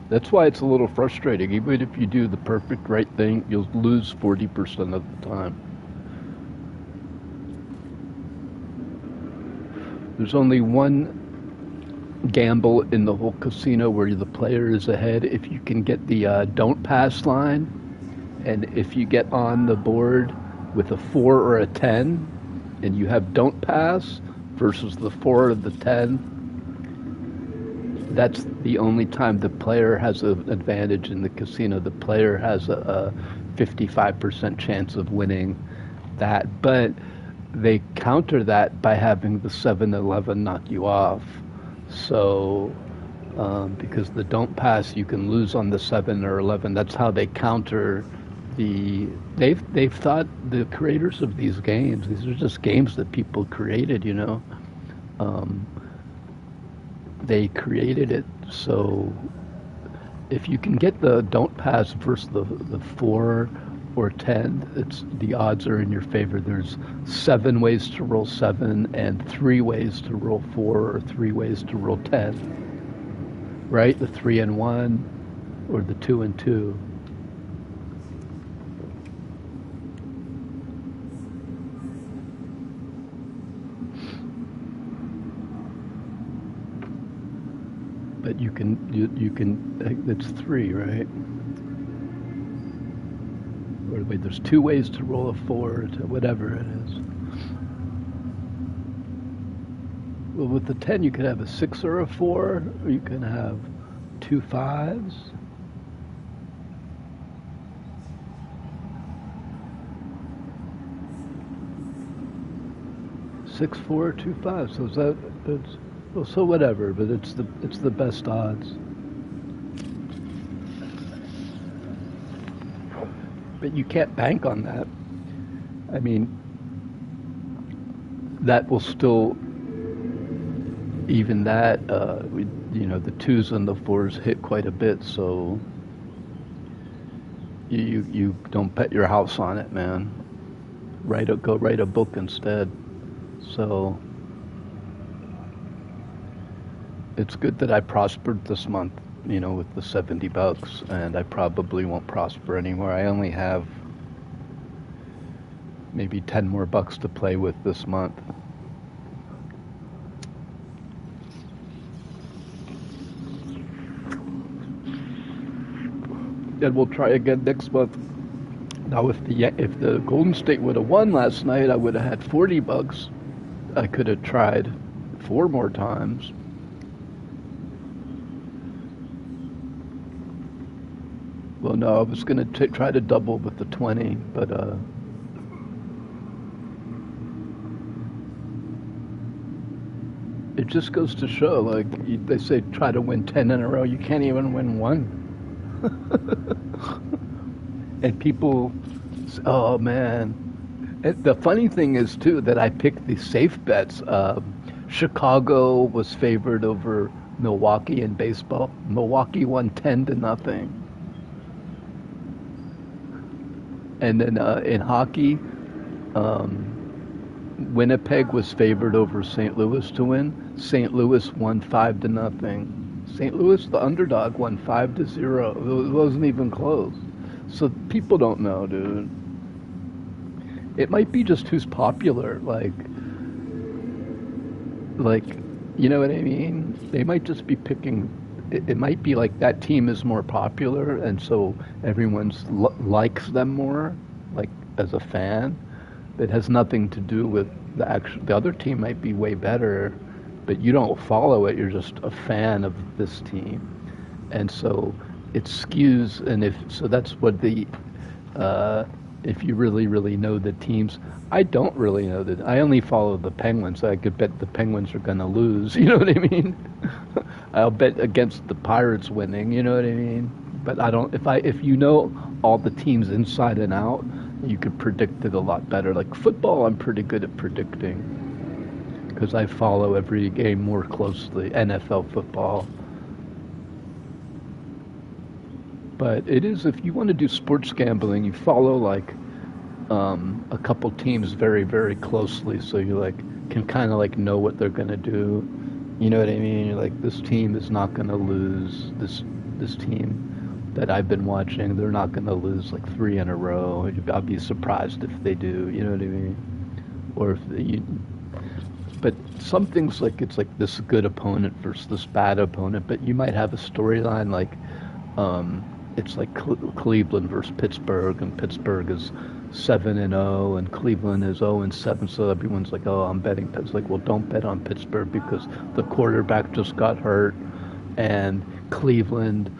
that's why it's a little frustrating. Even if you do the perfect right thing, you'll lose 40% of the time. There's only one gamble in the whole casino where the player is ahead. If you can get the don't pass line, and if you get on the board with a 4 or a 10, and you have don't pass versus the 4 or the 10, that's the only time the player has an advantage in the casino. The player has a 55% chance of winning that, but they counter that by having the 7-11 knock you off. So, because the don't pass, you can lose on the 7 or 11. That's how they counter they've thought, the creators of these games, these are just games that people created, you know. They created it so if you can get the don't pass versus the 4 or 10, the odds are in your favor. There's 7 ways to roll 7 and 3 ways to roll 4 or 3 ways to roll 10. Right? The 3 and 1 or the 2 and 2. But you can, it's 3, right? Or wait, there's 2 ways to roll a 4, to whatever it is. Well, with the 10, you could have a 6 or a 4, or you can have 2 5s. 6 4 2 5. So is that it's. Well, so whatever, but it's the best odds. But you can't bank on that. I mean, that will still, even that, you know, the 2s and the 4s hit quite a bit, so you don't bet your house on it, man. Go write a book instead. So it's good that I prospered this month, you know, with the $70, and I probably won't prosper anymore. I only have maybe 10 more bucks to play with this month. And we'll try again next month. Now, if the Golden State would have won last night, I would have had $40. I could have tried 4 more times. Well, no, I was gonna try to double with the 20, but it just goes to show, like they say, try to win 10 in a row. You can't even win one. And people, oh man. And the funny thing is too that I picked the safe bets. Chicago was favored over Milwaukee in baseball. Milwaukee won 10-0. And then in hockey, Winnipeg was favored over St. Louis to win. St. Louis won 5-0. St. Louis, the underdog, won 5-0. It wasn't even close. So people don't know, dude. It might be just who's popular, like, you know what I mean? They might just be picking. It might be like that team is more popular, and so everyone's likes them more, like as a fan. It has nothing to do with the other team might be way better, but you don't follow it. You're just a fan of this team, and so it skews. And so that's what the if you really know the teams. I don't really know that. I only follow the Penguins. I could bet the Penguins are going to lose. You know what I mean? I'll bet against the Pirates winning. You know what I mean? But I don't. If you know all the teams inside and out, you could predict it a lot better. Like football, I'm pretty good at predicting because I follow every game more closely. NFL football. But it is, if you want to do sports gambling, you follow like a couple teams very, very closely, so you like can kind of like know what they're gonna do. You know what I mean? You're like, this team is not gonna lose. This team that I've been watching, they're not gonna lose like 3 in a row. I'll be surprised if they do. You know what I mean? Or if but some things like it's like this good opponent versus this bad opponent, but you might have a storyline like. It's like Cleveland versus Pittsburgh, and Pittsburgh is 7-0, and Cleveland is 0-7. So everyone's like, "Oh, I'm betting." It's like, well, don't bet on Pittsburgh because the quarterback just got hurt, and Cleveland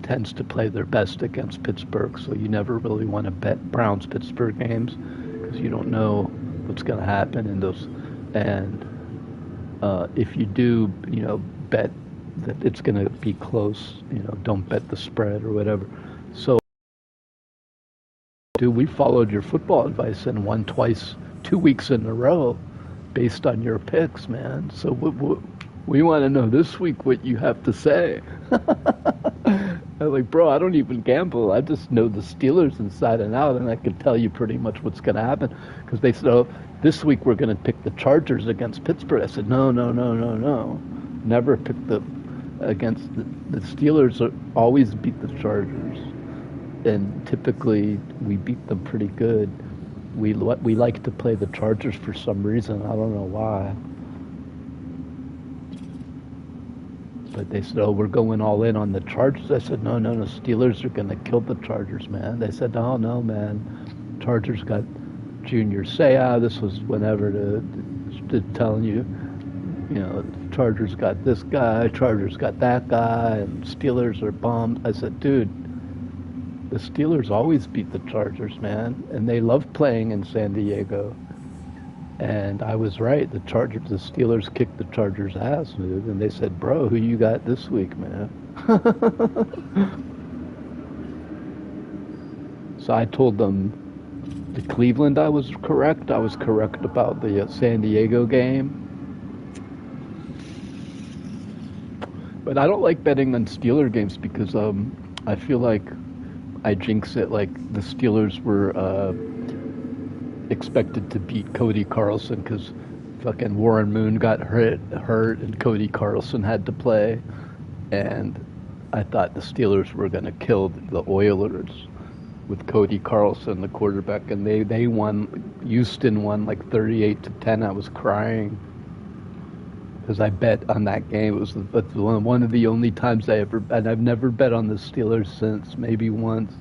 tends to play their best against Pittsburgh. So you never really want to bet Browns-Pittsburgh games because you don't know what's going to happen in those. And if you do, bet that it's going to be close, don't bet the spread or whatever. So, dude, we followed your football advice and won twice, 2 weeks in a row based on your picks, man. So we want to know this week what you have to say. I'm like, bro, I don't even gamble. I just know the Steelers inside and out, and I can tell you pretty much what's going to happen. Because they said, oh, this week we're going to pick the Chargers against Pittsburgh. I said, no. Never pick against the Steelers. Always beat the Chargers, and typically we beat them pretty good. We like to play the Chargers for some reason. I don't know why. But they said, oh, we're going all in on the Chargers. I said, no, Steelers are going to kill the Chargers, man. They said, oh, no, man. Chargers got Junior Seau. This was whenever to telling you, Chargers got this guy, Chargers got that guy, and Steelers are bummed. I said, dude, the Steelers always beat the Chargers, man. And they love playing in San Diego. And I was right. The Steelers kicked the Chargers' ass, dude. And they said, bro, who you got this week, man? So I told them the Cleveland I was correct. I was correct about the San Diego game. But I don't like betting on Steeler games because I feel like I jinx it. Like the Steelers were expected to beat Cody Carlson because fucking Warren Moon got hurt and Cody Carlson had to play. And I thought the Steelers were going to kill the Oilers with Cody Carlson, the quarterback. And they won. Houston won like 38-10. I was crying. Because I bet on that game. It was one of the only times and I've never bet on the Steelers since, maybe once.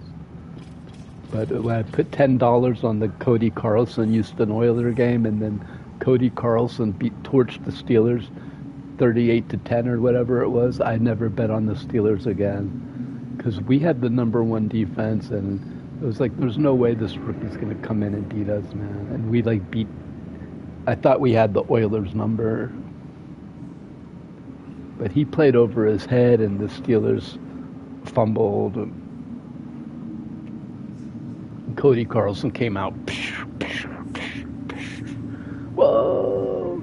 But when I put $10 on the Cody Carlson Houston Oilers game, and then Cody Carlson torched the Steelers 38-10 or whatever it was, I never bet on the Steelers again. because we had the #1 defense, and it was like, there's no way this rookie's going to come in and beat us, man. And we like beat. I thought we had the Oilers number, but he played over his head, and the Steelers fumbled. And Cody Carlson came out. Whoa!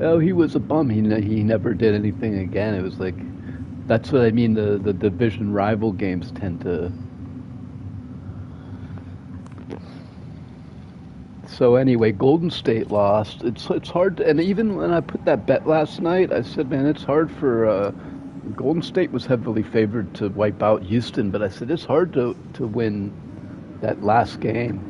Oh, he was a bum. He never did anything again. It was like, that's what I mean. The division rival games tend to. So anyway, Golden State lost. It's hard to, and even when I put that bet last night, I said, man, it's hard for Golden State was heavily favored to wipe out Houston, but I said it's hard to win that last game.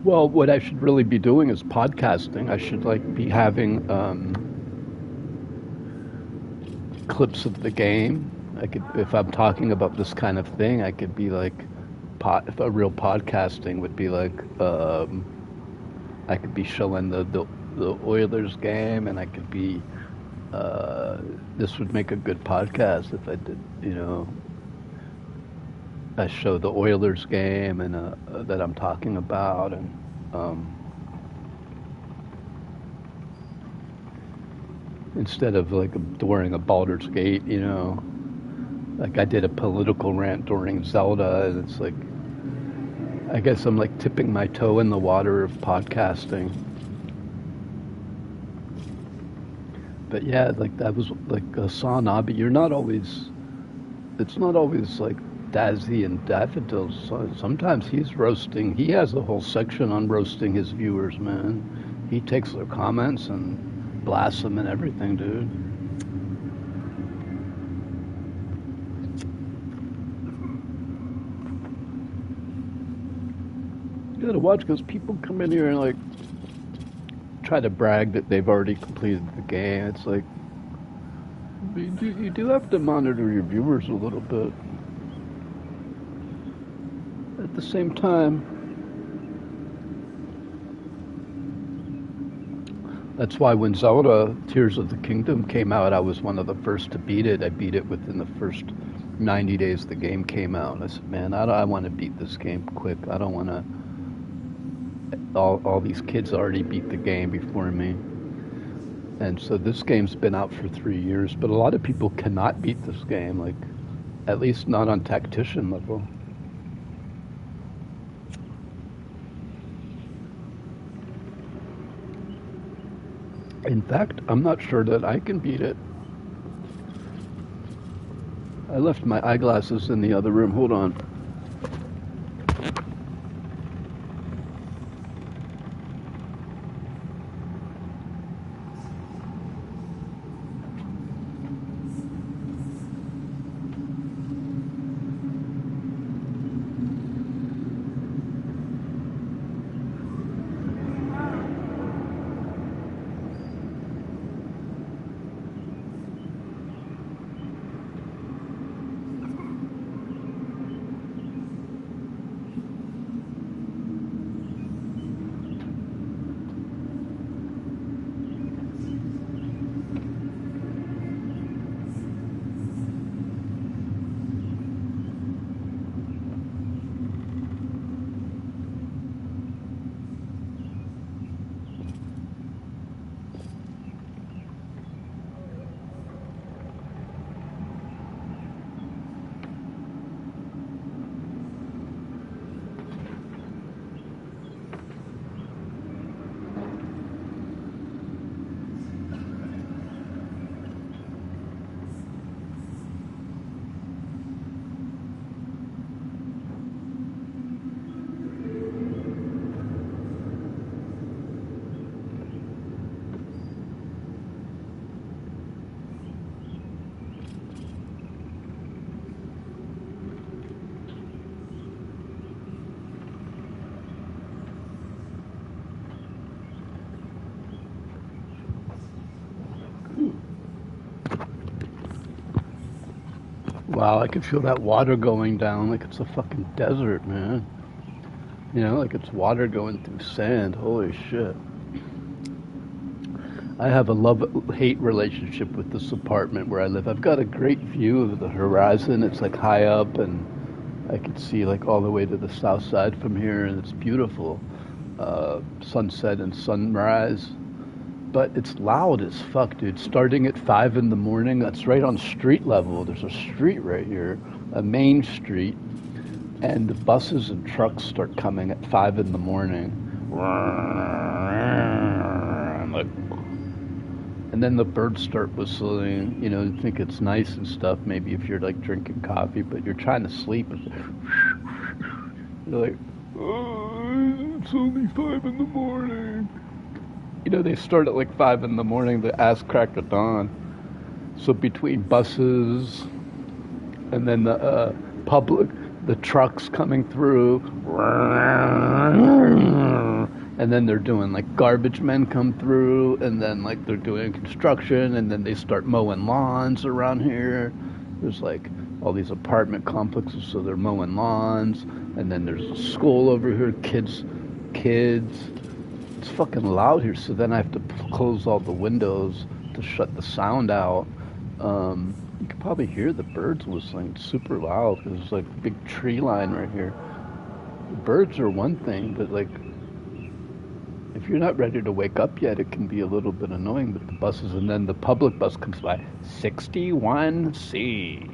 Well, what I should really be doing is podcasting. I should like be having clips of the game. I could, if I'm talking about this kind of thing, I could be like, if a real podcasting would be like, I could be showing the Oilers game, and I could be, this would make a good podcast if I did, you know, I show the Oilers game and that I'm talking about, and instead of like during a Baldur's Gate, you know, like I did a political rant during Zelda, and it's like, I guess I'm like tipping my toe in the water of podcasting. But yeah, like that was like Hassan Nabi. You're not always, it's not always like Dazzy and Daffodils. Sometimes he's roasting. He has a whole section on roasting his viewers, man. He takes their comments and blasts them and everything, dude. You gotta watch, because people come in here and like try to brag that they've already completed the game. It's like, you do have to monitor your viewers a little bit. At the same time, that's why when Zelda Tears of the Kingdom came out, I was one of the first to beat it. I beat it within the first 90 days the game came out. I said, man, I want to beat this game quick. I don't want to, all these kids already beat the game before me. And so this game's been out for 3 years, but a lot of people cannot beat this game, like, at least not on Tactician level. In fact, I'm not sure that I can beat it. I left my eyeglasses in the other room. Hold on. Wow, I can feel that water going down like it's a fucking desert, man. You know, like it's water going through sand. Holy shit. I have a love-hate relationship with this apartment where I live. I've got a great view of the horizon. It's like high up, and I can see like all the way to the south side from here, and it's beautiful. Sunset and sunrise. But it's loud as fuck, dude. Starting at 5 in the morning, that's right on street level. There's a street right here, a main street, and the buses and trucks start coming at 5 in the morning. And then the birds start whistling. You know, you think it's nice and stuff, maybe if you're like drinking coffee, but you're trying to sleep. You're like, oh, it's only 5 in the morning. You know, they start at like 5 in the morning, the ass crack of dawn. So between buses and then the the trucks coming through, and then they're doing like garbage men come through, and then like they're doing construction, and then they start mowing lawns around here. There's like all these apartment complexes, so they're mowing lawns, and then there's a school over here, kids. It's fucking loud here, so then I have to close all the windows to shut the sound out. You can probably hear the birds whistling. It's super loud because there's like a big tree line right here. The birds are one thing, but like if you're not ready to wake up yet, it can be a little bit annoying with the buses. And then the public bus comes by, 61C,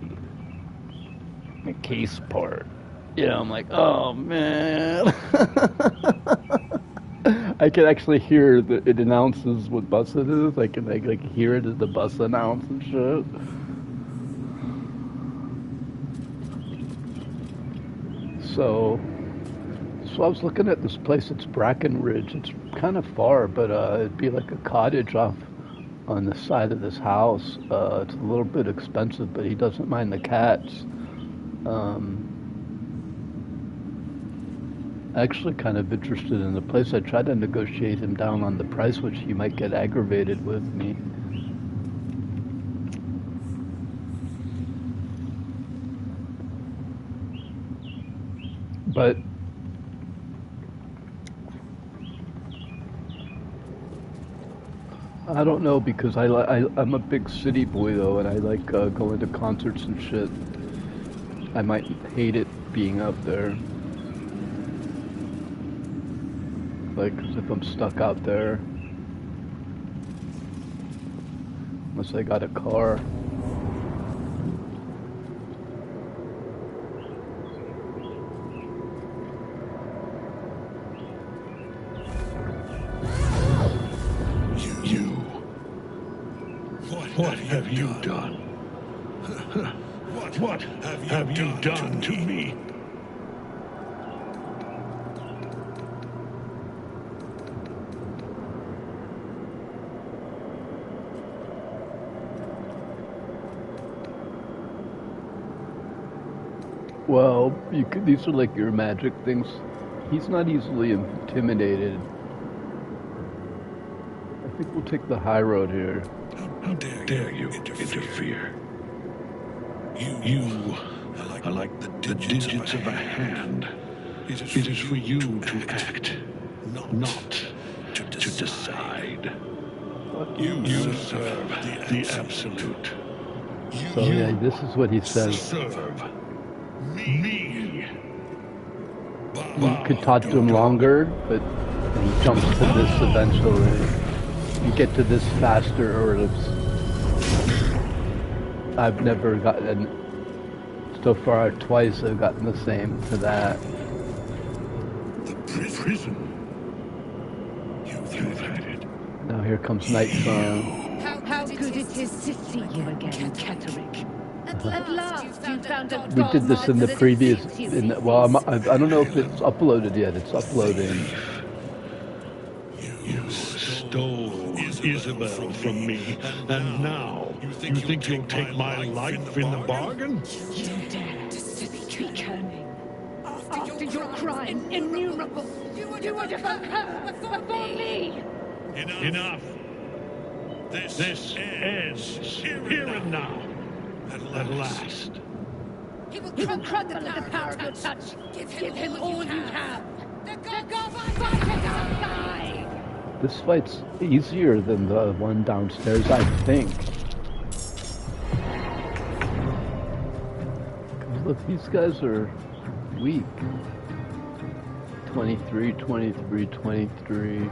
McKeesport. You know, I'm like, oh man. I can actually hear that it announces what bus it is. I can like hear it as the bus announce and shit. So I was looking at this place. It's Brackenridge. It's kind of far, but it'd be like a cottage off on the side of this house. It's a little bit expensive, but he doesn't mind the cats. Actually kind of interested in the place. I tried to negotiate him down on the price, which he might get aggravated with me. But I don't know, because I'm a big city boy though, and I like going to concerts and shit. I might hate it being up there. Like, 'cause if I'm stuck out there, unless I got a car. What have you done? What have you done to me? Well, these are like your magic things. He's not easily intimidated. I think we'll take the high road here. How dare you interfere? You are like the digits of a hand. It is for you to act, not to decide. You serve the absolute. So yeah, this is what he says. Serve me. You could talk to him longer, but he jumps to this eventually. You get to this faster, or I've never gotten, so far twice I've gotten the same to that. The prison. You've had it. Now here comes Nightsong. How good it is to see you again, Ketheric. At last you found a We did this in the previous, I don't know if it's uploaded yet. It's uploading. You stole Isabel from me, and now you think you'll take my life in the bargain? You dare to speak her name. After your crime, innumerable, you would have her before me. Enough. This ends here and now. At last. He will crumble under the power of your touch. Give him all you have. This fight's easier than the one downstairs, I think. Look, these guys are weak. 23, 23, 23.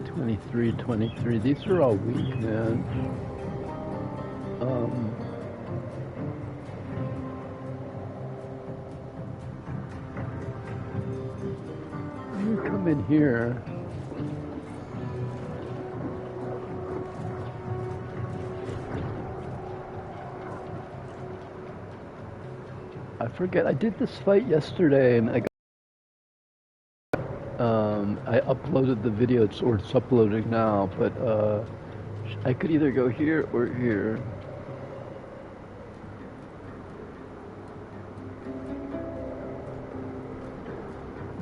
23, 23. These are all weak, man. You come in here. I forget, I did this fight yesterday and I uploaded the video, or it's uploading now, but I could either go here or here.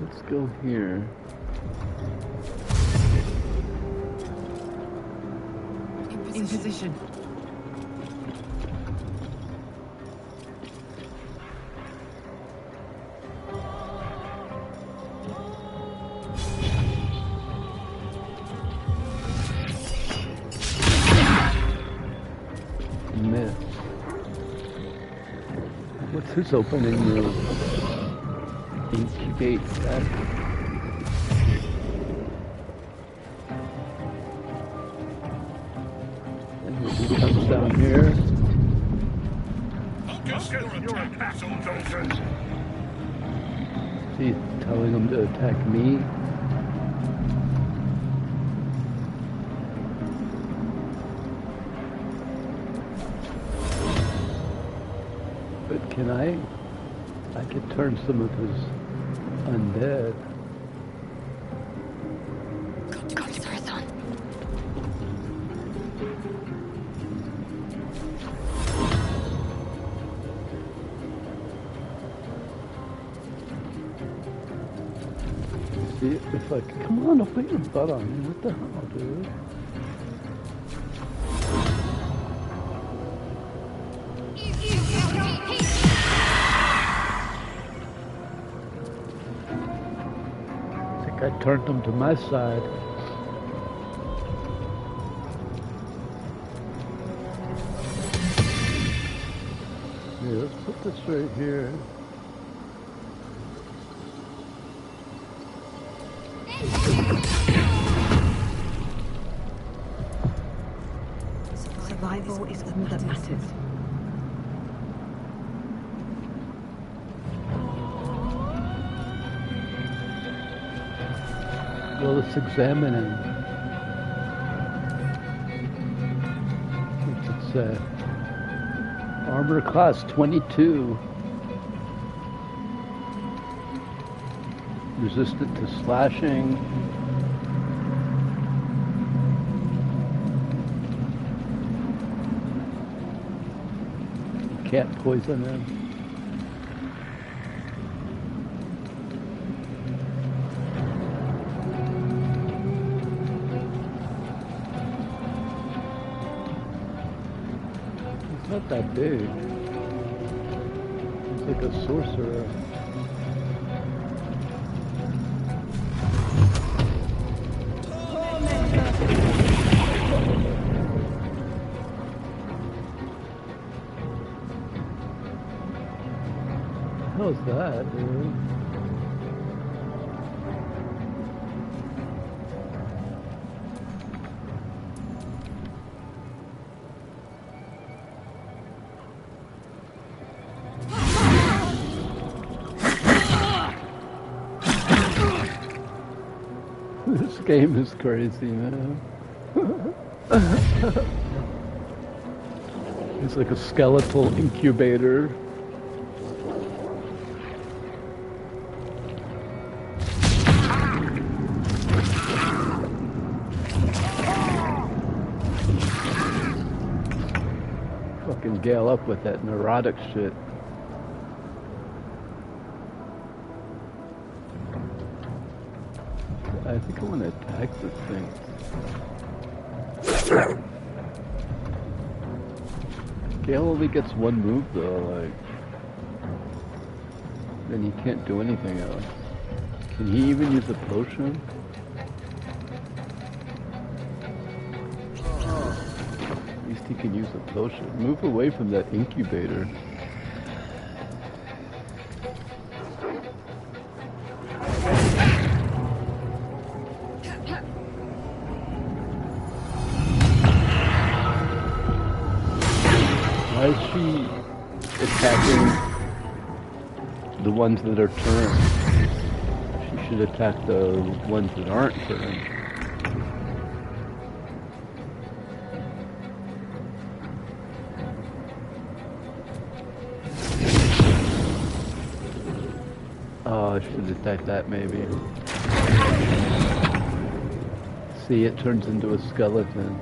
Let's go here. In position. Miss. What's his opening move? Incubate that. And he comes down here. He's telling him to attack me. But can I could turn some of his undead. See, if I come on, don't put your butt on me. What the hell, dude? I turned them to my side. Yeah, let's put this right here. Survival is all that matters. Well, let's examine him. What's it say? Armor class 22. Resistant to slashing. You can't poison him. Not that big. It's like a sorcerer. How's that, dude? This game is crazy, man. It's like a skeletal incubator. Fucking Gale up with that neurotic shit. I think I want to attack this thing. Gale only gets one move though, like, then he can't do anything else. Can he even use a potion? At least he can use a potion. Move away from that incubator. Why is she attacking the ones that are turned? She should attack the ones that aren't turned. Oh, I should attack that maybe. See, it turns into a skeleton.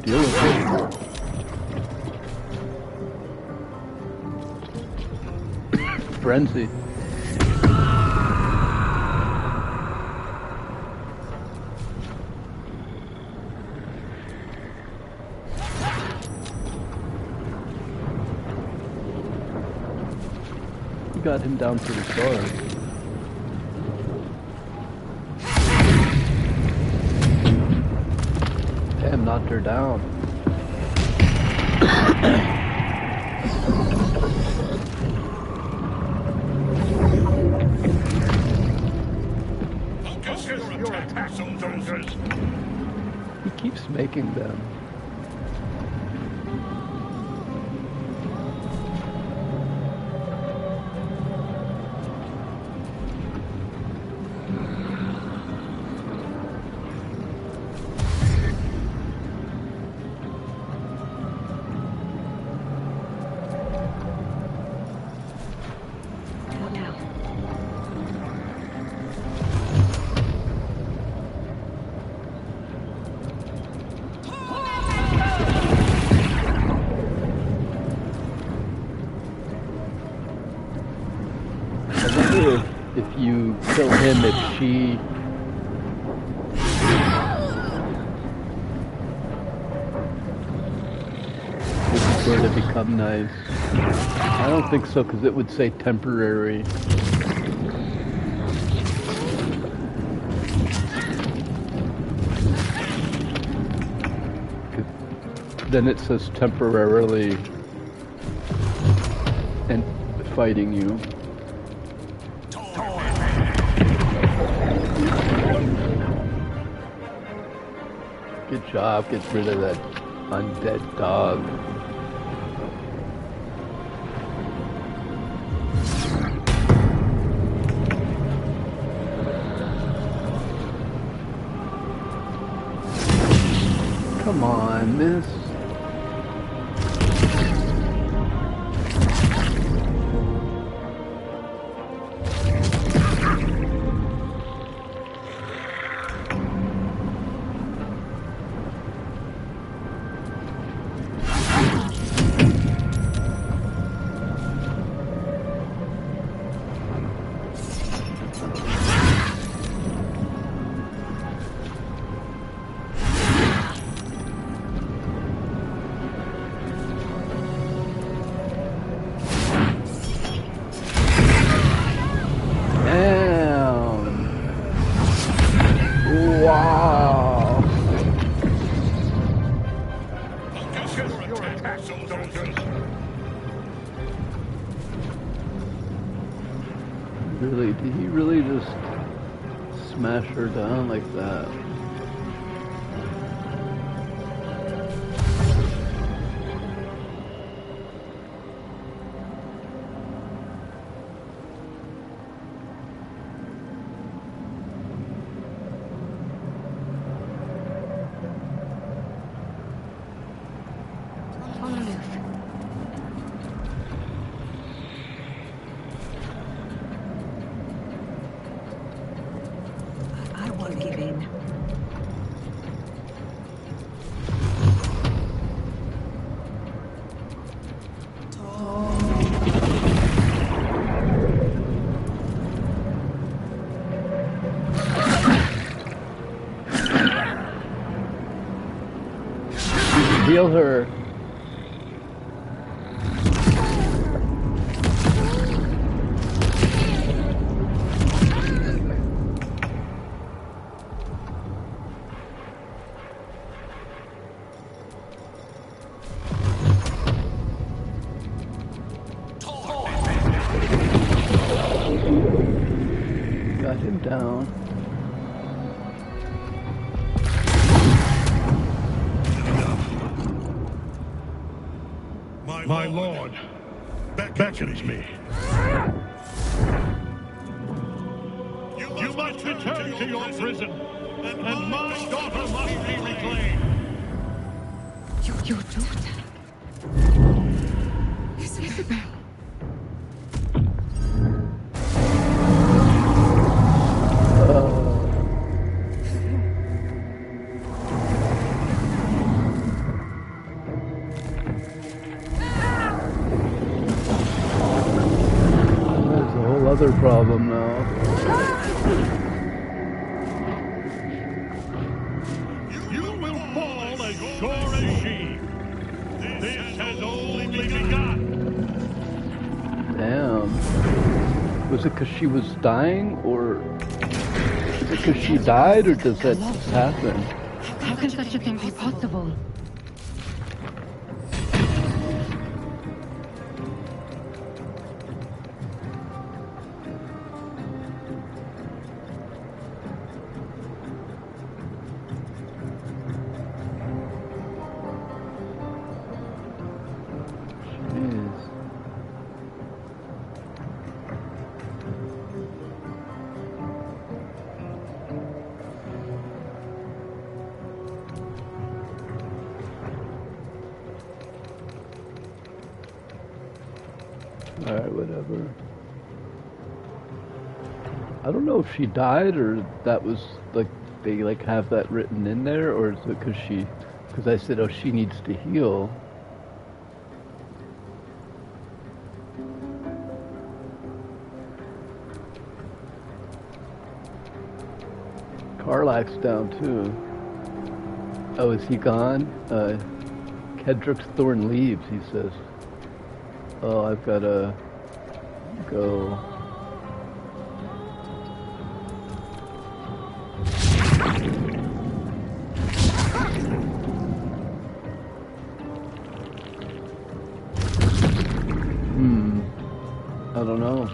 Deal with it. Frenzy. You got him down pretty far. Damn, knocked her down. Your attack, soldiers. He keeps making them. If you kill him, if she... would sort of become nice. I don't think so, because it would say temporary. Then it says temporarily and fighting you. Good job, get rid of that undead dog. Come on, miss. Really, did he really just smash her down like that? I won't give in. down. My lord beckons me. You must return to your prison, and my daughter must be reclaimed. Your daughter? Isabel. There's a whole other problem now. You will fall as sure as she. This has only begun. Damn. Was it because she was dying, or is it because she died, or does that just happen? How can such a thing be possible? Jeez. Alright, whatever. I don't know if she died or that was like they like have that written in there, or is it because I said, oh, she needs to heal. Karlach's down too. Oh, is he gone? Ketheric Thorm leaves, he says. Oh, I've gotta go. I don't know.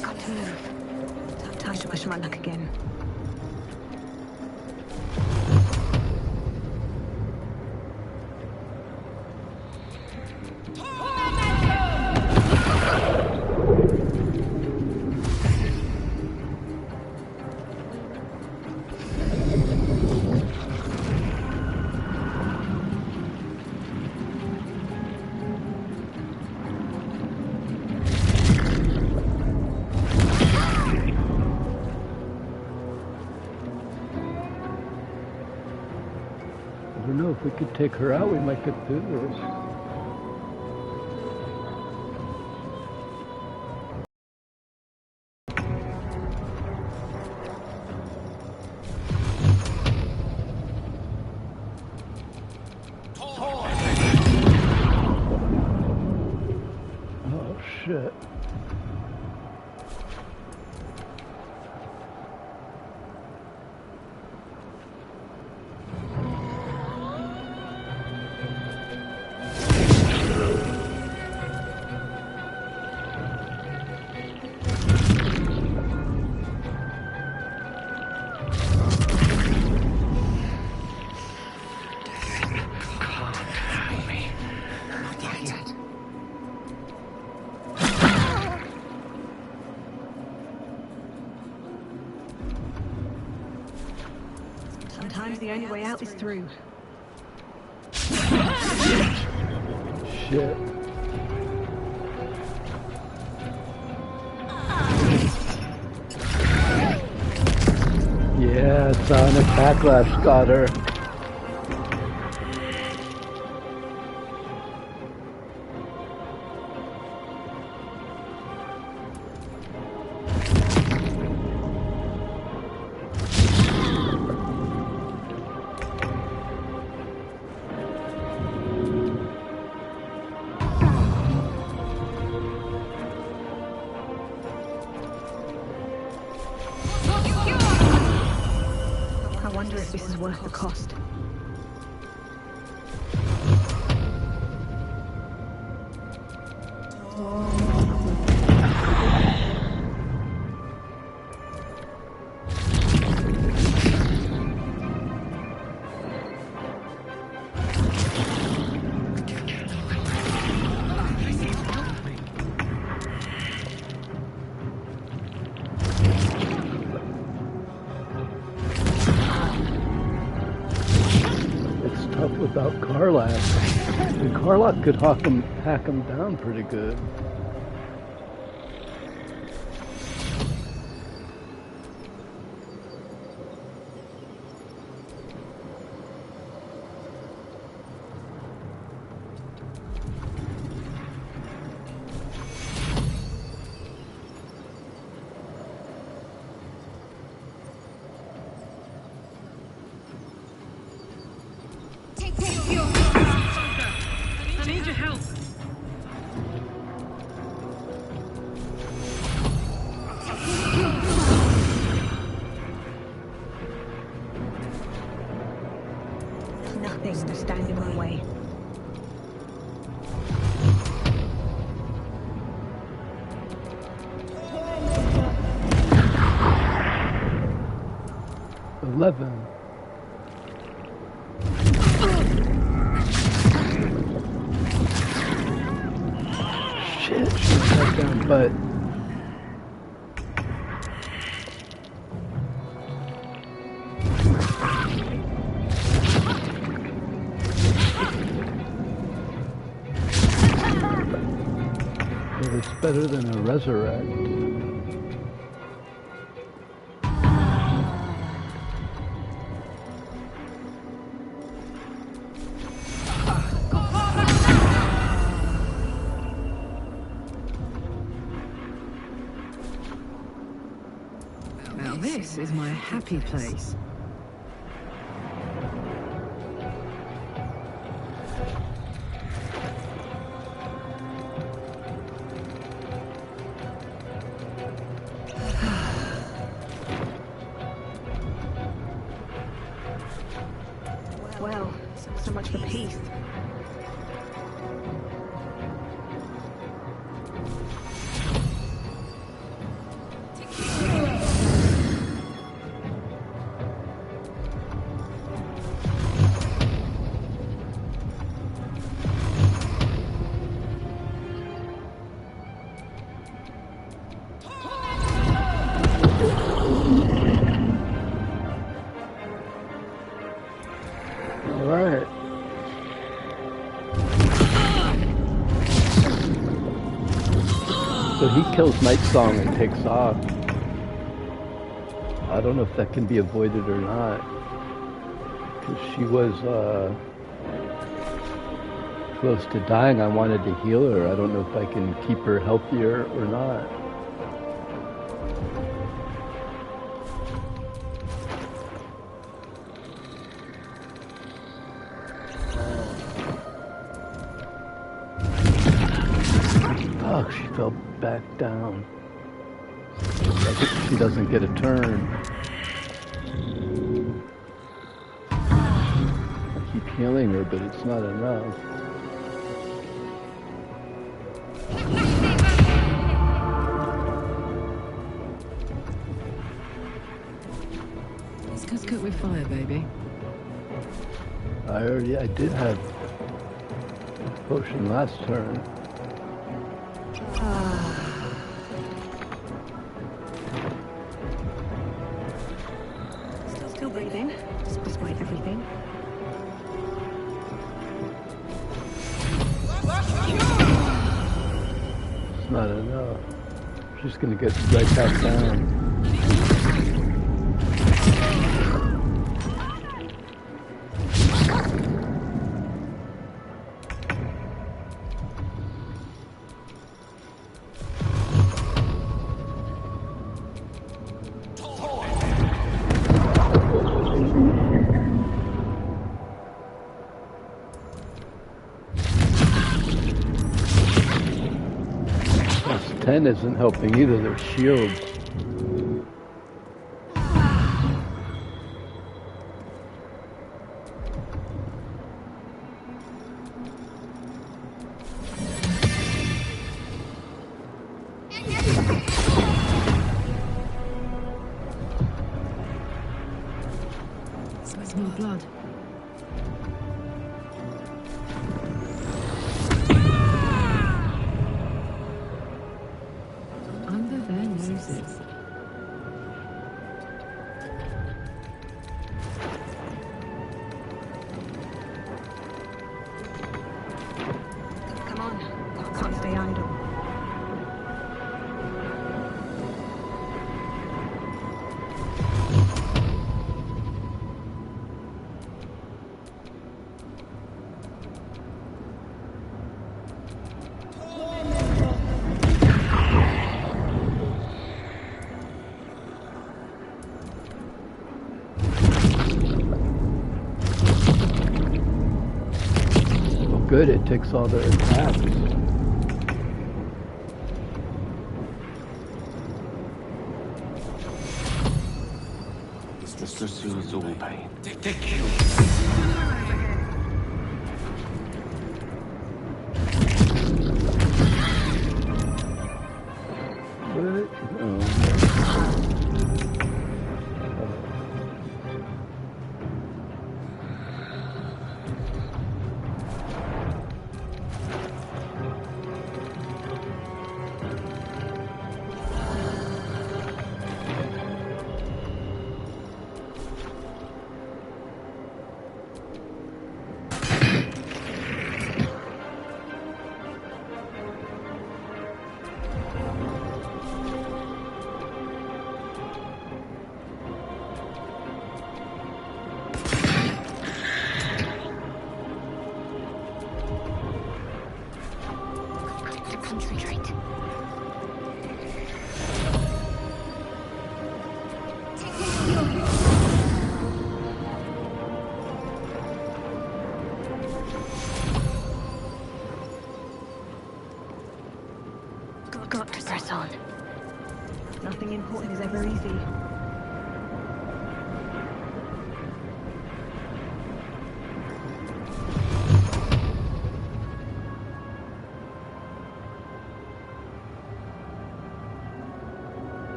Got to move. Time to push my luck again. I don't know, if we could take her out, we might get through this. Oh, shit. Sometimes the only way out is through. Shit. Yeah, Sonic Backlash got her. wonder if this is worth the cost. Without Karlach. And Karlach could hack him down pretty good. I need your help. Nothing to stand in my way. Shit, should have down, but it's better than a resurrect. Now this is my happy place. Well, so much for peace. Alright. So he kills Nightsong and takes off. I don't know if that can be avoided or not. Because she was close to dying. I wanted to heal her. I don't know if I can keep her healthier or not. Fuck, she fell back down. I think she doesn't get a turn. I keep healing her, but it's not enough. Let's cook with fire, baby. I did have potion last turn. Still breathing, despite everything. It's not enough. She's gonna get right back down. Ten isn't helping either, their shields. Smell blood. Under their noses. Come on. I can't stay idle. Good, it takes all their attacks. This to soothe all pain. Concentrate. Got to press on. Nothing important is ever easy.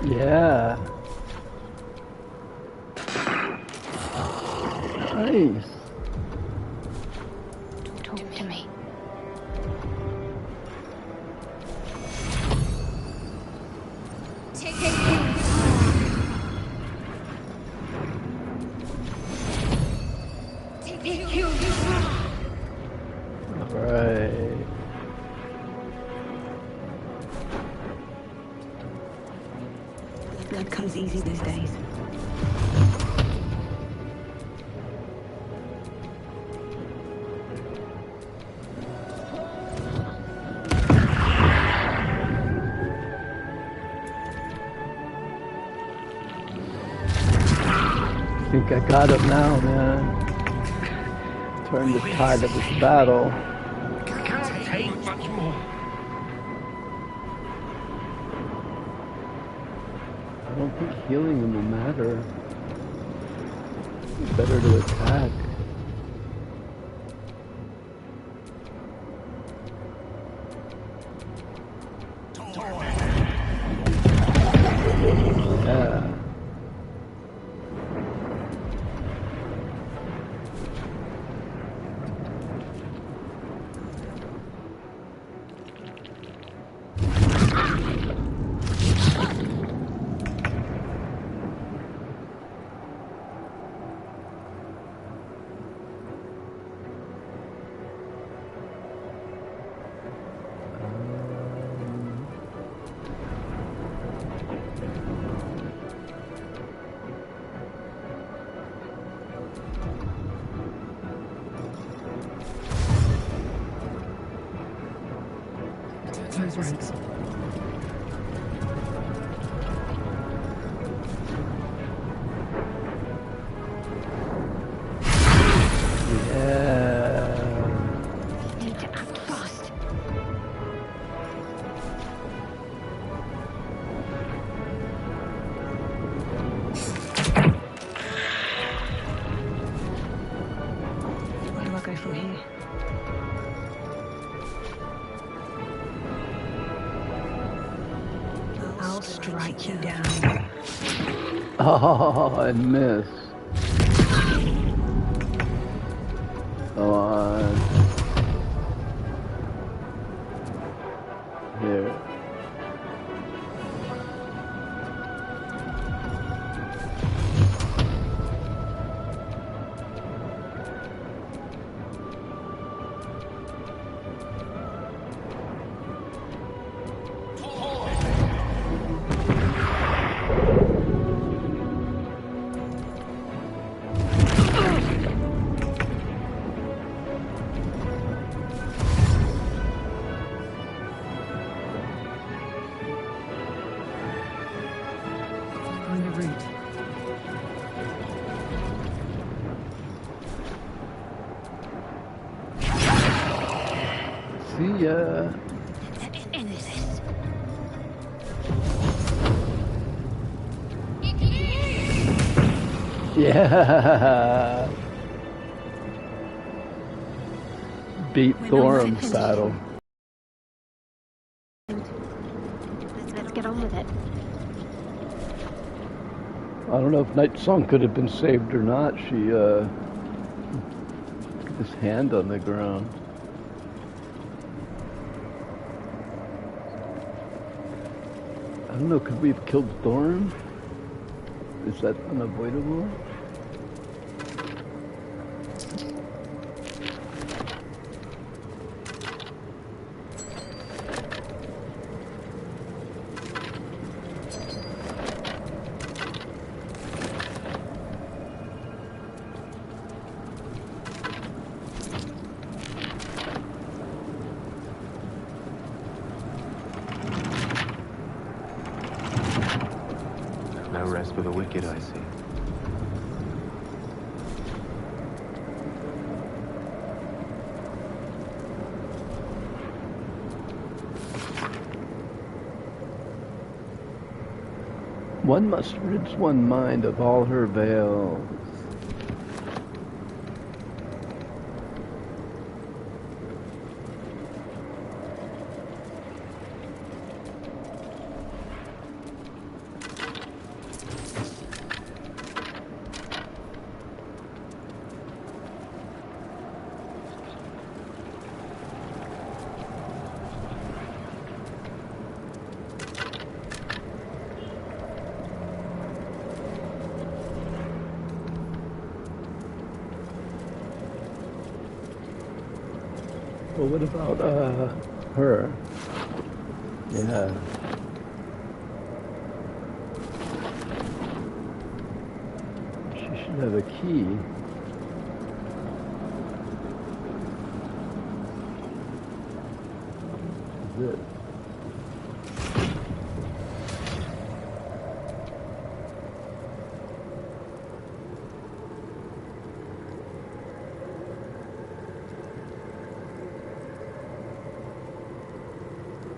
Yeah. Nice. Talk to me. Alright. Blood comes easy these days. I think I got him now, man. Turn the tide of this battle. Can't take much more. I don't think healing him will matter. It's better to attack. Yeah. visors. Need to act fast. Where do I go from here? I'll strike you down. Oh, I missed. Come on. Here. Find a route. See ya. Let's end this. Yeah. Beat Thorm's battle. Let's get on with it. I don't know if Nightsong could have been saved or not. She, his hand on the ground. I don't know, could we have killed Thorm? Is that unavoidable? No rest for the wicked, I see. One must rid one's mind of all her veils. Well, what about, her? Yeah. She should have a key. This is it.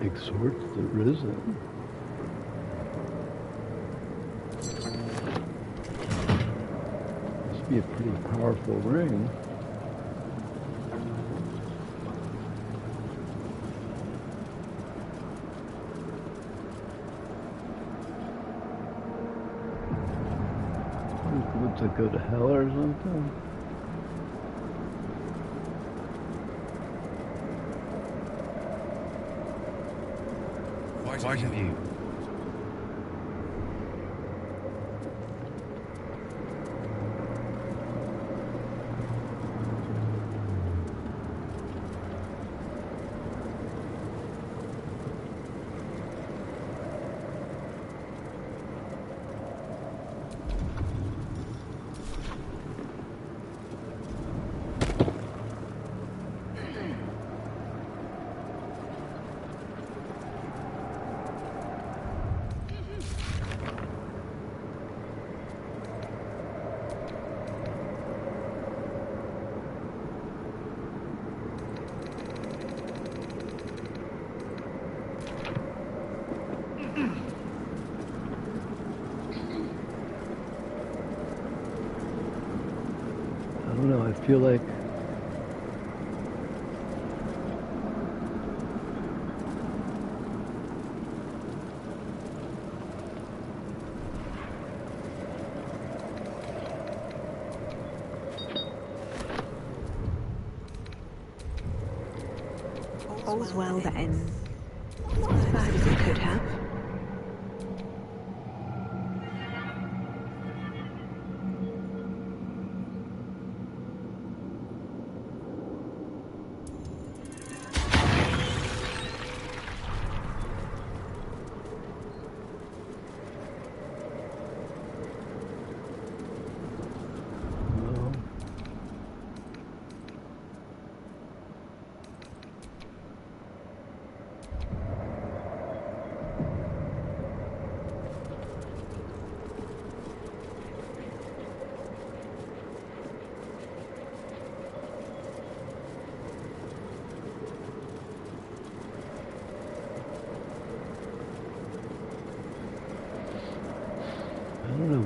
Exhort the risen. Must be a pretty powerful ring. Would it go to hell or something? Why have you? feel like all's well that ends not as bad as it could have.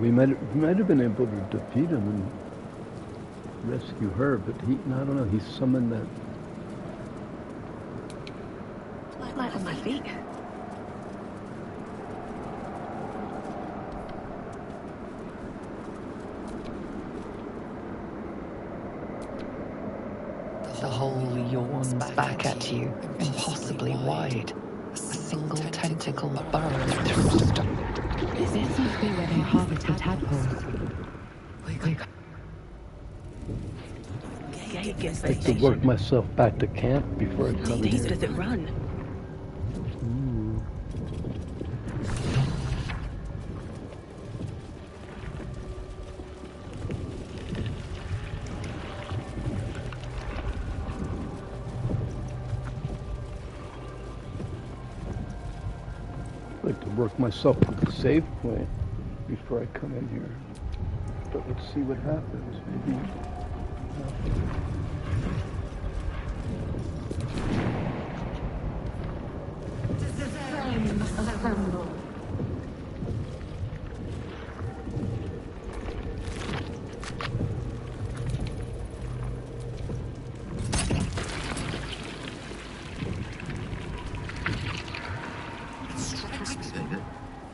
we might have been able to defeat him and rescue her, but I don't know, he summoned that. Light on my feet. The hole yawns back at you, impossibly wide. A single tentacle burrows through stone. This must be where they harvest the tadpoles. I have to work myself back to camp before I come Deep here. does it run? I like to work myself to the save point before I come in here. But let's see what happens. Maybe.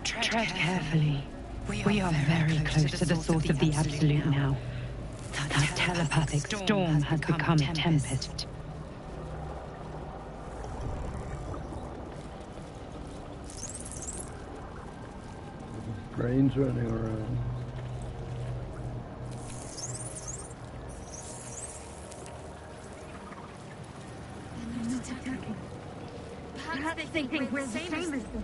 Tread carefully. We are very close to the source of the Absolute now. That telepathic storm has become a tempest. Brains running around. Perhaps they think we're the same as them.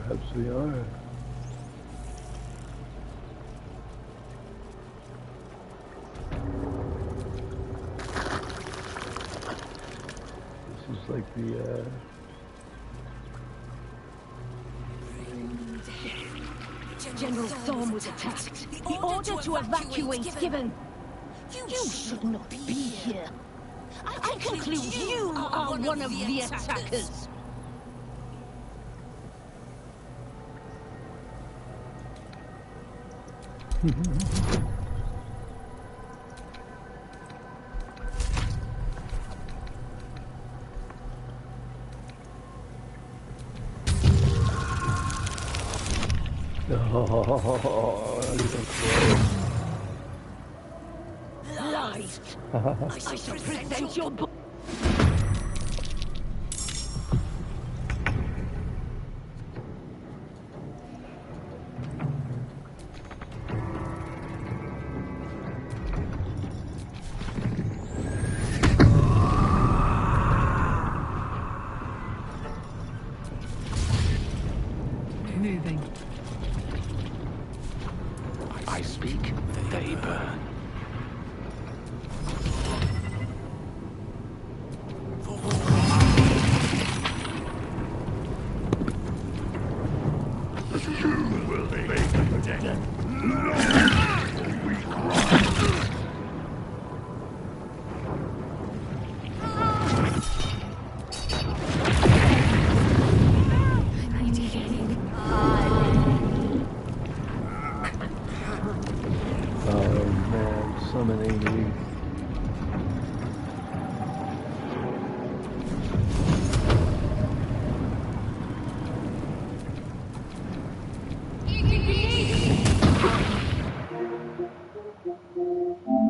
Perhaps we are. This is like the General Thorm was attacked. The order to evacuate given. You should not be here. I conclude you are one of the attackers. Lies. I shall present your book.